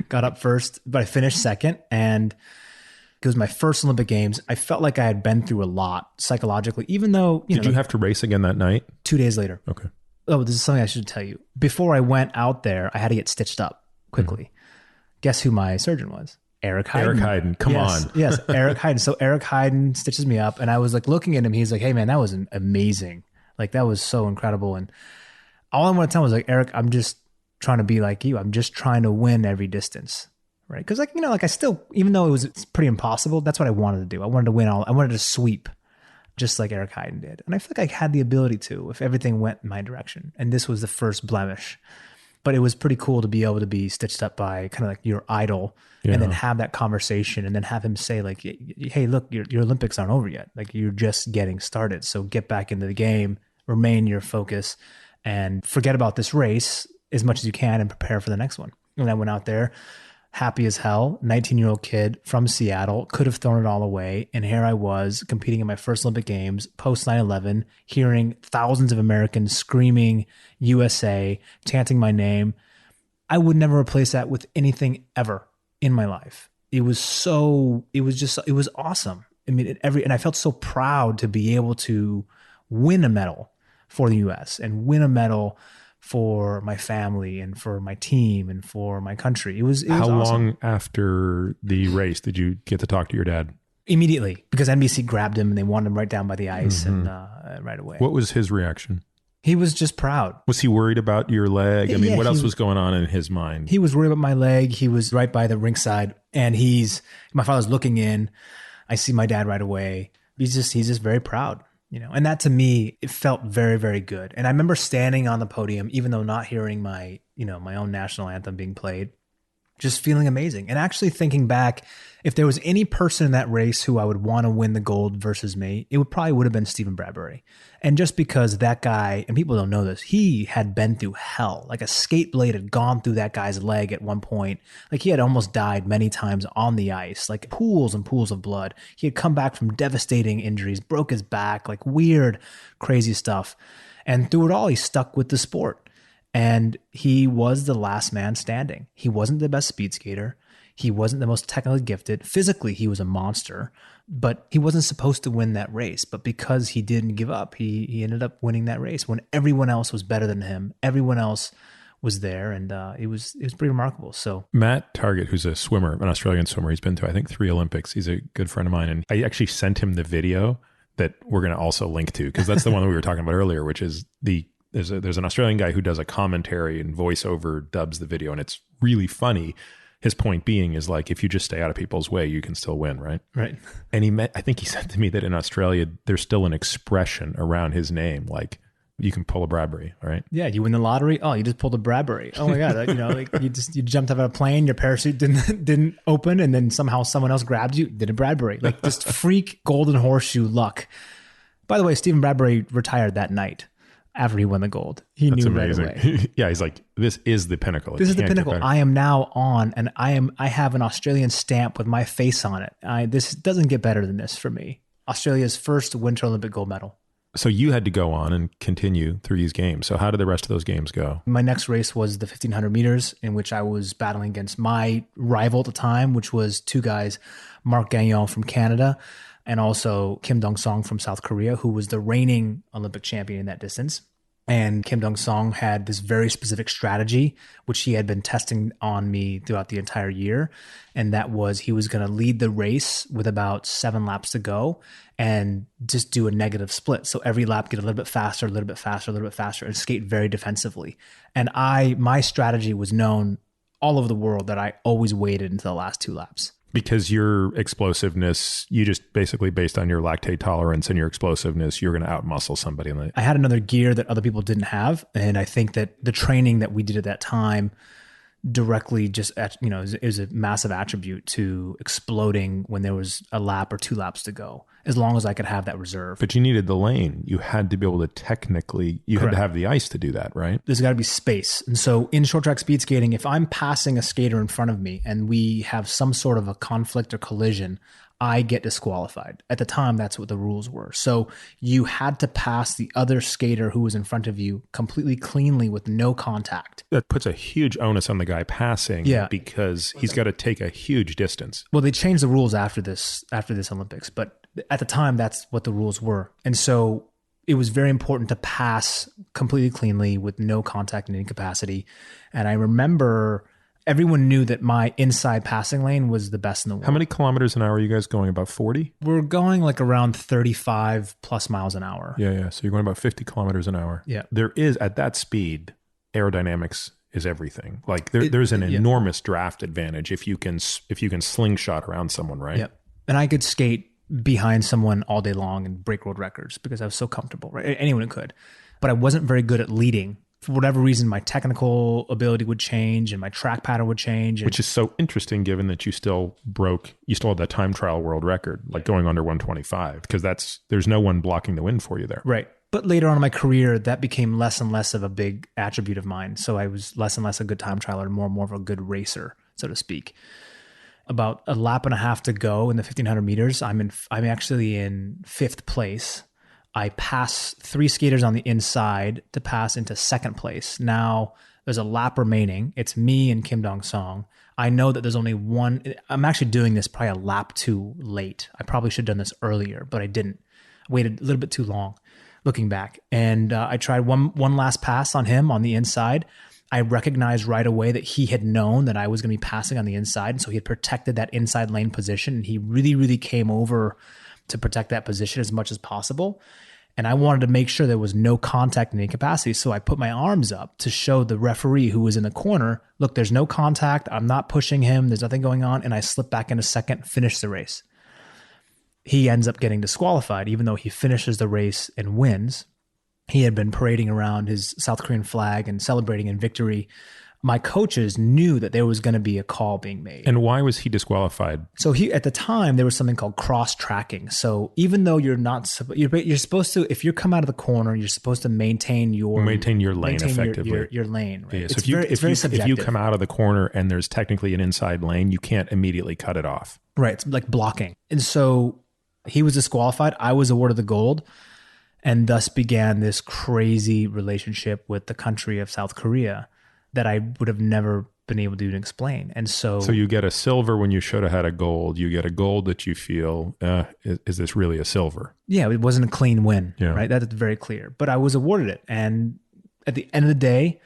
Got up first, but I finished second. And it was my first Olympic Games. I felt like I had been through a lot psychologically, even though, Did you have to race again that night? 2 days later. Okay. Oh, this is something I should tell you. Before I went out there, I had to get stitched up quickly. Mm-hmm. Guess who my surgeon was? Eric Heiden. Come on. Yes, Eric Heiden. So Eric Heiden stitches me up and I was like looking at him. He's like, hey man, that was amazing. Like that was so incredible. And all I want to tell him was like, Eric, I'm just trying to be like you. I'm just trying to win every distance. Right. Cause like, I still, even though it's pretty impossible, that's what I wanted to do. I wanted to win I wanted to sweep just like Eric Heiden did. And I feel like I had the ability to, if everything went in my direction. And this was the first blemish. But it was pretty cool to be able to be stitched up by kind of like your idol and then have that conversation and then have him say like, hey, look, your Olympics aren't over yet. Like you're just getting started. So get back into the game, remain your focus and forget about this race as much as you can and prepare for the next one. And I went out there happy as hell, 19-year-old kid from Seattle, could have thrown it all away. And here I was competing in my first Olympic Games post 9/11, hearing thousands of Americans screaming USA, chanting my name. I would never replace that with anything ever in my life. It was awesome. I mean, and I felt so proud to be able to win a medal for the US and win a medal for my family and for my team and for my country. It was How awesome. long after the race did you get to talk to your dad? Immediately, because NBC grabbed him and they wanted him right down by the ice and right away. What was his reaction? He was just proud. Was he worried about your leg? I mean, Yeah, what else was going on in his mind? He was worried about my leg. He was right by the ringside and my father's looking in. I see my dad right away. He's just very proud. And that to me, it felt very, very good. And I remember standing on the podium, even though not hearing my own national anthem being played. just feeling amazing. And actually thinking back, if there was any person in that race who I would want to win the gold versus me, it probably would have been Stephen Bradbury. And just because that guy, and people don't know this, he had been through hell. Like a skate blade had gone through that guy's leg at one point. Like he had almost died many times on the ice, like pools and pools of blood. He had come back from devastating injuries, broke his back, like weird, crazy stuff. And through it all, he stuck with the sport. And he was the last man standing. He wasn't the best speed skater. He wasn't the most technically gifted. Physically, he was a monster, but he wasn't supposed to win that race. But because he didn't give up, he ended up winning that race when everyone else was better than him. Everyone else was there, and it was pretty remarkable. So Matt Targett, who's a swimmer, an Australian swimmer, he's been to, I think, 3 Olympics. He's a good friend of mine, and I actually sent him the video that we're going to also link to, because that's the one that we were talking about earlier, which is there's an Australian guy who does a commentary and voiceover dubs the video, and it's really funny. His point being is like, if you just stay out of people's way, you can still win, right? Right. And I think he said to me that in Australia, there's still an expression around his name, like you can pull a Bradbury, right? Yeah, you win the lottery. Oh, you just pulled a Bradbury. Oh my God, like you jumped out of a plane, your parachute didn't open, and then somehow someone else grabbed you, did a Bradbury. Like just freak golden horseshoe luck. By the way, Stephen Bradbury retired that night after he won the gold. He That's knew amazing. right away. Yeah, he's like, this is the pinnacle. This You is the can't get pinnacle. better. I am now on, and I have an Australian stamp with my face on it. This doesn't get better than this for me. Australia's first Winter Olympic gold medal. So you had to go on and continue through these games. So how did the rest of those games go? My next race was the 1500 meters, in which I was battling against my rival at the time, which was 2 guys, Marc Gagnon from Canada and also Kim Dong-song from South Korea, who was the reigning Olympic champion in that distance. And Kim Dong-song had this very specific strategy, which he had been testing on me throughout the entire year. And that was he was going to lead the race with about 7 laps to go and just do a negative split. So every lap get a little bit faster, a little bit faster, a little bit faster, and skate very defensively. And my strategy was known all over the world that I always waited until the last 2 laps. Because your explosiveness, you just basically based on your lactate tolerance and your explosiveness, you're going to outmuscle somebody. I had another gear that other people didn't have. And I think that the training that we did at that time directly just, is a massive attribute to exploding when there was a lap or 2 laps to go, as long as I could have that reserve. But you needed the lane. You had to be able to technically, you Correct. had to have the ice to do that, right? There's got to be space. And so in short track speed skating, if I'm passing a skater in front of me and we have some sort of a conflict or collision, I get disqualified. At the time, that's what the rules were. So you had to pass the other skater who was in front of you completely cleanly with no contact. That puts a huge onus on the guy passing, because he's got to take a huge distance. Well, they changed the rules after this Olympics, but at the time, that's what the rules were. And so it was very important to pass completely cleanly with no contact in any capacity. And I remember everyone knew that my inside passing lane was the best in the world. How many kilometers an hour are you guys going? About 40? We're going like around 35 plus miles an hour. Yeah. So you're going about 50 kilometers an hour. Yeah. There is, at that speed, aerodynamics is everything. Like there's an enormous draft advantage if you can slingshot around someone, right? Yep. And I could skate behind someone all day long and break world records because I was so comfortable, right? Anyone could. But I wasn't very good at leading. For whatever reason, my technical ability would change and my track pattern would change. Which is so interesting given that you still had that time trial world record, like going under 125, because there's no one blocking the wind for you there. Right. But later on in my career, that became less and less of a big attribute of mine. So I was less and less a good time trialer and more of a good racer, so to speak. About a lap and a half to go in the 1500 meters. I'm actually in 5th place. I pass 3 skaters on the inside to pass into 2nd place. Now there's a lap remaining. It's me and Kim Dong-song. I know that there's only one. I'm actually doing this probably a lap too late. I probably should have done this earlier, but I didn't. I waited a little bit too long looking back. And I tried one last pass on him on the inside. I recognized right away that he had known that I was going to be passing on the inside. And so he had protected that inside lane position. And he really, really came over to protect that position as much as possible. And I wanted to make sure there was no contact in any capacity. So I put my arms up to show the referee who was in the corner, look, there's no contact. I'm not pushing him. There's nothing going on. And I slip back in a second, finish the race. He ends up getting disqualified, even though he finishes the race and wins. He had been parading around his South Korean flag and celebrating in victory my coaches knew that there was going to be a call being made. And why was he disqualified? So at the time, there was something called cross tracking. So even though you're supposed to, if you come out of the corner, you're supposed to maintain your lane effectively. Your lane, right? Yeah, so if you come out of the corner and there's technically an inside lane, you can't immediately cut it off. Right. It's like blocking. And so he was disqualified. I was awarded the gold, and thus began this crazy relationship with the country of South Korea that I would have never been able to even explain. And so you get a silver when you should have had a gold. You get a gold that you feel, is this really a silver? Yeah, it wasn't a clean win, right? That's very clear. But I was awarded it. And at the end of the day,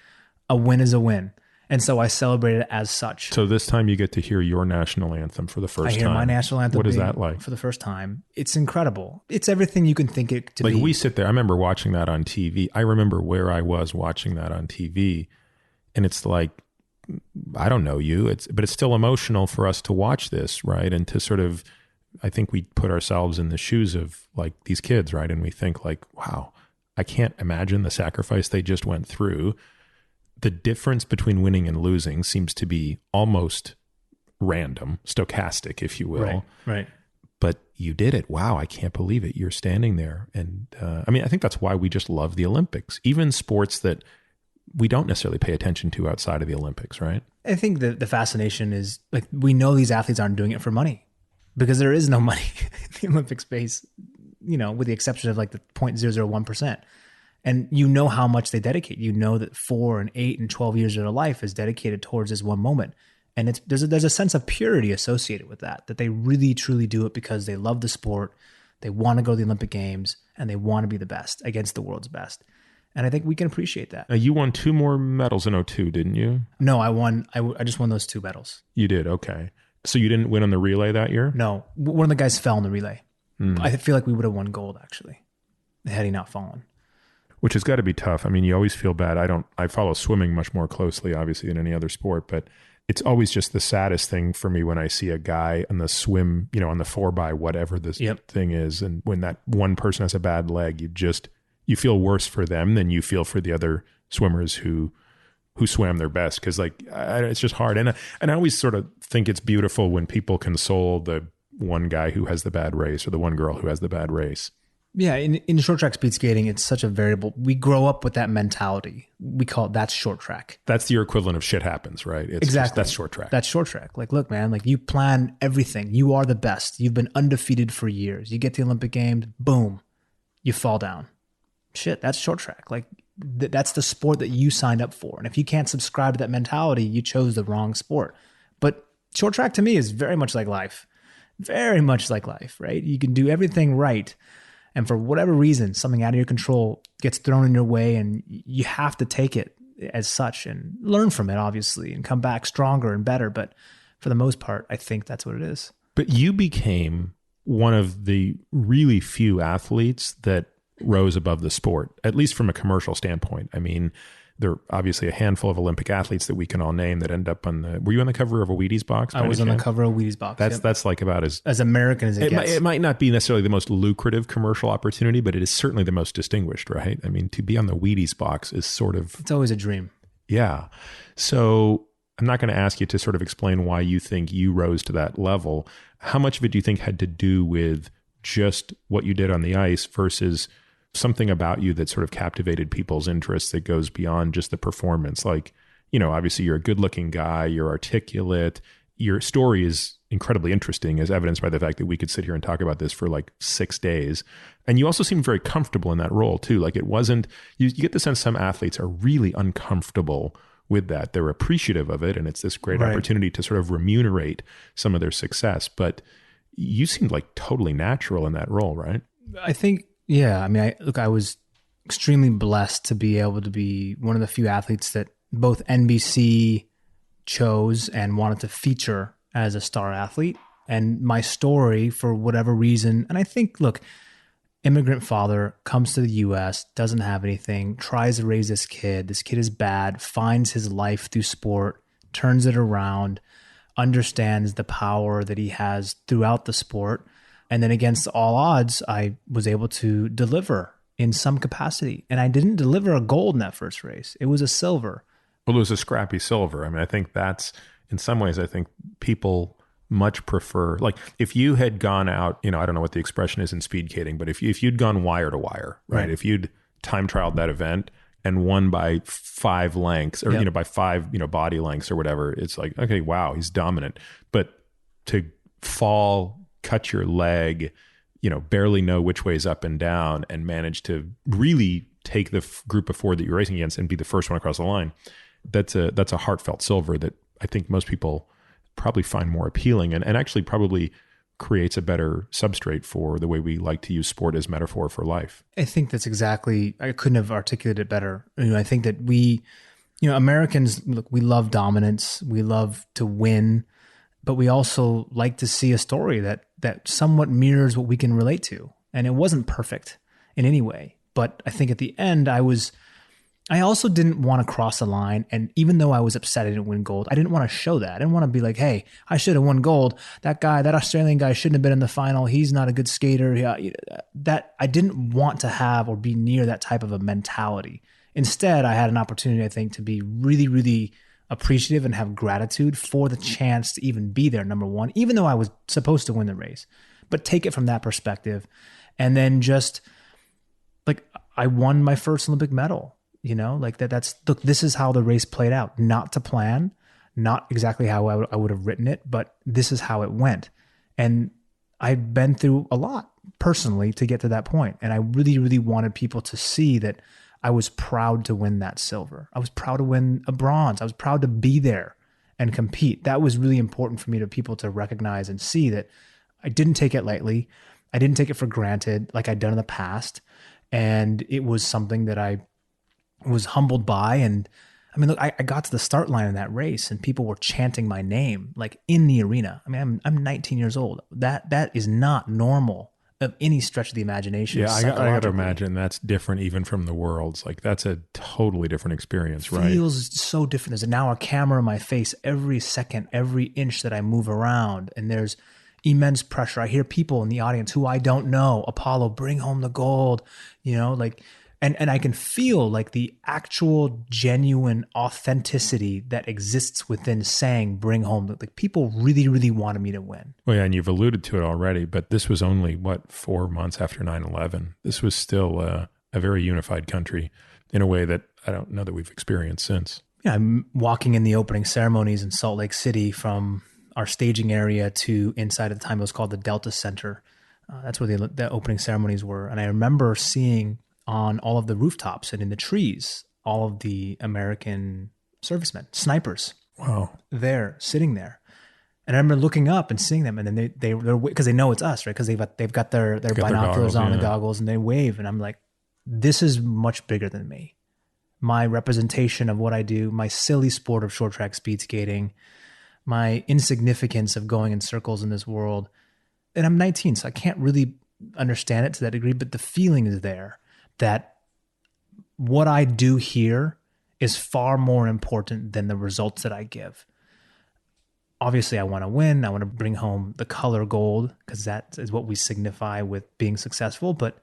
a win is a win. And so I celebrated it as such. So this time you get to hear your national anthem for the first time. I hear my national anthem. What is that like? For the first time. It's incredible. It's everything you can think it to be. Like we sit there. I remember watching that on TV. I remember where I was watching that on TV. And it's like, I don't know you, but it's still emotional for us to watch this, right? And to sort of, I think we put ourselves in the shoes of like these kids, right? And we think like, wow, I can't imagine the sacrifice they just went through. The difference between winning and losing seems to be almost random, stochastic, if you will. Right. But you did it. Wow, I can't believe it. You're standing there. And I mean, I think that's why we just love the Olympics, even sports that we don't necessarily pay attention to outside of the Olympics, right? I think the fascination is like, we know these athletes aren't doing it for money because there is no money in the Olympic space, with the exception of like the 0.001%. And you know how much they dedicate. You know that 4 and 8 and 12 years of their life is dedicated towards this one moment. And there's a sense of purity associated with that they really, truly do it because they love the sport. They want to go to the Olympic Games and they want to be the best against the world's best. And I think we can appreciate that. You won 2 more medals in 2002, didn't you? No, I just won those 2 medals. You did? Okay. So you didn't win on the relay that year? No. One of the guys fell in the relay. I feel like we would have won gold, actually, had he not fallen. Which has got to be tough. I mean, you always feel bad. I follow swimming much more closely, obviously, than any other sport, but it's always just the saddest thing for me when I see a guy on the swim, on the 4x whatever this thing is. And when that one person has a bad leg, you feel worse for them than you feel for the other swimmers who swam their best. Cause it's just hard. And I always sort of think it's beautiful when people console the one guy who has the bad race or the one girl who has the bad race. Yeah. In short track speed skating, it's such a variable. We grow up with that mentality. We call it, that's short track. That's your equivalent of shit happens, right? Exactly. That's short track. That's short track. Like, look, man, like you plan everything. You are the best. You've been undefeated for years. You get to the Olympic Games, boom, you fall down. Shit, that's short track. Like that's the sport that you signed up for. And if you can't subscribe to that mentality, you chose the wrong sport. But short track to me is very much like life. Very much like life, right? You can do everything right. And for whatever reason, something out of your control gets thrown in your way and you have to take it as such and learn from it, obviously, and come back stronger and better. But for the most part, I think that's what it is. But you became one of the really few athletes that rose above the sport, at least from a commercial standpoint. I mean, there are obviously a handful of Olympic athletes that we can all name that end up were you on the cover of a Wheaties box? I was on the cover of a Wheaties box. That's like about as American as it gets. It might not be necessarily the most lucrative commercial opportunity, but it is certainly the most distinguished, right? I mean, to be on the Wheaties box is sort of... It's always a dream. Yeah. So I'm not going to ask you to sort of explain why you think you rose to that level. How much of it do you think had to do with just what you did on the ice versus something about you that sort of captivated people's interests that goes beyond just the performance? Like, obviously you're a good looking guy, you're articulate, your story is incredibly interesting as evidenced by the fact that we could sit here and talk about this for like 6 days. And you also seem very comfortable in that role too. Like it wasn't, you get the sense some athletes are really uncomfortable with that. They're appreciative of it. And it's this great opportunity to sort of remunerate some of their success. But you seemed like totally natural in that role, right? I think, yeah. I mean, I was extremely blessed to be able to be one of the few athletes that both NBC chose and wanted to feature as a star athlete. And my story, for whatever reason, and I think, look, immigrant father comes to the US, doesn't have anything, tries to raise this kid. This kid is bad, finds his life through sport, turns it around, understands the power that he has throughout the sport. And then against all odds, I was able to deliver in some capacity. And I didn't deliver a gold in that first race. It was a silver. Well, it was a scrappy silver. I mean, I think that's, in some ways, I think people much prefer, like if you had gone out, I don't know what the expression is in speed skating, but if you'd gone wire to wire, right? If you'd time trialed that event and won by 5 lengths or, by 5, body lengths or whatever, it's like, okay, wow, he's dominant. But to fall, cut your leg, barely know which way's up and down and manage to really take the group of 4 that you're racing against and be the first one across the line. That's a heartfelt silver that I think most people probably find more appealing and actually probably creates a better substrate for the way we like to use sport as metaphor for life. I think that's exactly, I couldn't have articulated it better. I think that we, Americans, look, we love dominance. We love to win, but we also like to see a story that somewhat mirrors what we can relate to. And it wasn't perfect in any way. But I think at the end, I also didn't want to cross the line. And even though I was upset I didn't win gold, I didn't want to show that. I didn't want to be like, hey, I should have won gold. That Australian guy shouldn't have been in the final. He's not a good skater. That I didn't want to have or be near that type of a mentality. Instead, I had an opportunity, I think, to be really, really appreciative and have gratitude for the chance to even be there, number one, even though I was supposed to win the race. But take it from that perspective. And then just like I won my first Olympic medal. Like look, this is how the race played out. Not to plan, not exactly how I would have written it, but this is how it went. And I've been through a lot personally to get to that point. And I really, really wanted people to see that I was proud to win that silver. I was proud to win a bronze. I was proud to be there and compete. That was really important for me, to people to recognize and see that I didn't take it lightly. I didn't take it for granted like I'd done in the past. And it was something that I was humbled by. And I mean, look, I got to the start line in that race and people were chanting my name, like in the arena. I mean, I'm 19 years old. That is not normal of any stretch of the imagination. Yeah, I got to imagine that's different even from the Worlds. Like that's a totally different experience, right? Feels so different. There's now a camera in my face every second, every inch that I move around. And there's immense pressure. I hear people in the audience who I don't know, Apolo, bring home the gold, And I can feel like the actual genuine authenticity that exists within saying, bring home. Like people really, really wanted me to win. Well, yeah, and you've alluded to it already, but this was only, 4 months after 9/11. This was still a very unified country in a way that I don't know that we've experienced since. Yeah, I'm walking in the opening ceremonies in Salt Lake City from our staging area to inside, at the time it was called the Delta Center. That's where the opening ceremonies were. And I remember seeing on all of the rooftops and in the trees, all of the American servicemen, snipers. Wow. There, sitting there. And I remember looking up and seeing them, and then they're because they know it's us, right? Because they've got their binoculars on, the goggles, and they wave. And I'm like, this is much bigger than me. My representation of what I do, my silly sport of short track speed skating, my insignificance of going in circles in this world. And I'm 19, so I can't really understand it to that degree, but the feeling is there that what I do here is far more important than the results that I give. Obviously, I want to win. I want to bring home the color gold because that is what we signify with being successful. But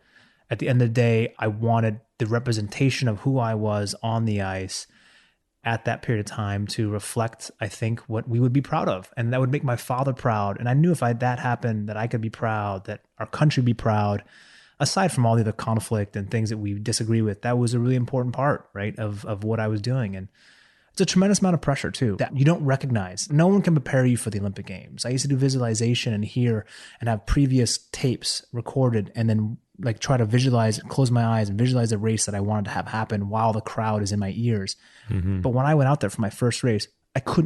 at the end of the day, I wanted the representation of who I was on the ice at that period of time to reflect, I think, what we would be proud of. And that would make my father proud. And I knew if that happened, that I could be proud, that our country be proud. Aside from all the other conflict and things that we disagree with, that was a really important part, right, of what I was doing. And it's a tremendous amount of pressure too that you don't recognize. No one can prepare you for the Olympic Games. I used to do visualization and hear and have previous tapes recorded and then like try to visualize, close my eyes and visualize a race that I wanted to have happen while the crowd is in my ears. Mm-hmm. But when I went out there for my first race,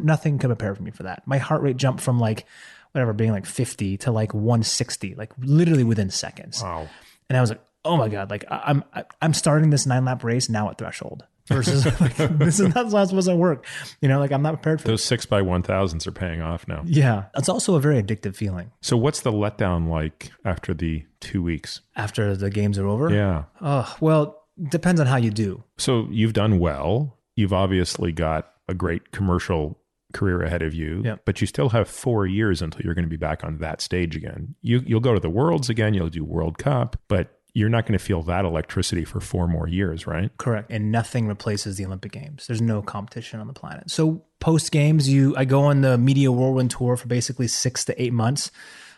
nothing could prepare me for that. My heart rate jumped from being like 50 to like 160, like literally within seconds. Wow. And I was like, oh my God, like I'm starting this 9-lap race now at threshold versus like, this is not supposed to work. Like I'm not prepared for those 6x1000s are paying off now. Yeah. It's also a very addictive feeling. So what's the letdown like after the 2 weeks? After the games are over? Yeah. Oh, well, depends on how you do. So you've done well. You've obviously got a great commercial career ahead of you, yep. But you still have 4 years until you're going to be back on that stage again. You'll go to the Worlds again, you'll do World Cup, but you're not going to feel that electricity for 4 more years, right? Correct. And nothing replaces the Olympic Games. There's no competition on the planet. So post games, I go on the media whirlwind tour for basically 6 to 8 months.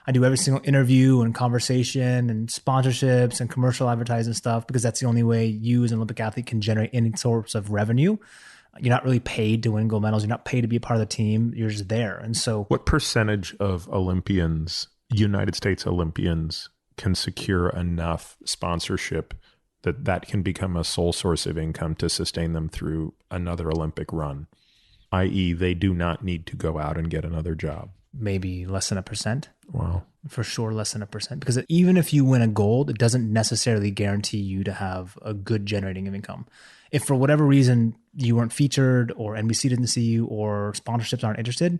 I do every single interview and conversation and sponsorships and commercial advertising stuff, because that's the only way you as an Olympic athlete can generate any sorts of revenue. You're not really paid to win gold medals. You're not paid to be a part of the team. You're just there. And so what percentage of Olympians, United States Olympians, can secure enough sponsorship that can become a sole source of income to sustain them through another Olympic run, i.e. they do not need to go out and get another job? Maybe less than 1%. Wow. For sure, less than 1%. Because even if you win a gold, it doesn't necessarily guarantee you to have a good generating of income. If for whatever reason you weren't featured, or NBC didn't see you, or sponsorships aren't interested,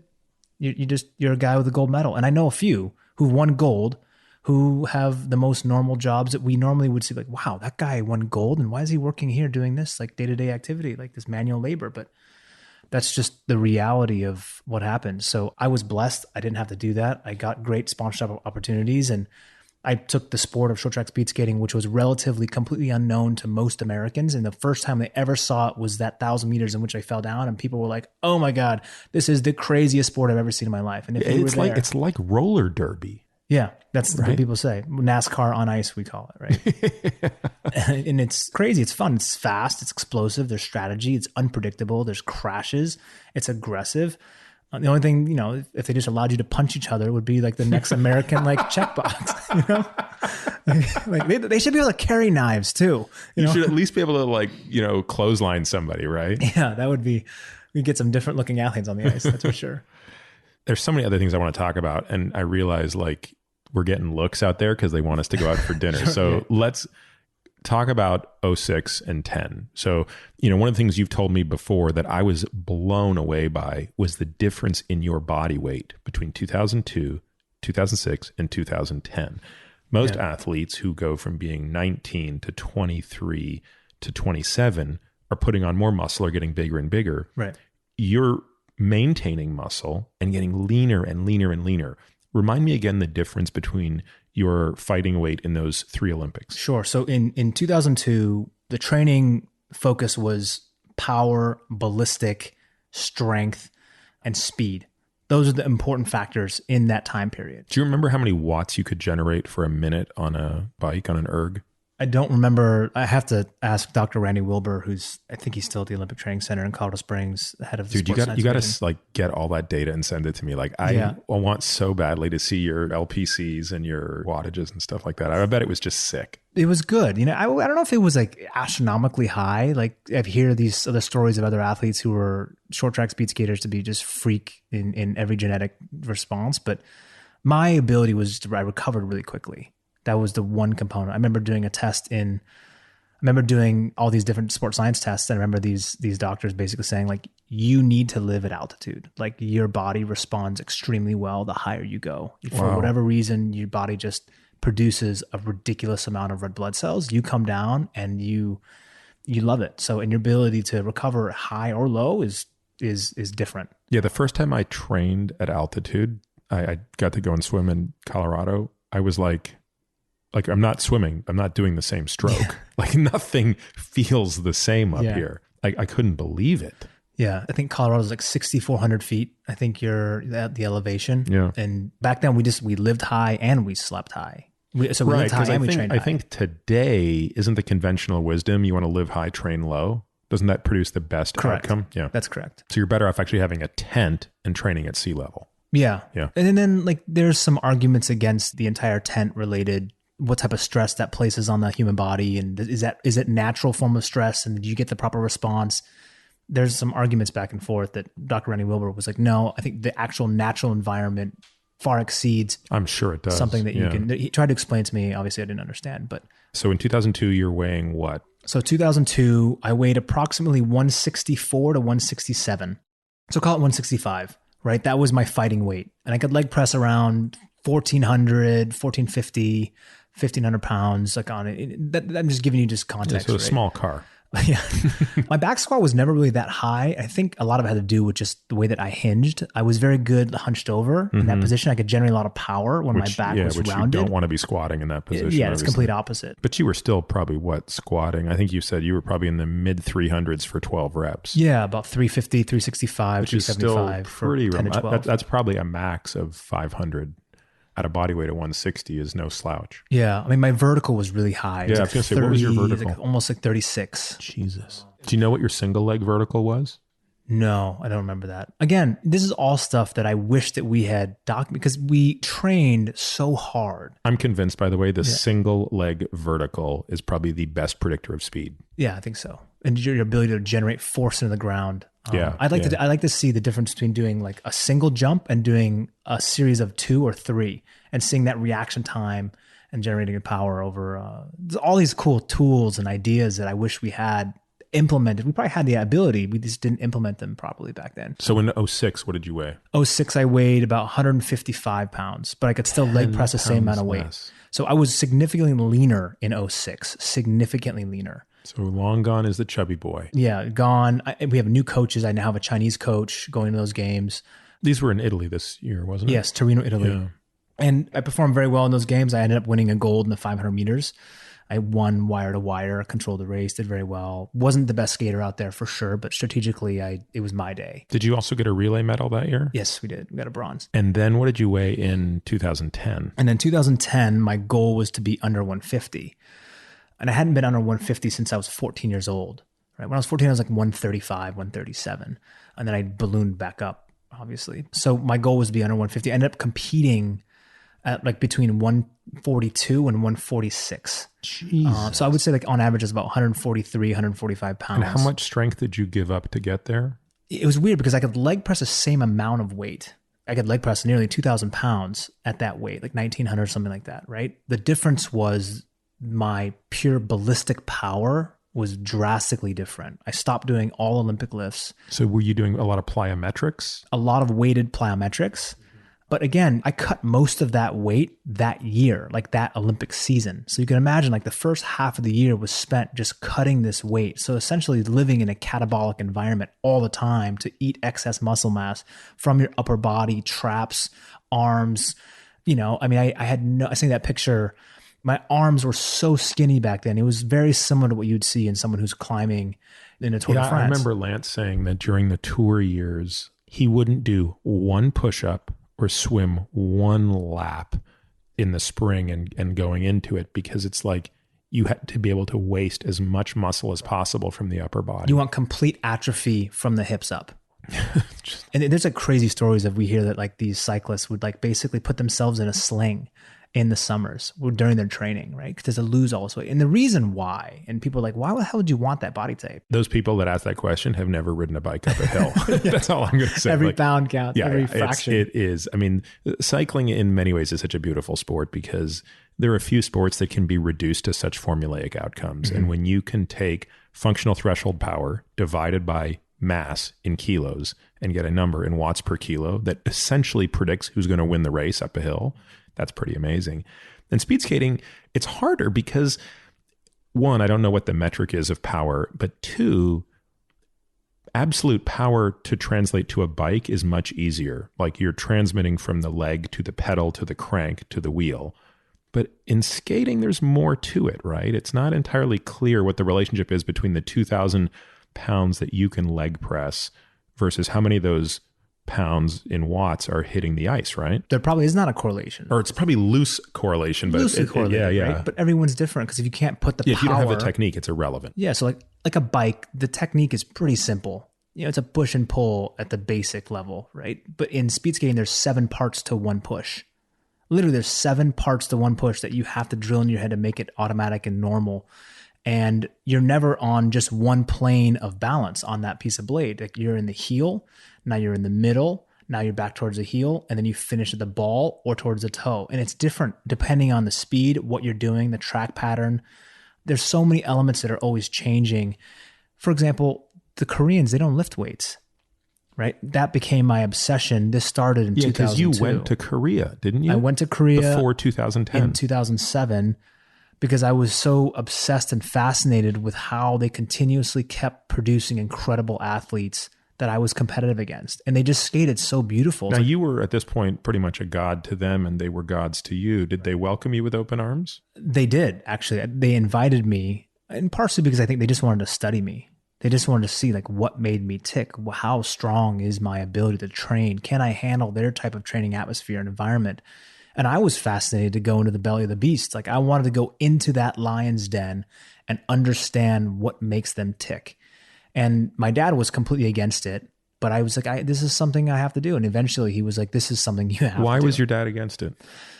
you're a guy with a gold medal. And I know a few who've won gold who have the most normal jobs that we normally would see, like, wow, that guy won gold, and why is he working here doing this like day-to-day activity, like this manual labor? But that's just the reality of what happened. So I was blessed. I didn't have to do that. I got great sponsorship opportunities, and I took the sport of short track speed skating, which was relatively completely unknown to most Americans. And the first time they ever saw it was that 1,000 meters in which I fell down, and people were like, "Oh my God, this is the craziest sport I've ever seen in my life." And if it's like roller derby. Yeah, that's what people say. NASCAR on ice, we call it, right? And it's crazy. It's fun. It's fast. It's explosive. There's strategy. It's unpredictable. There's crashes. It's aggressive. The only thing, if they just allowed you to punch each other, would be like the next American checkbox. They should be able to carry knives too. You should at least be able to clothesline somebody, right? Yeah, that would be. We get some different looking athletes on the ice. That's for sure. There's so many other things I want to talk about, and I realize we're getting looks out there because they want us to go out for dinner. Sure, so let's talk about 06 and 10. So, one of the things you've told me before that I was blown away by was the difference in your body weight between 2002, 2006, and 2010. Most athletes who go from being 19 to 23 to 27 are putting on more muscle or getting bigger and bigger. Right. You're maintaining muscle and getting leaner and leaner and leaner. Remind me again the difference between your fighting weight in those 3 Olympics. Sure. So in 2002, the training focus was power, ballistic, strength, and speed. Those are the important factors in that time period. Do you remember how many watts you could generate for a minute on a bike, on an erg? I don't remember. I have to ask Dr. Randy Wilbur, I think he's still at the Olympic Training Center in Colorado Springs, the head of the Dude, you got to get all that data and send it to me. I want so badly to see your LPCs and your wattages and stuff like that. I bet it was just sick. It was good. I don't know if it was astronomically high. I hear these other stories of other athletes who were short track speed skaters to be just freak in every genetic response. But my ability was I recovered really quickly. That was the one component. I remember doing a test I remember doing all these different sports science tests. And I remember these doctors basically saying you need to live at altitude. Your body responds extremely well the higher you go. For whatever reason, your body just produces a ridiculous amount of red blood cells. You come down and you love it. So, and your ability to recover high or low is different. Yeah. The first time I trained at altitude, I got to go and swim in Colorado. I was like, I'm not swimming. I'm not doing the same stroke. Nothing feels the same up here. I couldn't believe it. Yeah. I think Colorado's 6,400 feet. I think you're at the elevation. Yeah. And back then we lived high and we slept high. We lived high and we trained high. I think today isn't the conventional wisdom. You want to live high, train low. Doesn't that produce the best outcome? Yeah. That's correct. So you're better off actually having a tent and training at sea level. Yeah. Yeah. And then there's some arguments against the entire tent related what type of stress that places on the human body. And is it natural form of stress? And do you get the proper response? There's some arguments back and forth that Dr. Randy Wilbur was like, no, I think the actual natural environment far exceeds. I'm sure it does. Something that you can, he tried to explain to me. Obviously I didn't understand, but. So in 2002, you're weighing what? So 2002, I weighed approximately 164 to 167. So call it 165, right? That was my fighting weight. And I could leg press around 1,400, 1,450, 1,500 pounds on it. I'm just giving you just context. Yeah, so a small car. Yeah. My back squat was never really that high. I think a lot of it had to do with just the way that I hinged. I was very good hunched over in that position. I could generate a lot of power when my back was rounded. You don't want to be squatting in that position. Yeah, it's complete opposite. But you were still probably squatting? I think you said you were probably in the mid 300s for 12 reps. Yeah, about 350, 365, which is 375 still pretty for 10 to 12. That's probably a max of 500. At a body weight of 160 is no slouch. Yeah. I mean, my vertical was really high. Yeah, I was going to say, what was your vertical? Almost like 36. Jesus. Do you know what your single leg vertical was? No, I don't remember that. Again, this is all stuff that I wish that we had documented because we trained so hard. I'm convinced, by the way, the single leg vertical is probably the best predictor of speed. Yeah, I think so. And your ability to generate force into the ground. I'd like to see the difference between doing like a single jump and doing a series of 2 or 3 and seeing that reaction time and generating power over all these cool tools and ideas that I wish we had implemented. We probably had the ability. We just didn't implement them properly back then. So in 06, what did you weigh? 06, I weighed about 155 pounds, but I could still leg press the same amount of weight. Less. So I was significantly leaner in 06, significantly leaner. So long gone is the chubby boy. Yeah, gone. We have new coaches. I now have a Chinese coach going to those games. These were in Italy this year, wasn't it? Yes, Torino, Italy. Yeah. And I performed very well in those games. I ended up winning a gold in the 500 meters. I won wire to wire, controlled the race, did very well. Wasn't the best skater out there for sure, but strategically, it was my day. Did you also get a relay medal that year? Yes, we did. We got a bronze. And then what did you weigh in 2010? And then 2010, my goal was to be under 150. And I hadn't been under 150 since I was 14 years old. Right? When I was 14, I was like 135, 137. And then I ballooned back up, obviously. So my goal was to be under 150. I ended up competing at like between 142 and 146. Jesus. So I would say like on average it's about 143, 145 pounds. And how much strength did you give up to get there? It was weird because I could leg press the same amount of weight. I could leg press nearly 2,000 pounds at that weight, like 1,900, something like that, right? The difference was my pure ballistic power was drastically different. I stopped doing all Olympic lifts. So were you doing a lot of plyometrics? A lot of weighted plyometrics. But again, I cut most of that weight that year, like that Olympic season. So you can imagine like the first half of the year was spent just cutting this weight. So essentially living in a catabolic environment all the time to eat excess muscle mass from your upper body, traps, arms. You know, I mean, I seen that picture. My arms were so skinny back then. It was very similar to what you'd see in someone who's climbing in a Tour de France. I remember Lance saying that during the tour years, he wouldn't do one push-up or swim one lap in the spring and going into it because it's like you had to be able to waste as much muscle as possible from the upper body. You want complete atrophy from the hips up. And there's like crazy stories that we hear that like these cyclists would like basically put themselves in a sling in the summers during their training, right? Because to lose all this weight. And the reason why, and people are like, why the hell would you want that body type? Those people that ask that question have never ridden a bike up a hill. That's all I'm going to say. Every pound counts, every fraction. It is. I mean, cycling in many ways is such a beautiful sport because there are a few sports that can be reduced to such formulaic outcomes. Mm-hmm. And when you can take functional threshold power divided by mass in kilos and get a number in watts per kilo that essentially predicts who's going to win the race up a hill, that's pretty amazing. And speed skating, it's harder because one, I don't know what the metric is of power, but two, absolute power to translate to a bike is much easier. Like you're transmitting from the leg to the pedal to the crank to the wheel. But in skating, there's more to it, right? It's not entirely clear what the relationship is between the 2,000 pounds that you can leg press versus how many of those pounds in watts are hitting the ice, right? There probably is not a correlation. Or it's probably loose correlation, but loosely correlated, yeah. Right? But everyone's different because if you can't put the power... if you don't have the technique, it's irrelevant. Yeah, so like a bike, the technique is pretty simple. You know, it's a push and pull at the basic level, right? But in speed skating, there's 7 parts to one push. Literally, there's 7 parts to one push that you have to drill in your head to make it automatic and normal. And you're never on just one plane of balance on that piece of blade. Like you're in the heel, now you're in the middle, now you're back towards the heel, and then you finish at the ball or towards the toe. And it's different depending on the speed, what you're doing, the track pattern. There's so many elements that are always changing. For example, the Koreans, they don't lift weights, right? That became my obsession. This started in 2002. Yeah, because you went to Korea, didn't you? I went to Korea before 2010. In 2007. because I was so obsessed and fascinated with how they continuously kept producing incredible athletes that I was competitive against. And they just skated so beautiful. Now, you were at this point pretty much a god to them and they were gods to you. Did they welcome you with open arms? They did, actually. They invited me, and partially because I think they just wanted to study me. They just wanted to see like what made me tick. How strong is my ability to train? Can I handle their type of training atmosphere and environment? And I was fascinated to go into the belly of the beast. Like I wanted to go into that lion's den and understand what makes them tick. And my dad was completely against it, but I was like, this is something I have to do. And eventually he was like, this is something you have to do. Why was your dad against it?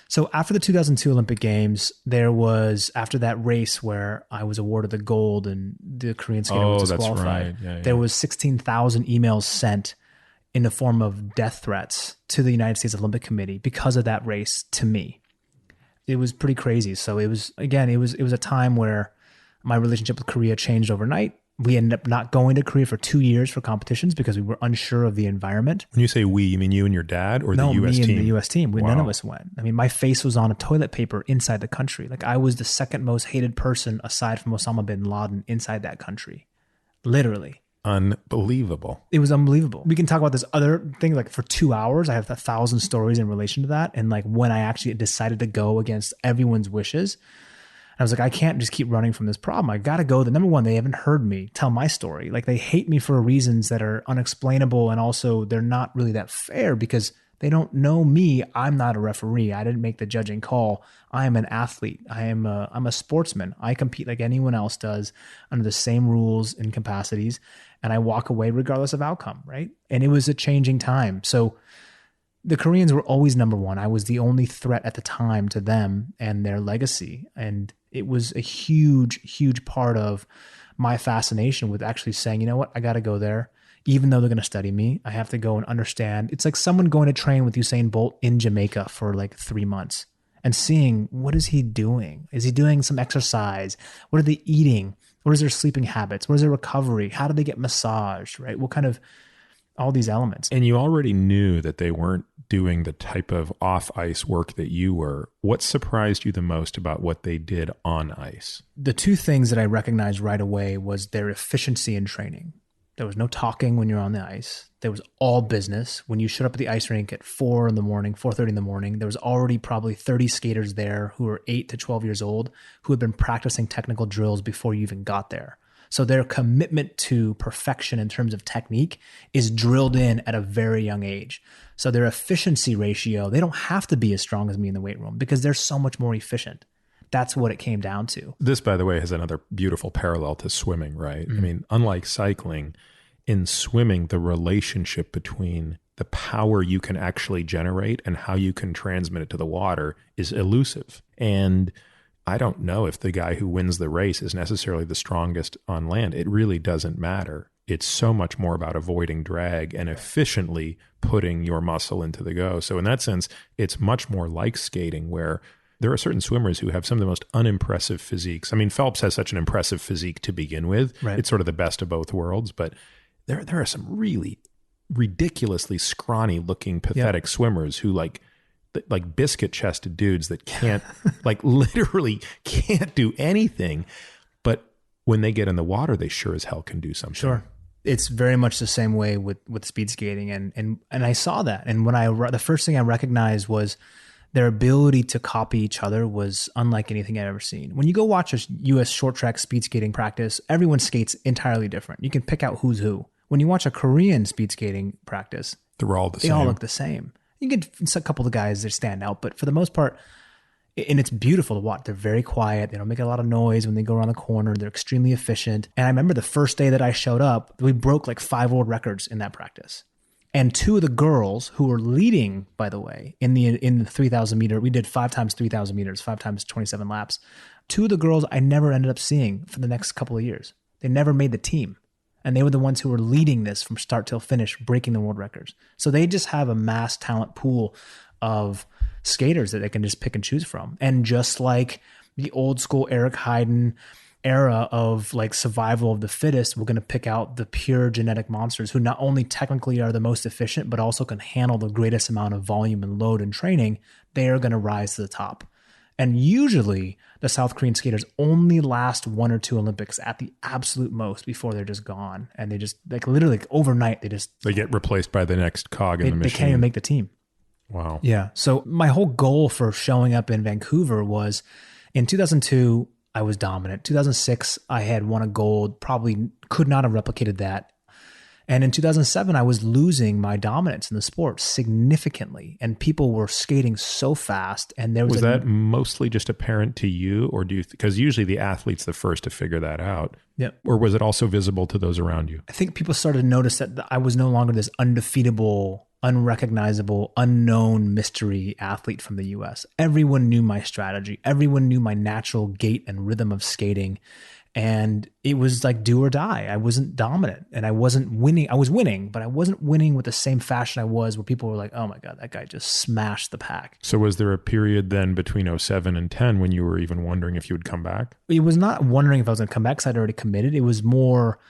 So after the 2002 Olympic Games, there was, after that race where I was awarded the gold and the Korean skater was disqualified, that's right. There was 16,000 emails sent in the form of death threats to the United States Olympic Committee because of that race to me. It was pretty crazy. So it was a time where my relationship with Korea changed overnight. We ended up not going to Korea for 2 years for competitions because we were unsure of the environment. When you say we, you mean you and your dad or the U.S. team? No, me and the U.S. team. None of us went. I mean, my face was on a toilet paper inside the country. Like I was the second most hated person aside from Osama bin Laden inside that country. Literally. Unbelievable. It was unbelievable. We can talk about this other thing like for 2 hours. I have 1,000 stories in relation to that. And like when I actually decided to go against everyone's wishes, I was like, I can't just keep running from this problem. I got to go. Number one, they haven't heard me tell my story. Like they hate me for reasons that are unexplainable. And also they're not really that fair because they don't know me. I'm not a referee. I didn't make the judging call. I am an athlete. I'm a sportsman. I compete like anyone else does under the same rules and capacities. And I walk away regardless of outcome. Right. And it was a changing time. So the Koreans were always number one. I was the only threat at the time to them and their legacy. And it was a huge, huge part of my fascination with actually saying, you know what, I got to go there. Even though they're going to study me, I have to go and understand. It's like someone going to train with Usain Bolt in Jamaica for like 3 months and seeing what is he doing? Is he doing some exercise? What are they eating? What is their sleeping habits? What is their recovery? How do they get massaged, right? What kind of, all these elements. And you already knew that they weren't doing the type of off-ice work that you were. What surprised you the most about what they did on ice? The two things that I recognized right away was their efficiency in training. There was no talking when you're on the ice. There was all business. When you showed up at the ice rink at 4 in the morning, 4:30 in the morning, there was already probably 30 skaters there who were 8 to 12 years old who had been practicing technical drills before you even got there. So their commitment to perfection in terms of technique is drilled in at a very young age. So their efficiency ratio, they don't have to be as strong as me in the weight room because they're so much more efficient. That's what it came down to. This, by the way, has another beautiful parallel to swimming, right? Mm-hmm. I mean, unlike cycling, in swimming, the relationship between the power you can actually generate and how you can transmit it to the water is elusive. And I don't know if the guy who wins the race is necessarily the strongest on land. It really doesn't matter. It's so much more about avoiding drag and efficiently putting your muscle into the go. So in that sense, it's much more like skating where there are certain swimmers who have some of the most unimpressive physiques. I mean, Phelps has such an impressive physique to begin with. Right. It's sort of the best of both worlds, but there are some really ridiculously scrawny looking, pathetic swimmers who like biscuit chested dudes that can't like literally can't do anything. But when they get in the water, they sure as hell can do something. Sure. It's very much the same way with speed skating. And I saw that. And when the first thing I recognized was their ability to copy each other was unlike anything I've ever seen. When you go watch a US short track speed skating practice, everyone skates entirely different. You can pick out who's who. When you watch a Korean speed skating practice, they all look the same. You get a couple of guys that stand out, but for the most part, and it's beautiful to watch. They're very quiet. They don't make a lot of noise when they go around the corner. They're extremely efficient. And I remember the first day that I showed up, we broke like 5 world records in that practice. And 2 of the girls who were leading, by the way, in the 3,000 meter, we did 5 times 3,000 meters, 5 times 27 laps. 2 of the girls I never ended up seeing for the next couple of years. They never made the team. And they were the ones who were leading this from start till finish, breaking the world records. So they just have a mass talent pool of skaters that they can just pick and choose from. And just like the old school Eric Heiden era of like survival of the fittest, we're going to pick out the pure genetic monsters who not only technically are the most efficient, but also can handle the greatest amount of volume and load and training. They are going to rise to the top. And usually the South Korean skaters only last 1 or 2 Olympics at the absolute most before they're just gone. And they just like literally like overnight, they get replaced by the next cog in the machine. They can't even make the team. Wow. Yeah. So my whole goal for showing up in Vancouver was in 2002, I was dominant. 2006, I had won a gold, probably could not have replicated that. And in 2007, I was losing my dominance in the sport significantly, and people were skating so fast. And there was that mostly just apparent to you, or do you? Because usually the athlete's the first to figure that out. Yeah. Or was it also visible to those around you? I think people started to notice that I was no longer this undefeatable, unrecognizable, unknown mystery athlete from the U.S. Everyone knew my strategy. Everyone knew my natural gait and rhythm of skating. And it was like do or die. I wasn't dominant and I wasn't winning. I was winning, but I wasn't winning with the same fashion I was where people were like, oh my God, that guy just smashed the pack. So was there a period then between 07 and 10 when you were even wondering if you would come back? It was not wondering if I was going to come back because I'd already committed. It was more,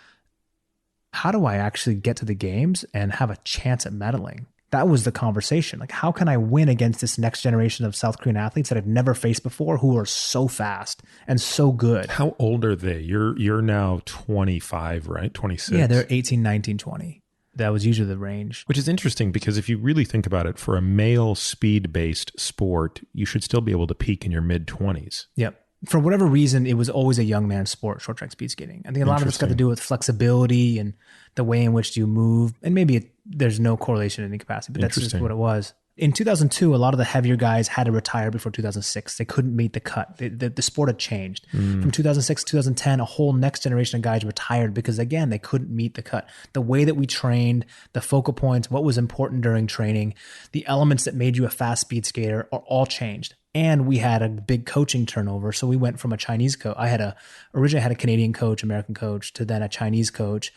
how do I actually get to the games and have a chance at medaling? That was the conversation. Like, how can I win against this next generation of South Korean athletes that I've never faced before who are so fast and so good? How old are they? You're now 25, right? 26? Yeah, they're 18, 19, 20. That was usually the range. Which is interesting because if you really think about it, for a male speed-based sport, you should still be able to peak in your mid-20s. Yep. For whatever reason, it was always a young man's sport, short track speed skating. I think a lot of it's got to do with flexibility and the way in which you move. And maybe there's no correlation in any capacity, but that's just what it was. In 2002, a lot of the heavier guys had to retire before 2006. They couldn't meet the cut. The sport had changed. From 2006 to 2010, a whole next generation of guys retired because, again, they couldn't meet the cut. The way that we trained, the focal points, what was important during training, the elements that made you a fast speed skater are all changed. And we had a big coaching turnover. So we went from a Chinese coach. Originally had a Canadian coach, American coach, to then a Chinese coach,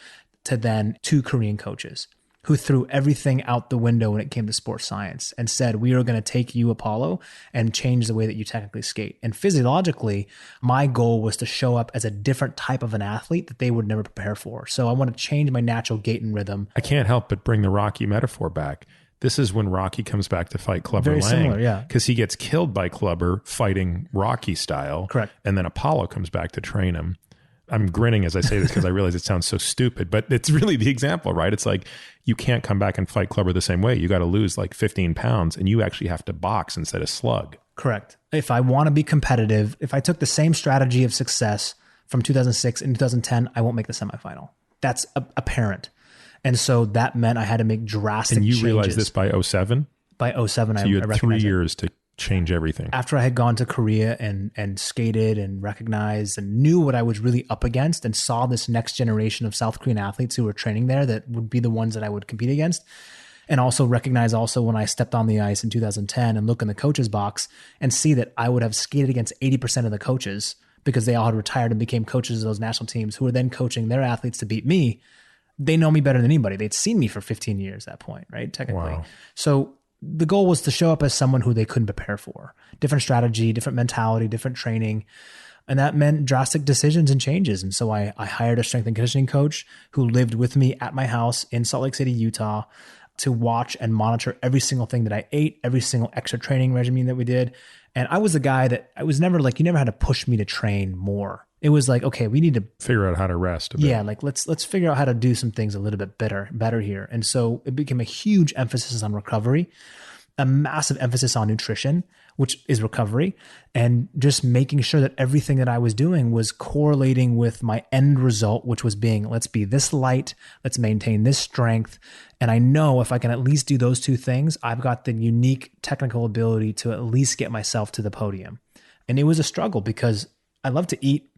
to then 2 Korean coaches who threw everything out the window when it came to sports science and said, we are going to take you, Apolo, and change the way that you technically skate. And physiologically, my goal was to show up as a different type of an athlete that they would never prepare for. So I want to change my natural gait and rhythm. I can't help but bring the Rocky metaphor back. This is when Rocky comes back to fight Clubber Very Lang. similar, yeah. Because he gets killed by Clubber fighting Rocky style. Correct. And then Apolo comes back to train him. I'm grinning as I say this because I realize it sounds so stupid, but it's really the example, right? It's like you can't come back and fight Clubber the same way. You got to lose like 15 pounds and you actually have to box instead of slug. Correct. If I want to be competitive, if I took the same strategy of success from 2006 and 2010, I won't make the semifinal. That's apparent. And so that meant I had to make drastic changes. And you realized this by 07? By 07, so you had 3 years to change everything. After I had gone to Korea and skated and recognized and knew what I was really up against and saw this next generation of South Korean athletes who were training there that would be the ones that I would compete against. And also recognize also when I stepped on the ice in 2010 and look in the coach's box and see that I would have skated against 80% of the coaches because they all had retired and became coaches of those national teams who were then coaching their athletes to beat me. They know me better than anybody. They'd seen me for 15 years at that point, right? Technically. Wow. So the goal was to show up as someone who they couldn't prepare for. Different strategy, different mentality, different training. And that meant drastic decisions and changes. And so I hired a strength and conditioning coach who lived with me at my house in Salt Lake City, Utah, to watch and monitor every single thing that I ate, every single extra training regimen that we did. And I was the guy that I was never like, you never had to push me to train more. It was like, okay, we need to figure out how to rest a bit. Yeah, like let's figure out how to do some things a little bit better here. And so it became a huge emphasis on recovery, a massive emphasis on nutrition, which is recovery, and just making sure that everything that I was doing was correlating with my end result, which was being, let's be this light, let's maintain this strength. And I know if I can at least do those 2 things, I've got the unique technical ability to at least get myself to the podium. And it was a struggle because I love to eat.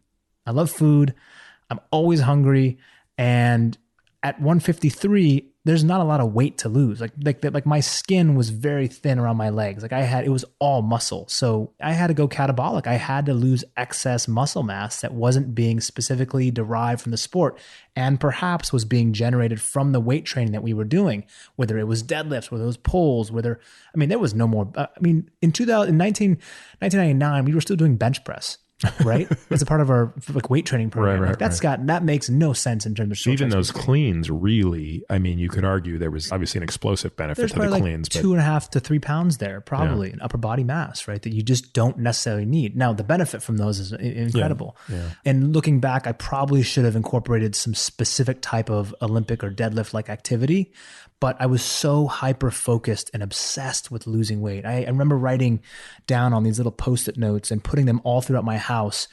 I love food. I'm always hungry. And at 153, there's not a lot of weight to lose. Like my skin was very thin around my legs. It was all muscle. So I had to go catabolic. I had to lose excess muscle mass that wasn't being specifically derived from the sport and perhaps was being generated from the weight training that we were doing, whether it was deadlifts, whether it was pulls, there was no more. In 1999, we were still doing bench press. right? It's a part of our like weight training program. Right, That makes no sense in terms of short even those cleans really, I mean, you could argue there was obviously an explosive benefit there's to the probably cleans, like 2.5 to 3 pounds there, probably in upper body mass, right? That you just don't necessarily need. Now, the benefit from those is incredible. Yeah. And looking back, I probably should have incorporated some specific type of Olympic or deadlift like activity, but I was so hyper focused and obsessed with losing weight. I remember writing down on these little Post-it notes and putting them all throughout my house,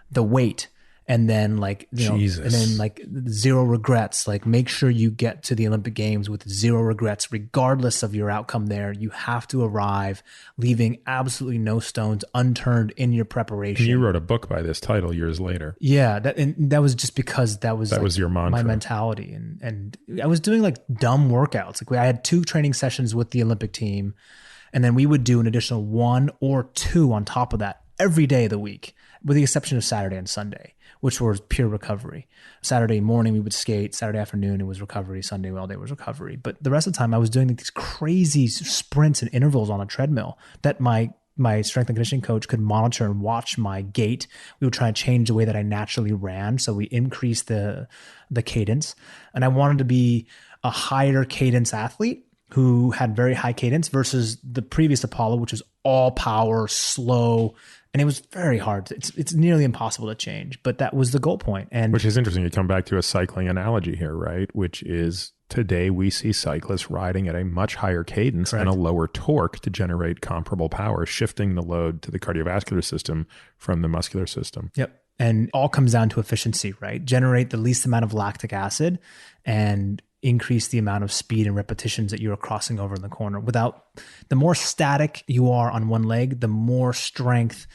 the weight, and then like, you know, and then like 0 regrets, like make sure you get to the Olympic Games with 0 regrets, regardless of your outcome there. You have to arrive leaving absolutely no stones unturned in your preparation. And you wrote a book by this title years later. Yeah. That was just because that was your mantra. My mentality. And I was doing like dumb workouts. Like I had 2 training sessions with the Olympic team, and then we would do an additional 1 or 2 on top of that every day of the week, with the exception of Saturday and Sunday, which was pure recovery. Saturday morning, we would skate. Saturday afternoon, it was recovery. Sunday all day was recovery. But the rest of the time, I was doing these crazy sprints and intervals on a treadmill that my strength and conditioning coach could monitor and watch my gait. We would try to change the way that I naturally ran. So we increased the cadence. And I wanted to be a higher cadence athlete who had very high cadence versus the previous Apolo, which was all power, slow, and it was very hard. It's nearly impossible to change, but that was the goal point. And which is interesting. You come back to a cycling analogy here, right? Which is today we see cyclists riding at a much higher cadence and a lower torque to generate comparable power, shifting the load to the cardiovascular system from the muscular system. Yep. And all comes down to efficiency, right? Generate the least amount of lactic acid and increase the amount of speed and repetitions that you're crossing over in the corner. The more static you are on one leg, the more strength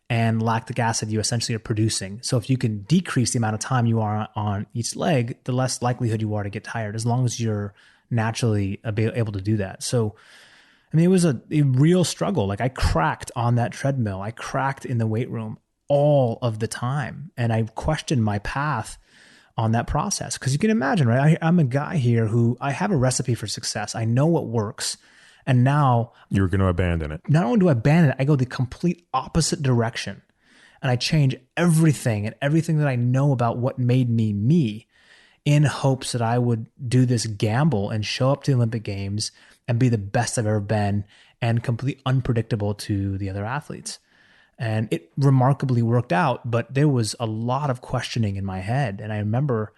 and lactic acid you essentially are producing. So if you can decrease the amount of time you are on each leg, the less likelihood you are to get tired, as long as you're naturally able to do that. So, I mean, it was a real struggle. Like I cracked on that treadmill. I cracked in the weight room all of the time. And I questioned my path on that process. Because you can imagine, right? I'm a guy here who I have a recipe for success. I know what works. And now you're going to abandon it. Not only do I abandon it, I go the complete opposite direction. And I change everything that I know about what made me me in hopes that I would do this gamble and show up to the Olympic Games and be the best I've ever been and completely unpredictable to the other athletes. And it remarkably worked out, but there was a lot of questioning in my head. And I remember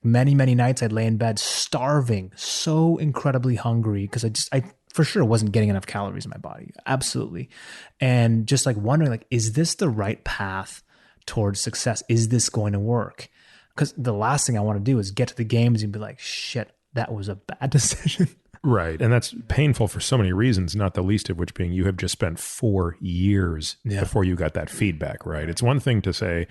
many, many nights I'd lay in bed starving, so incredibly hungry because I for sure wasn't getting enough calories in my body. Absolutely. And just like wondering, like, is this the right path towards success? Is this going to work? Because the last thing I want to do is get to the games and be like, shit, that was a bad decision. Right. And that's painful for so many reasons, not the least of which being you have just spent 4 years before you got that feedback, right? It's one thing to say,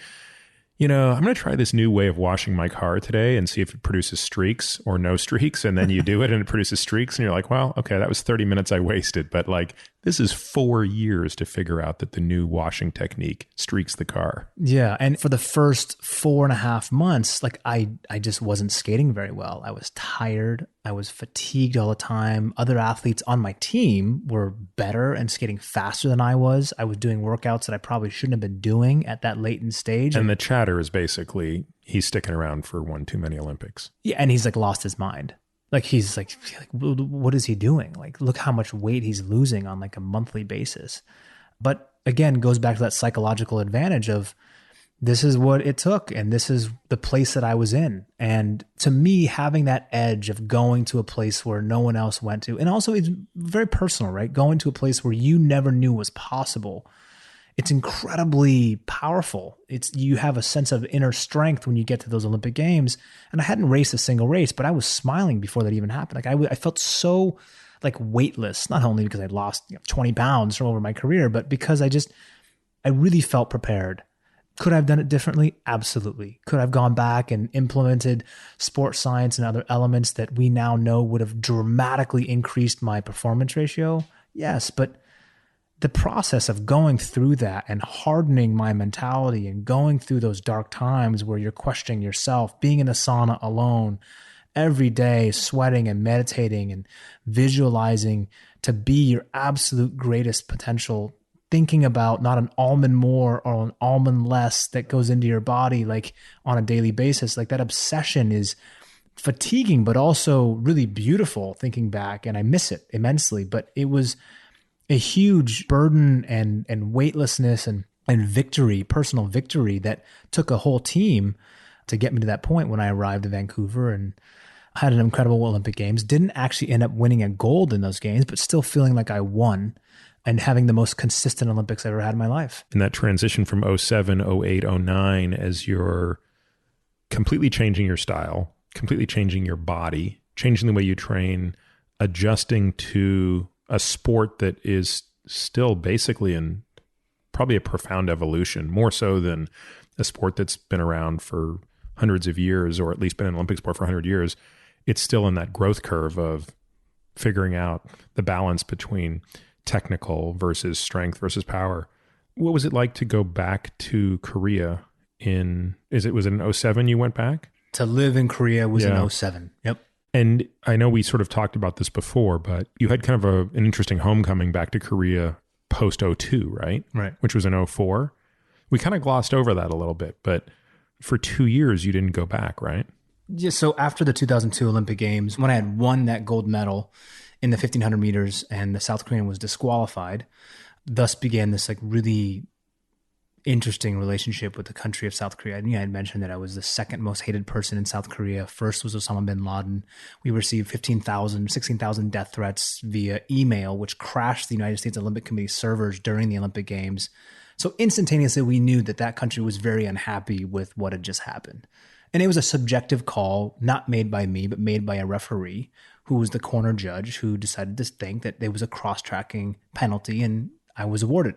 you know, I'm going to try this new way of washing my car today and see if it produces streaks or no streaks. And then you do it and it produces streaks and you're like, well, okay, that was 30 minutes I wasted. But like, this is 4 years to figure out that the new washing technique streaks the car. Yeah. And for the first 4.5 months, like I just wasn't skating very well. I was tired. I was fatigued all the time. Other athletes on my team were better and skating faster than I was. I was doing workouts that I probably shouldn't have been doing at that latent stage. And the chatter is basically, he's sticking around for one too many Olympics. Yeah. And he's like lost his mind. Like he's like, what is he doing? Like, look how much weight he's losing on like a monthly basis. But again, goes back to that psychological advantage of this is what it took. And this is the place that I was in. And to me, having that edge of going to a place where no one else went to, and also it's very personal, right? Going to a place where you never knew was possible. It's incredibly powerful. You have a sense of inner strength when you get to those Olympic Games. And I hadn't raced a single race, but I was smiling before that even happened. Like I felt so like weightless, not only because I'd lost 20 pounds from over my career, but because I really felt prepared. Could I have done it differently? Absolutely. Could I have gone back and implemented sports science and other elements that we now know would have dramatically increased my performance ratio? Yes, but the process of going through that and hardening my mentality and going through those dark times where you're questioning yourself, being in the sauna alone every day, sweating and meditating and visualizing to be your absolute greatest potential thinking about not an almond more or an almond less that goes into your body like on a daily basis. Like that obsession is fatiguing, but also really beautiful thinking back. And I miss it immensely, but it was a huge burden and weightlessness and victory, personal victory that took a whole team to get me to that point when I arrived in Vancouver and had an incredible Olympic Games. Didn't actually end up winning a gold in those games, but still feeling like I won and having the most consistent Olympics I ever had in my life. And that transition from 07, 08, 09, as you're completely changing your style, completely changing your body, changing the way you train, adjusting to a sport that is still basically in probably a profound evolution, more so than a sport that's been around for hundreds of years, or at least been an Olympic sport for 100 years. It's still in that growth curve of figuring out the balance between technical versus strength versus power. What was it like to go back to Korea was it in 07 you went back? To live in Korea was in 07. Yep. And I know we sort of talked about this before, but you had kind of an interesting homecoming back to Korea post 02, right? Right. Which was in 04. We kind of glossed over that a little bit, but for 2 years you didn't go back, right? Yeah. So after the 2002 Olympic Games, when I had won that gold medal in the 1500 meters and the South Korean was disqualified, thus began this like really interesting relationship with the country of South Korea. I think I had mentioned that I was the second most hated person in South Korea. First was Osama bin Laden. We received 16,000 death threats via email, which crashed the United States Olympic Committee servers during the Olympic Games. So instantaneously, we knew that that country was very unhappy with what had just happened. And it was a subjective call, not made by me, but made by a referee who was the corner judge who decided to think that there was a cross-tracking penalty, and I was awarded.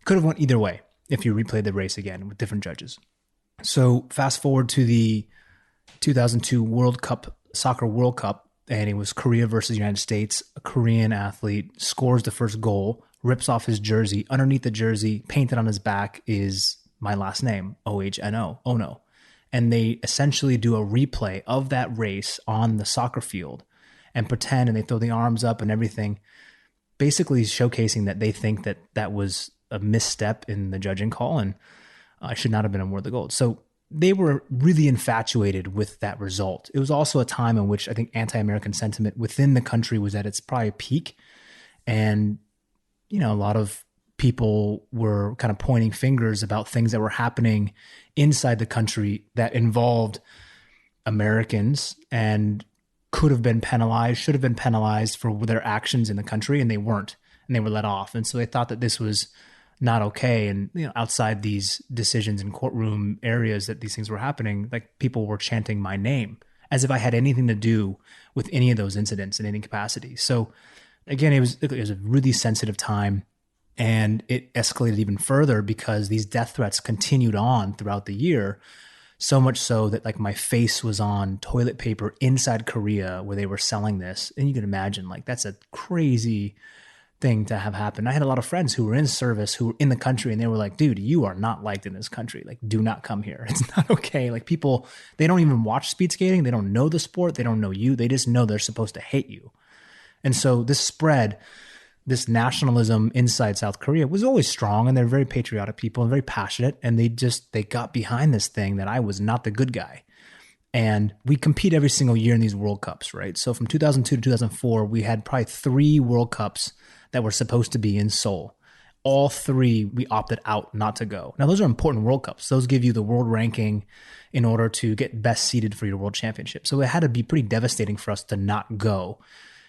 Could have went either way if you replayed the race again with different judges. So fast forward to the 2002 World Cup, Soccer World Cup, and it was Korea versus United States. A Korean athlete scores the first goal, rips off his jersey. Underneath the jersey, painted on his back, is my last name, Ohno, Ohno. And they essentially do a replay of that race on the soccer field and pretend, and they throw the arms up and everything, basically showcasing that they think that that was a misstep in the judging call and I should not have been awarded the gold. So they were really infatuated with that result. It was also a time in which I think anti-American sentiment within the country was at its probably peak. And, you know, a lot of people were kind of pointing fingers about things that were happening inside the country that involved Americans and could have been penalized, should have been penalized for their actions in the country, and they weren't, and they were let off. And so they thought that this was not okay. And, you know, outside these decisions in courtroom areas that these things were happening, like people were chanting my name as if I had anything to do with any of those incidents in any capacity. So again, it was a really sensitive time. And it escalated even further because these death threats continued on throughout the year. So much so that like my face was on toilet paper inside Korea where they were selling this. And you can imagine, like, that's a crazy thing to have happen. I had a lot of friends who were in service, who were in the country, and they were like, dude, you are not liked in this country. Like, do not come here. It's not okay. Like, people, they don't even watch speed skating. They don't know the sport. They don't know you. They just know they're supposed to hate you. And so this spread, this nationalism inside South Korea was always strong, and they're very patriotic people and very passionate. And they got behind this thing that I was not the good guy. And we compete every single year in these World Cups, right? So from 2002 to 2004, we had probably 3 World Cups that were supposed to be in Seoul. All 3, we opted out not to go. Now, those are important World Cups. Those give you the world ranking in order to get best seeded for your world championship. So it had to be pretty devastating for us to not go.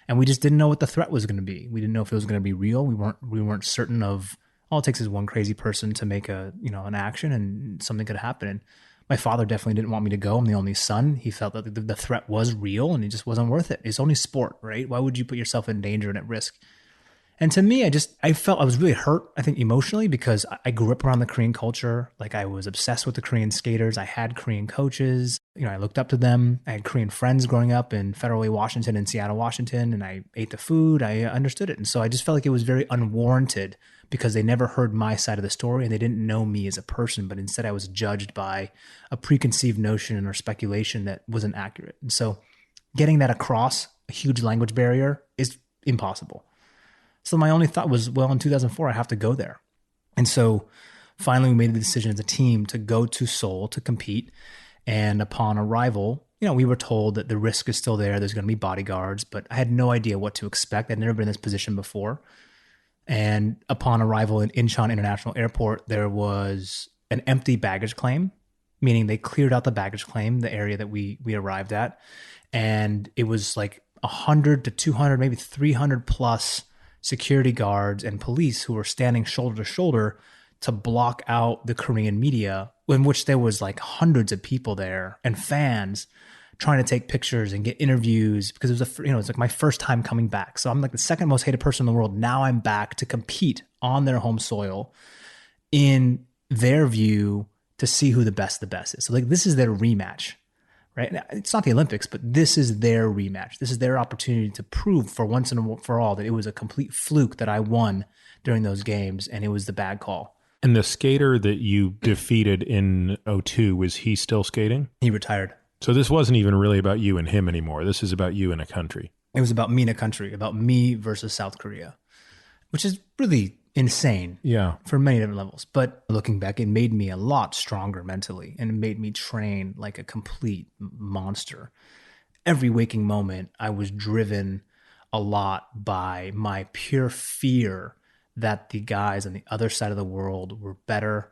And we just didn't know what the threat was going to be. We didn't know if it was going to be real. We weren't certain of, all it takes is one crazy person to make an action and something could happen. And my father definitely didn't want me to go. I'm the only son. He felt that the threat was real and it just wasn't worth it. It's only sport, right? Why would you put yourself in danger and at risk? And to me, I felt I was really hurt, I think, emotionally, because I grew up around the Korean culture. Like, I was obsessed with the Korean skaters. I had Korean coaches. I looked up to them. I had Korean friends growing up in Federal Way, Washington and Seattle, Washington, and I ate the food. I understood it. And so I just felt like it was very unwarranted because they never heard my side of the story and they didn't know me as a person, but instead I was judged by a preconceived notion or speculation that wasn't accurate. And so getting that across a huge language barrier is impossible. So my only thought was, well, in 2004, I have to go there. And so finally we made the decision as a team to go to Seoul to compete. And upon arrival, we were told that the risk is still there. There's going to be bodyguards, but I had no idea what to expect. I'd never been in this position before. And upon arrival in Incheon International Airport, there was an empty baggage claim, meaning they cleared out the baggage claim, the area that we arrived at. And it was like 100 to 200, maybe 300 plus security guards and police who were standing shoulder to shoulder to block out the Korean media, in which there was like hundreds of people there and fans trying to take pictures and get interviews, because it was it's like my first time coming back. So I'm like the second most hated person in the world. Now I'm back to compete on their home soil in their view to see who the best is. So like this is their rematch, right? Now, it's not the Olympics, but this is their rematch. This is their opportunity to prove for once and for all that it was a complete fluke that I won during those games and it was the bad call. And the skater that you defeated in '02, was he still skating? He retired. So this wasn't even really about you and him anymore. This is about you and a country. It was about me and a country, about me versus South Korea, which is really insane. Yeah. For many different levels. But looking back, it made me a lot stronger mentally and it made me train like a complete monster. Every waking moment, I was driven a lot by my pure fear that the guys on the other side of the world were better,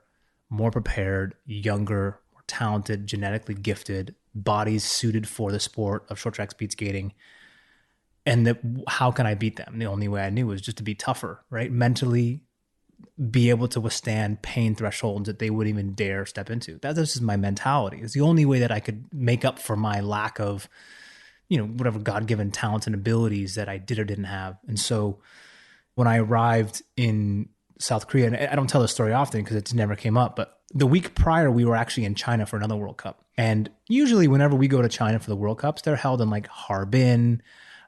more prepared, younger, more talented, genetically gifted, bodies suited for the sport of short track speed skating. And that how can I beat them? The only way I knew was just to be tougher, right? Mentally be able to withstand pain thresholds that they wouldn't even dare step into. That was just my mentality. It's the only way that I could make up for my lack of, whatever God-given talents and abilities that I did or didn't have. And so when I arrived in South Korea, and I don't tell this story often because it never came up, but the week prior, we were actually in China for another World Cup. And usually whenever we go to China for the World Cups, they're held in like Harbin,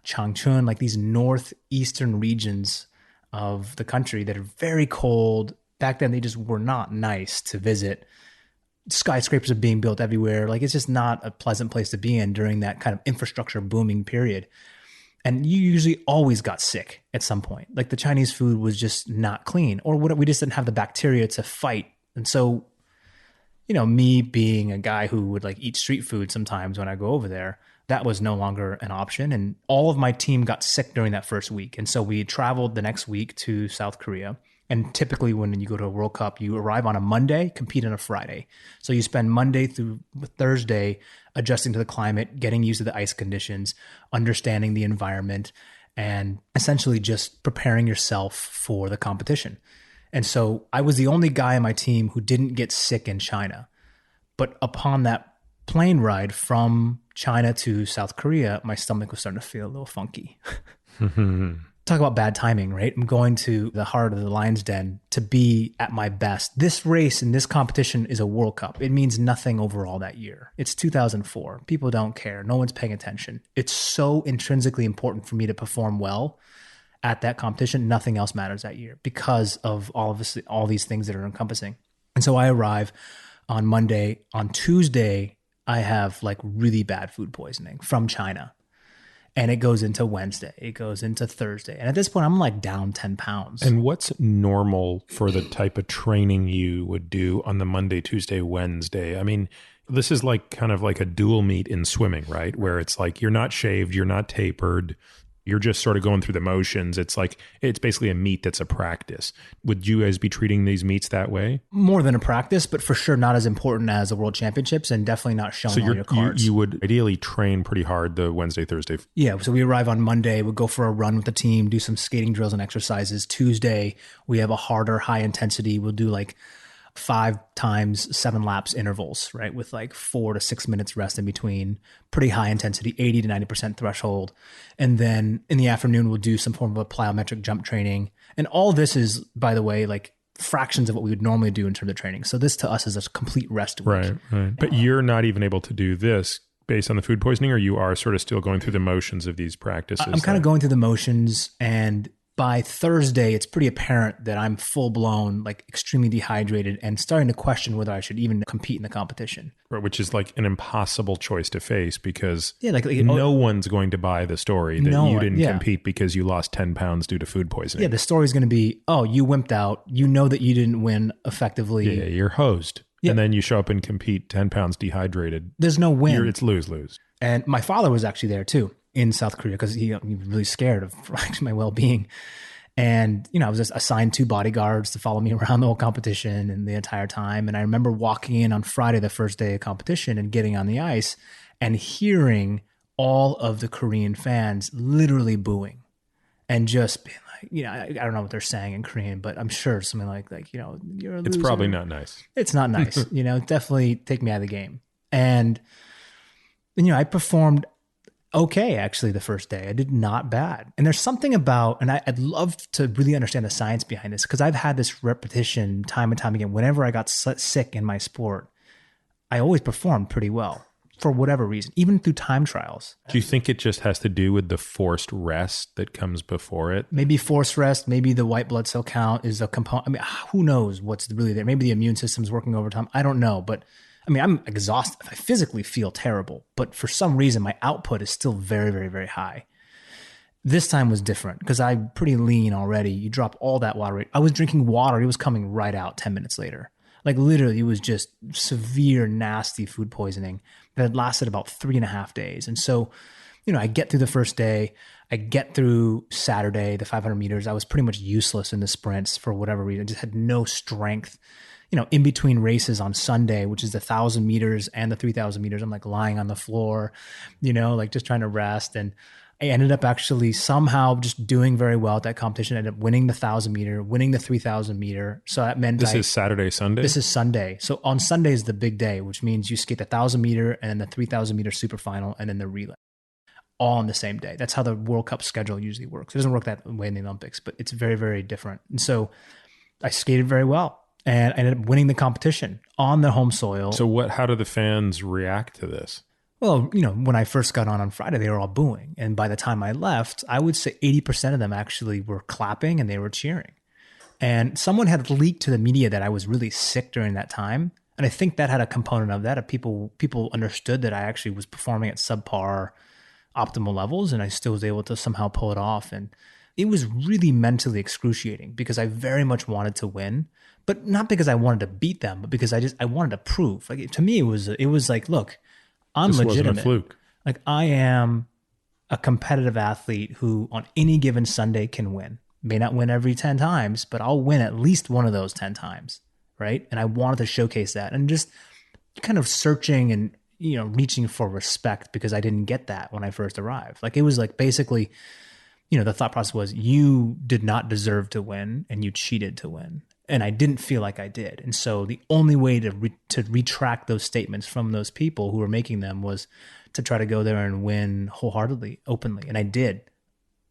Changchun, like these northeastern regions of the country that are very cold. Back then, they just were not nice to visit. Skyscrapers are being built everywhere. Like it's just not a pleasant place to be in during that kind of infrastructure booming period. And you usually always got sick at some point. Like the Chinese food was just not clean, or we just didn't have the bacteria to fight. And so, me being a guy who would like eat street food sometimes when I go over there, that was no longer an option. And all of my team got sick during that first week. And so we traveled the next week to South Korea. And typically when you go to a World Cup, you arrive on a Monday, compete on a Friday. So you spend Monday through Thursday adjusting to the climate, getting used to the ice conditions, understanding the environment, and essentially just preparing yourself for the competition. And so I was the only guy on my team who didn't get sick in China. But upon that plane ride from China to South Korea, my stomach was starting to feel a little funky. Talk about bad timing, right? I'm going to the heart of the lion's den to be at my best. This race and this competition is a World Cup. It means nothing overall that year. It's 2004. People don't care. No one's paying attention. It's so intrinsically important for me to perform well at that competition. Nothing else matters that year because of all these things that are encompassing. And so I arrive on Monday. On Tuesday, I have like really bad food poisoning from China. And it goes into Wednesday. It goes into Thursday. And at this point, I'm like down 10 pounds. And what's normal for the type of training you would do on the Monday, Tuesday, Wednesday? I mean, this is like kind of like a dual meet in swimming, right? Where it's like you're not shaved, you're not tapered. You're just sort of going through the motions. It's like, it's basically a meet that's a practice. Would you guys be treating these meets that way? More than a practice, but for sure not as important as the World Championships and definitely not showing all your cards. You would ideally train pretty hard the Wednesday, Thursday. Yeah, so we arrive on Monday, we'll go for a run with the team, do some skating drills and exercises. Tuesday, we have a harder, high intensity. We'll do like 5 times 7 laps intervals, right? With like 4 to 6 minutes rest in between, pretty high intensity, 80 to 90% threshold. And then in the afternoon, we'll do some form of a plyometric jump training. And all this is, by the way, like fractions of what we would normally do in terms of training. So this to us is a complete rest week. Right. But you're not even able to do this based on the food poisoning, or you are sort of still going through the motions of these practices? I'm kind of going through the motions, and by Thursday, it's pretty apparent that I'm full blown, like extremely dehydrated and starting to question whether I should even compete in the competition. Right, which is like an impossible choice to face because like no one's going to buy the story that you didn't yeah. compete because you lost 10 pounds due to food poisoning. Yeah, the story's going to be, oh, you wimped out. You know that you didn't win effectively. Yeah, you're hosed. Yeah. And then you show up and compete 10 pounds dehydrated. There's no win. It's lose-lose. And my father was actually there too in South Korea because he was really scared of my well-being. And, I was just assigned 2 bodyguards to follow me around the whole competition and the entire time. And I remember walking in on Friday, the first day of competition, and getting on the ice and hearing all of the Korean fans literally booing and just being like, I don't know what they're saying in Korean, but I'm sure something like you're a loser. It's probably not nice. It's not nice. Definitely take me out of the game. And I performed okay, actually, the first day. I did not bad. And there's something about, and I'd love to really understand the science behind this, because I've had this repetition time and time again. Whenever I got sick in my sport, I always performed pretty well for whatever reason, even through time trials. Do you think it just has to do with the forced rest that comes before it? Maybe forced rest, maybe the white blood cell count is a component. I mean, who knows what's really there? Maybe the immune system's working overtime. I don't know, but I'm exhausted. I physically feel terrible, but for some reason, my output is still very, very, very high. This time was different because I'm pretty lean already. You drop all that water. I was drinking water. It was coming right out 10 minutes later. Like literally, it was just severe, nasty food poisoning that had lasted about 3.5 days. And so, I get through the first day. I get through Saturday, the 500 meters. I was pretty much useless in the sprints for whatever reason. I just had no strength. In between races on Sunday, which is the 1,000 meters and the 3,000 meters, I'm like lying on the floor, like just trying to rest. And I ended up actually somehow just doing very well at that competition. I ended up winning the 1,000 meter, winning the 3,000 meter. So that meant this is Saturday, Sunday? This is Sunday. So on Sunday is the big day, which means you skate the 1,000 meter and then the 3,000 meter super final and then the relay all on the same day. That's how the World Cup schedule usually works. It doesn't work that way in the Olympics, but it's very, very different. And so I skated very well. And I ended up winning the competition on the home soil. So how do the fans react to this? Well, when I first got on Friday, they were all booing. And by the time I left, I would say 80% of them actually were clapping and they were cheering. And someone had leaked to the media that I was really sick during that time. And I think that had a component of that. People understood that I actually was performing at subpar optimal levels and I still was able to somehow pull it off. And it was really mentally excruciating because I very much wanted to win. But not because I wanted to beat them, but because I wanted to prove. Like to me, it was like, look, I'm this legitimate. Wasn't a fluke. Like I am a competitive athlete who, on any given Sunday, can win. May not win every 10 times, but I'll win at least one of those 10 times, right? And I wanted to showcase that, and just kind of searching and reaching for respect because I didn't get that when I first arrived. Like it was like basically, the thought process was you did not deserve to win and you cheated to win. And I didn't feel like I did. And so the only way to retract those statements from those people who were making them was to try to go there and win wholeheartedly, openly. And I did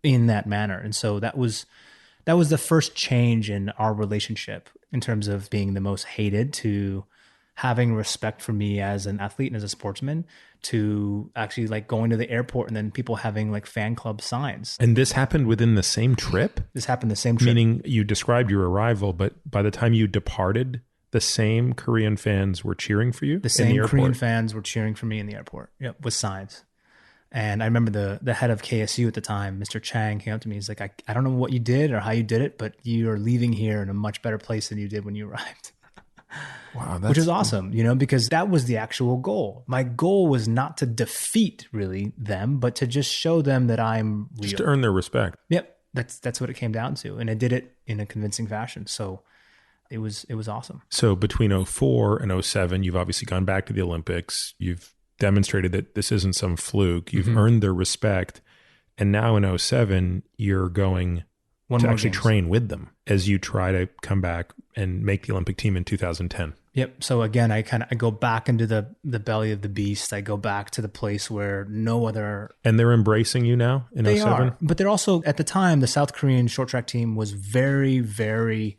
in that manner. And so that was the first change in our relationship in terms of being the most hated to having respect for me as an athlete and as a sportsman, to actually like going to the airport and then people having like fan club signs. And this happened within the same trip? This happened the same trip. Meaning you described your arrival, but by the time you departed, the same Korean fans were cheering for you? The same Korean fans were cheering for me in the airport. Yep, with signs. And I remember the head of KSU at the time, Mr. Chang, came up to me. He's like, I don't know what you did or how you did it, but you are leaving here in a much better place than you did when you arrived. Wow, which is awesome, because that was the actual goal. My goal was not to defeat really them, but to just show them that I'm real. Just to earn their respect. Yep, that's what it came down to, and I did it in a convincing fashion. So it was awesome. So between 2004 and 2007, you've obviously gone back to the Olympics. You've demonstrated that this isn't some fluke. You've earned their respect, and now in 2007, you're going to actually train with them as you try to come back and make the Olympic team in 2010. Yep. So again, I go back into the belly of the beast. I go back to the place where no other... And they're embracing you now in 2007? They are. But they're also, at the time, the South Korean short track team was very, very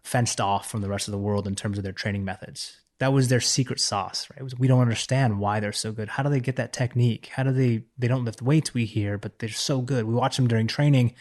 fenced off from the rest of the world in terms of their training methods. That was their secret sauce, right? We don't understand why they're so good. How do they get that technique? How do they don't lift weights, we hear, but they're so good. We watch them during training,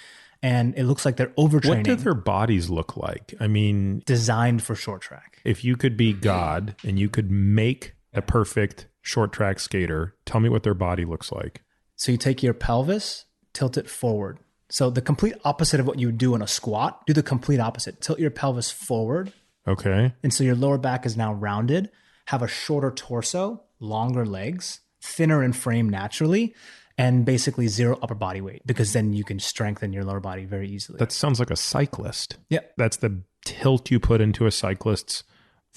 and it looks like they're overtraining. What do their bodies look like? I mean, designed for short track. if you could be God and you could make a perfect short track skater, tell me what their body looks like. So you take your pelvis, tilt it forward. So the complete opposite of what you would do in a squat, do the complete opposite. Tilt your pelvis forward. Okay. And so your lower back is now rounded, have a shorter torso, longer legs, thinner in frame naturally, and basically zero upper body weight, because then you can strengthen your lower body very easily. That sounds like a cyclist. Yeah. That's the tilt you put into a cyclist's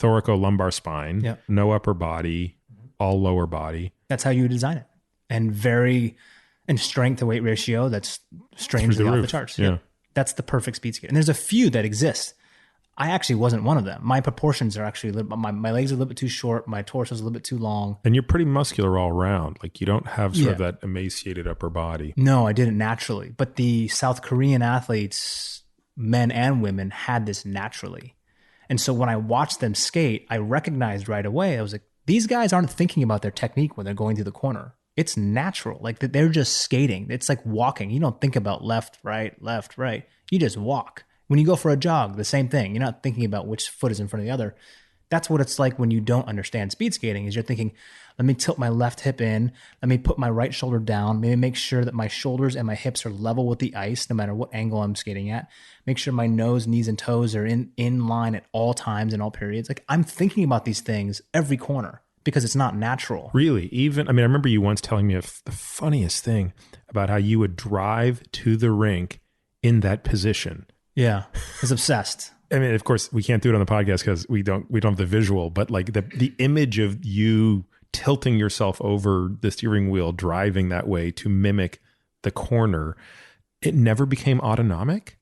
thoracolumbar spine. Yeah. No upper body, all lower body. That's how you design it. And strength to weight ratio, that's strangely off the charts. Yeah. That's the perfect speed skate. And there's a few that exist. I actually wasn't one of them. My proportions are actually, my legs are a little bit too short. My torso is a little bit too long. And you're pretty muscular all around. Like you don't have sort of that emaciated upper body. No, I didn't naturally. But the South Korean athletes, men and women, had this naturally. And so when I watched them skate, I recognized right away, I was like, these guys aren't thinking about their technique when they're going through the corner. It's natural. Like they're just skating. It's like walking. You don't think about left, right. You just walk. When you go for a jog, the same thing. You're not thinking about which foot is in front of the other. That's what it's like when you don't understand speed skating, is you're thinking, let me tilt my left hip in, let me put my right shoulder down, maybe make sure that my shoulders and my hips are level with the ice, no matter what angle I'm skating at. Make sure my nose, knees, and toes are in line at all times in all periods. Like I'm thinking about these things every corner because it's not natural. Really? I remember you once telling me the funniest thing about how you would drive to the rink in that position. Yeah, I was obsessed. I mean, of course, we can't do it on the podcast because we don't have the visual, but like the image of you tilting yourself over the steering wheel, driving that way to mimic the corner, it never became autonomic.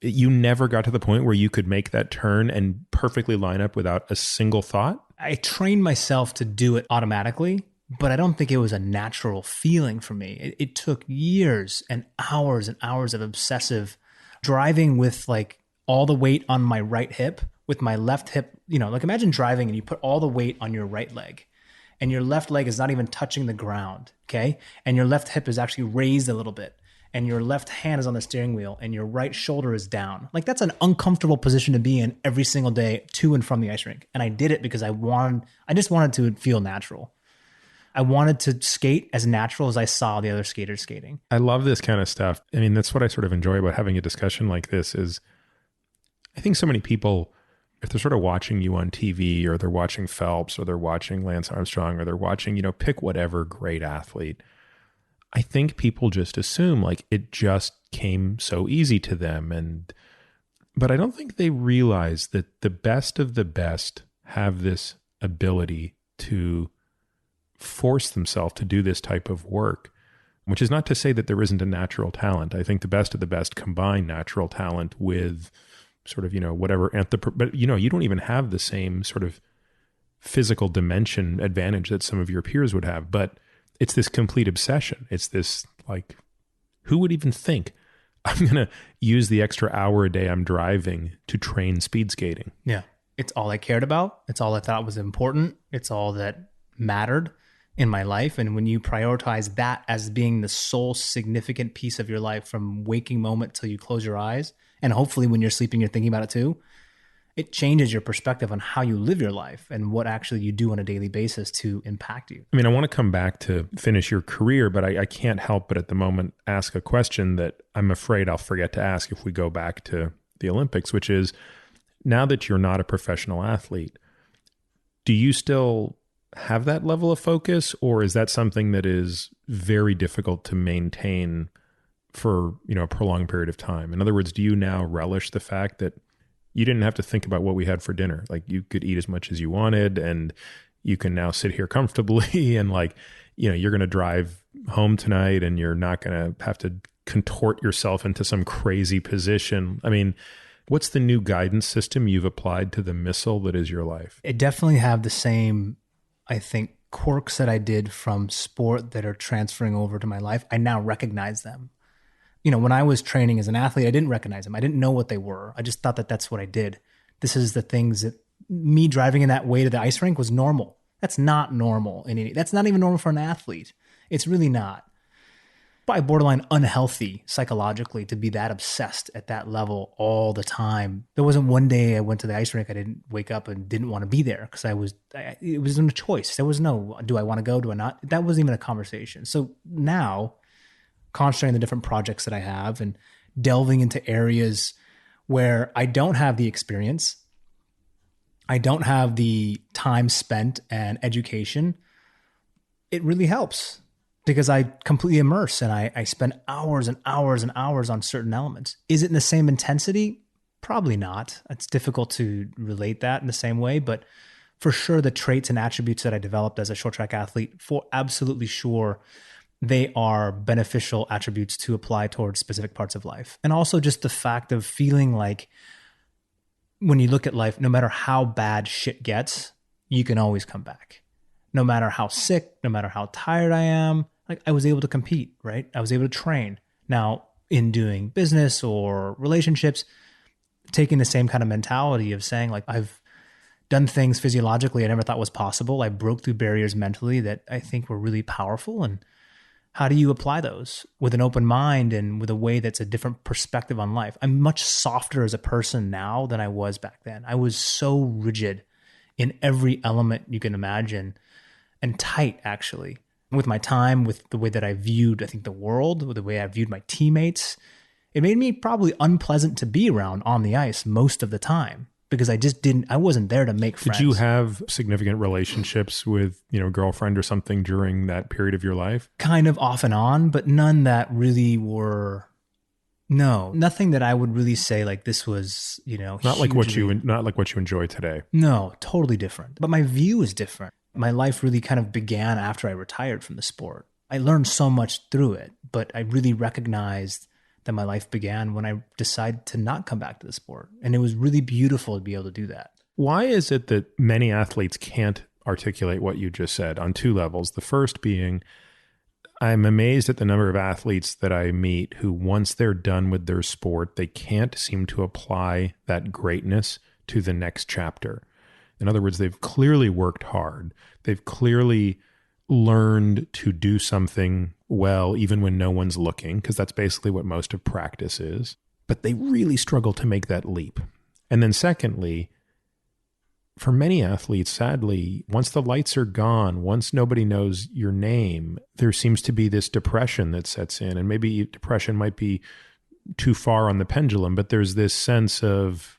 You never got to the point where you could make that turn and perfectly line up without a single thought. I trained myself to do it automatically, but I don't think it was a natural feeling for me. It took years and hours of obsessive driving with like all the weight on my right hip, with my left hip, like imagine driving and you put all the weight on your right leg and your left leg is not even touching the ground. Okay. And your left hip is actually raised a little bit and your left hand is on the steering wheel and your right shoulder is down. Like that's an uncomfortable position to be in every single day to and from the ice rink. And I did it because I just wanted to feel natural. I wanted to skate as natural as I saw the other skaters skating. I love this kind of stuff. I mean, that's what I sort of enjoy about having a discussion like this is I think so many people, if they're sort of watching you on TV or they're watching Phelps or they're watching Lance Armstrong or they're watching, pick whatever great athlete, I think people just assume like it just came so easy to them. But I don't think they realize that the best of the best have this ability to force themselves to do this type of work, which is not to say that there isn't a natural talent. I think the best of the best combine natural talent with sort of, whatever, but you don't even have the same sort of physical dimension advantage that some of your peers would have, but it's this complete obsession. It's this like, who would even think I'm going to use the extra hour a day I'm driving to train speed skating? Yeah. It's all I cared about. It's all I thought was important. It's all that mattered in my life. And when you prioritize that as being the sole significant piece of your life from waking moment till you close your eyes, and hopefully when you're sleeping, you're thinking about it too, it changes your perspective on how you live your life and what actually you do on a daily basis to impact you. I mean, I want to come back to finish your career, but I can't help but at the moment ask a question that I'm afraid I'll forget to ask if we go back to the Olympics, which is, now that you're not a professional athlete, do you still have that level of focus, or is that something that is very difficult to maintain for, a prolonged period of time? In other words, do you now relish the fact that you didn't have to think about what we had for dinner? Like you could eat as much as you wanted and you can now sit here comfortably and like, you're going to drive home tonight and you're not going to have to contort yourself into some crazy position. I mean, what's the new guidance system you've applied to the missile that is your life? It definitely have the same, I think, quirks that I did from sport that are transferring over to my life. I now recognize them. When I was training as an athlete, I didn't recognize them. I didn't know what they were. I just thought that that's what I did. This is the things that me driving in that way to the ice rink was normal. That's not normal. That's not even normal for an athlete. It's really not. probably borderline unhealthy psychologically to be that obsessed at that level all the time. There wasn't one day I went to the ice rink, I didn't wake up and didn't want to be there because it wasn't a choice. There was no, do I want to go? Do I not? That wasn't even a conversation. So now, concentrating on the different projects that I have and delving into areas where I don't have the experience, I don't have the time spent and education, it really helps because I completely immerse and I spend hours and hours and hours on certain elements. Is it in the same intensity? Probably not. It's difficult to relate that in the same way, but for sure the traits and attributes that I developed as a short track athlete, for absolutely sure, they are beneficial attributes to apply towards specific parts of life. And also just the fact of feeling like when you look at life, no matter how bad shit gets, you can always come back. No matter how sick, no matter how tired I am, like I was able to compete, right? I was able to train. Now, in doing business or relationships, taking the same kind of mentality of saying like, I've done things physiologically I never thought was possible. I broke through barriers mentally that I think were really powerful. And how do you apply those with an open mind and with a way that's a different perspective on life? I'm much softer as a person now than I was back then. I was so rigid in every element you can imagine and tight, actually, with my time, with the way that I viewed, I think, the world, with the way I viewed my teammates. It made me probably unpleasant to be around on the ice most of the time because I wasn't there to make friends. Did you have significant relationships with, a girlfriend or something during that period of your life? Kind of off and on, but none that really were, no, nothing that I would really say like this was, not like what you enjoy today. No, totally different. But my view is different. My life really kind of began after I retired from the sport. I learned so much through it, but I really recognized that my life began when I decided to not come back to the sport. And it was really beautiful to be able to do that. Why is it that many athletes can't articulate what you just said on two levels? The first being, I'm amazed at the number of athletes that I meet who, once they're done with their sport, they can't seem to apply that greatness to the next chapter. In other words, they've clearly worked hard. They've clearly learned to do something well, even when no one's looking, because that's basically what most of practice is. But they really struggle to make that leap. And then secondly, for many athletes, sadly, once the lights are gone, once nobody knows your name, there seems to be this depression that sets in. And maybe depression might be too far on the pendulum, but there's this sense of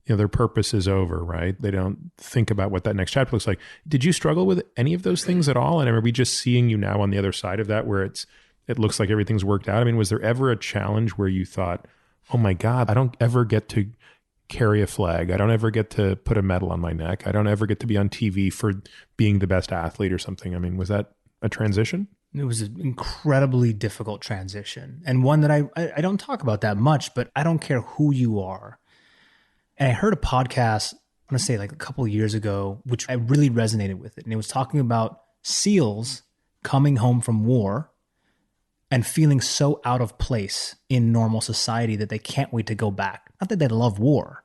their purpose is over, right? They don't think about what that next chapter looks like. Did you struggle with any of those things at all? And are we just seeing you now on the other side of that where it looks like everything's worked out? I mean, was there ever a challenge where you thought, oh my God, I don't ever get to carry a flag. I don't ever get to put a medal on my neck. I don't ever get to be on TV for being the best athlete or something. I mean, was that a transition? It was an incredibly difficult transition, and one that I don't talk about that much, but I don't care who you are. And I heard a podcast, I'm going to say like a couple of years ago, which I really resonated with it. And it was talking about SEALs coming home from war and feeling so out of place in normal society that they can't wait to go back. Not that they love war.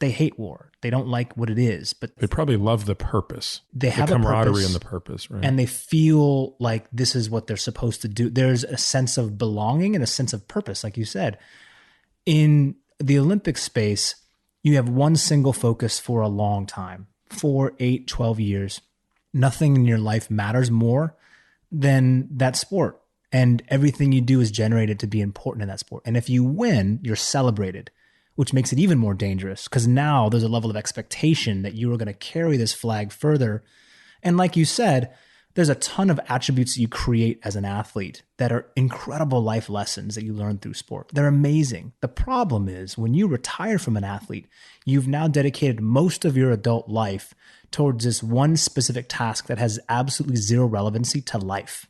They hate war. They don't like what it is, but they probably love the purpose. They have the camaraderie a purpose, and the purpose, right? And they feel like this is what they're supposed to do. There's a sense of belonging and a sense of purpose, like you said. In the Olympic space, you have one single focus for a long time, 4, 8, 12 years. Nothing in your life matters more than that sport. And everything you do is generated to be important in that sport. And if you win, you're celebrated, which makes it even more dangerous because now there's a level of expectation that you are going to carry this flag further. And like you said, there's a ton of attributes that you create as an athlete that are incredible life lessons that you learn through sport. They're amazing. The problem is when you retire from an athlete, you've now dedicated most of your adult life towards this one specific task that has absolutely zero relevancy to life.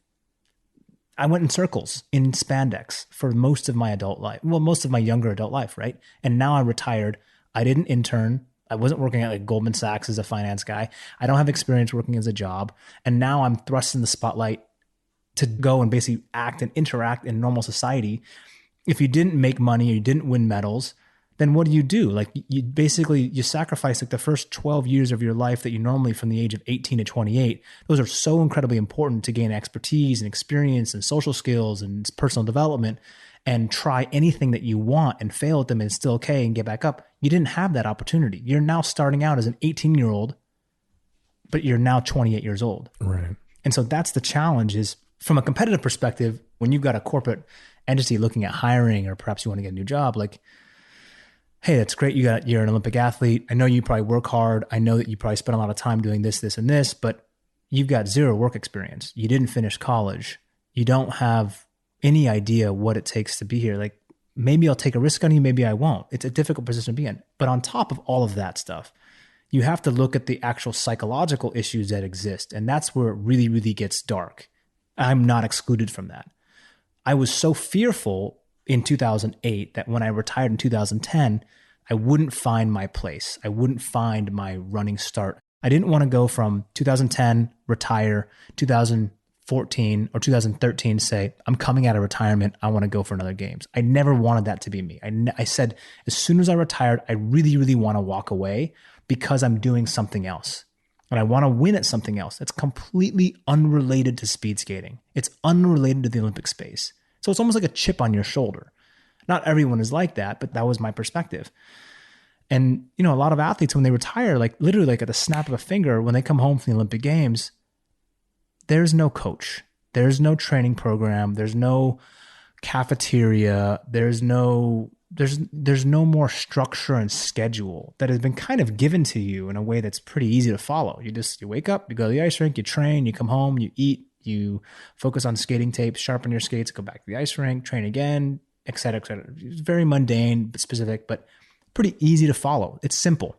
I went in circles in spandex for most of my adult life. Well, most of my younger adult life, right? And now I'm retired. I didn't intern. I wasn't working at like Goldman Sachs as a finance guy. I don't have experience working as a job. And now I'm thrust in the spotlight to go and basically act and interact in normal society. If you didn't make money or you didn't win medals, then what do? Like you basically, you sacrifice like the first 12 years of your life that you normally from the age of 18 to 28. Those are so incredibly important to gain expertise and experience and social skills and personal development and try anything that you want and fail at them and it's still okay and get back up. You didn't have that opportunity. You're now starting out as an 18-year-old, but you're now 28 years old. Right. And so that's the challenge is from a competitive perspective, when you've got a corporate entity looking at hiring or perhaps you want to get a new job, like, hey, that's great. You're an Olympic athlete. I know you probably work hard. I know that you probably spend a lot of time doing this, this, and this, but you've got zero work experience. You didn't finish college. You don't have any idea what it takes to be here. Like maybe I'll take a risk on you. Maybe I won't. It's a difficult position to be in. But on top of all of that stuff, you have to look at the actual psychological issues that exist. And that's where it really, really gets dark. I'm not excluded from that. I was so fearful in 2008 that when I retired in 2010, I wouldn't find my place. I wouldn't find my running start. I didn't want to go from 2010, retire, 2014 or 2013, say, I'm coming out of retirement. I want to go for another games. I never wanted that to be me. I said, as soon as I retired, I really, really want to walk away because I'm doing something else. And I want to win at something else that's completely unrelated to speed skating. It's unrelated to the Olympic space. So it's almost like a chip on your shoulder. Not everyone is like that, but that was my perspective. And, you know, a lot of athletes, when they retire, like literally like at the snap of a finger, when they come home from the Olympic Games, there's no coach. There's no training program. There's no cafeteria. There's no more structure and schedule that has been kind of given to you in a way that's pretty easy to follow. You wake up, you go to the ice rink, you train, you come home, you eat, you focus on skating tapes, sharpen your skates, go back to the ice rink, train again, et cetera, et cetera. It's very mundane, but specific, but pretty easy to follow. It's simple.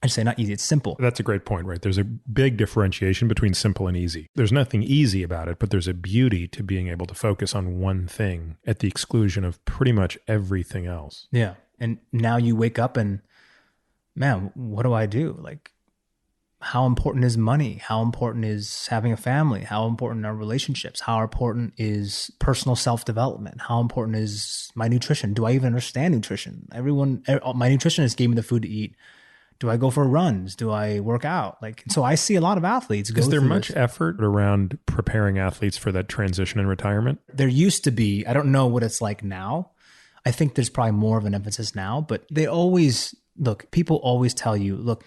I say not easy, it's simple. That's a great point, right? There's a big differentiation between simple and easy. There's nothing easy about it, but there's a beauty to being able to focus on one thing at the exclusion of pretty much everything else. Yeah. And now you wake up and, man, what do I do? Like, how important is money? How important is having a family? How important are relationships? How important is personal self-development? How important is my nutrition? Do I even understand nutrition? My nutritionist gave me the food to eat. Do I go for runs? Do I work out? Like, so I see a lot of athletes go. Is there much effort around preparing athletes for that transition in retirement? There used to be. I don't know what it's like now. I think there's probably more of an emphasis now, but people always tell you, look,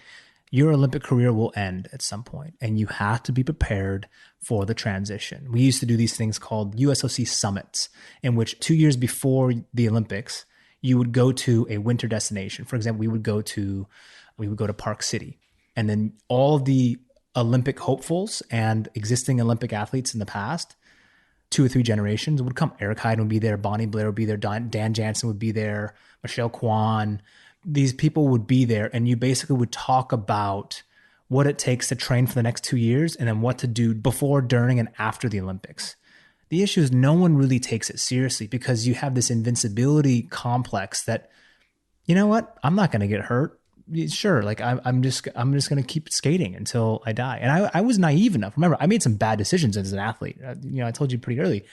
your Olympic career will end at some point and you have to be prepared for the transition. We used to do these things called USOC summits, in which 2 years before the Olympics, you would go to a winter destination. For example, we would go to Park City, and then all of the Olympic hopefuls and existing Olympic athletes in the past, 2 or 3 generations would come. Eric Heiden would be there. Bonnie Blair would be there. Dan Jansen would be there. Michelle Kwan. These people would be there, and you basically would talk about what it takes to train for the next 2 years and then what to do before, during, and after the Olympics. The issue is no one really takes it seriously because you have this invincibility complex that, you know what, I'm not going to get hurt. Sure, like I'm just going to keep skating until I die. And I was naive enough. Remember, I made some bad decisions as an athlete. I told you pretty early.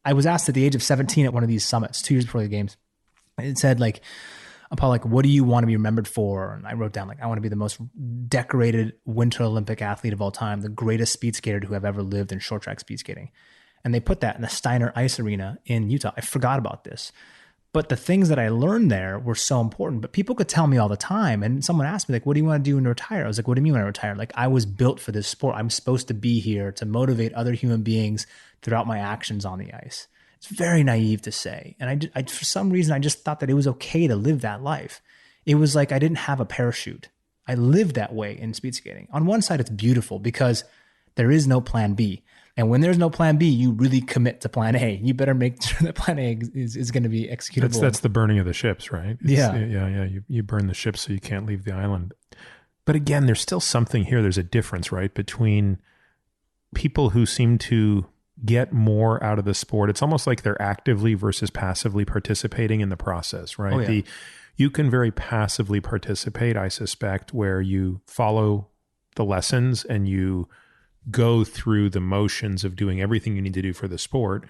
I was asked at the age of 17 at one of these summits 2 years before the games. It said like, Apolo, like, what do you want to be remembered for? And I wrote down, like, I want to be the most decorated Winter Olympic athlete of all time, the greatest speed skater to have ever lived in short track speed skating. And they put that in the Steiner Ice Arena in Utah. I forgot about this. But the things that I learned there were so important. But people could tell me all the time. And someone asked me, like, what do you want to do when you retire? I was like, what do you mean when I retire? Like, I was built for this sport. I'm supposed to be here to motivate other human beings throughout my actions on the ice. It's very naive to say. And I for some reason, I just thought that it was okay to live that life. It was like I didn't have a parachute. I lived that way in speed skating. On one side, it's beautiful because there is no plan B. And when there's no plan B, you really commit to plan A. You better make sure that plan A is going to be executable. That's the burning of the ships, right? Yeah. You burn the ships so you can't leave the island. But again, there's still something here. There's a difference, right, between people who seem to get more out of the sport. It's almost like they're actively versus passively participating in the process, right? Oh, yeah. You can very passively participate, I suspect, where you follow the lessons and you go through the motions of doing everything you need to do for the sport.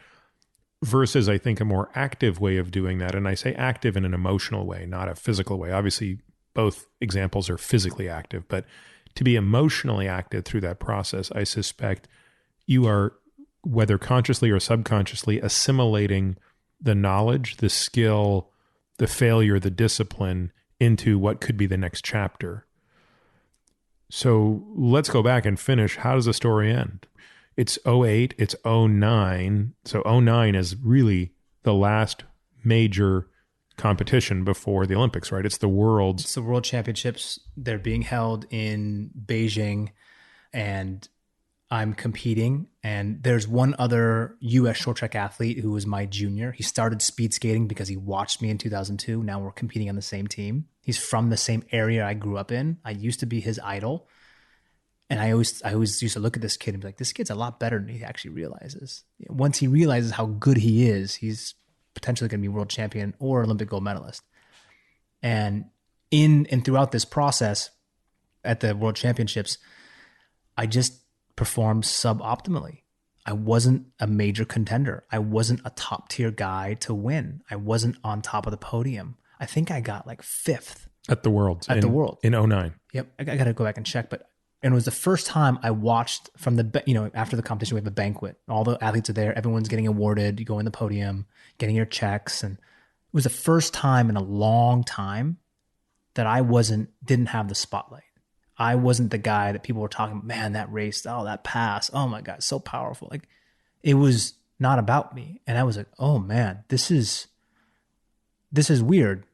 versus I think a more active way of doing that. And I say active in an emotional way, not a physical way. Obviously, both examples are physically active, but to be emotionally active through that process, I suspect you are, whether consciously or subconsciously, assimilating the knowledge, the skill, the failure, the discipline into what could be the next chapter. So let's go back and finish. How does the story end? It's '08, it's '09. So '09 is really the last major competition before the Olympics, right? It's the World Championships. They're being held in Beijing, and I'm competing. And there's one other U.S. short track athlete who was my junior. He started speed skating because he watched me in 2002. Now we're competing on the same team. He's from the same area I grew up in. I used to be his idol. And I always used to look at this kid and be like, this kid's a lot better than he actually realizes. Once he realizes how good he is, he's potentially going to be world champion or Olympic gold medalist. And throughout this process at the World Championships, I just performed suboptimally. I wasn't a major contender. I wasn't a top tier guy to win. I wasn't on top of the podium. I think I got like 5th at the Worlds. The World in '09. Yep, I got to go back and check, but. And it was the first time I watched from after the competition, we have a banquet. All the athletes are there. Everyone's getting awarded. You go in the podium, getting your checks. And it was the first time in a long time that I didn't have the spotlight. I wasn't the guy that people were talking, man, that race, oh, that pass. Oh my God, so powerful. Like, it was not about me. And I was like, oh man, this is weird.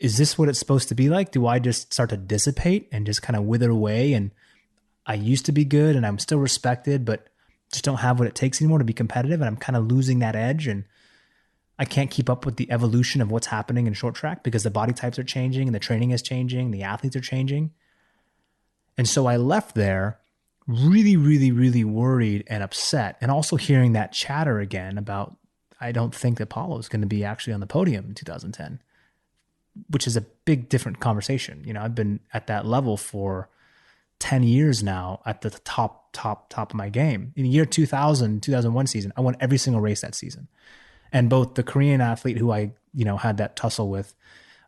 Is this what it's supposed to be like? Do I just start to dissipate and just kind of wither away? And I used to be good and I'm still respected, but just don't have what it takes anymore to be competitive. And I'm kind of losing that edge, and I can't keep up with the evolution of what's happening in short track because the body types are changing and the training is changing, the athletes are changing. And so I left there really, really, really worried and upset. And also hearing that chatter again about, I don't think that Apolo is going to be actually on the podium in 2010, which is a big different conversation. I've been at that level for 10 years now at the top of my game. In the year 2001 season, I won every single race that season. And both the Korean athlete who I, had that tussle with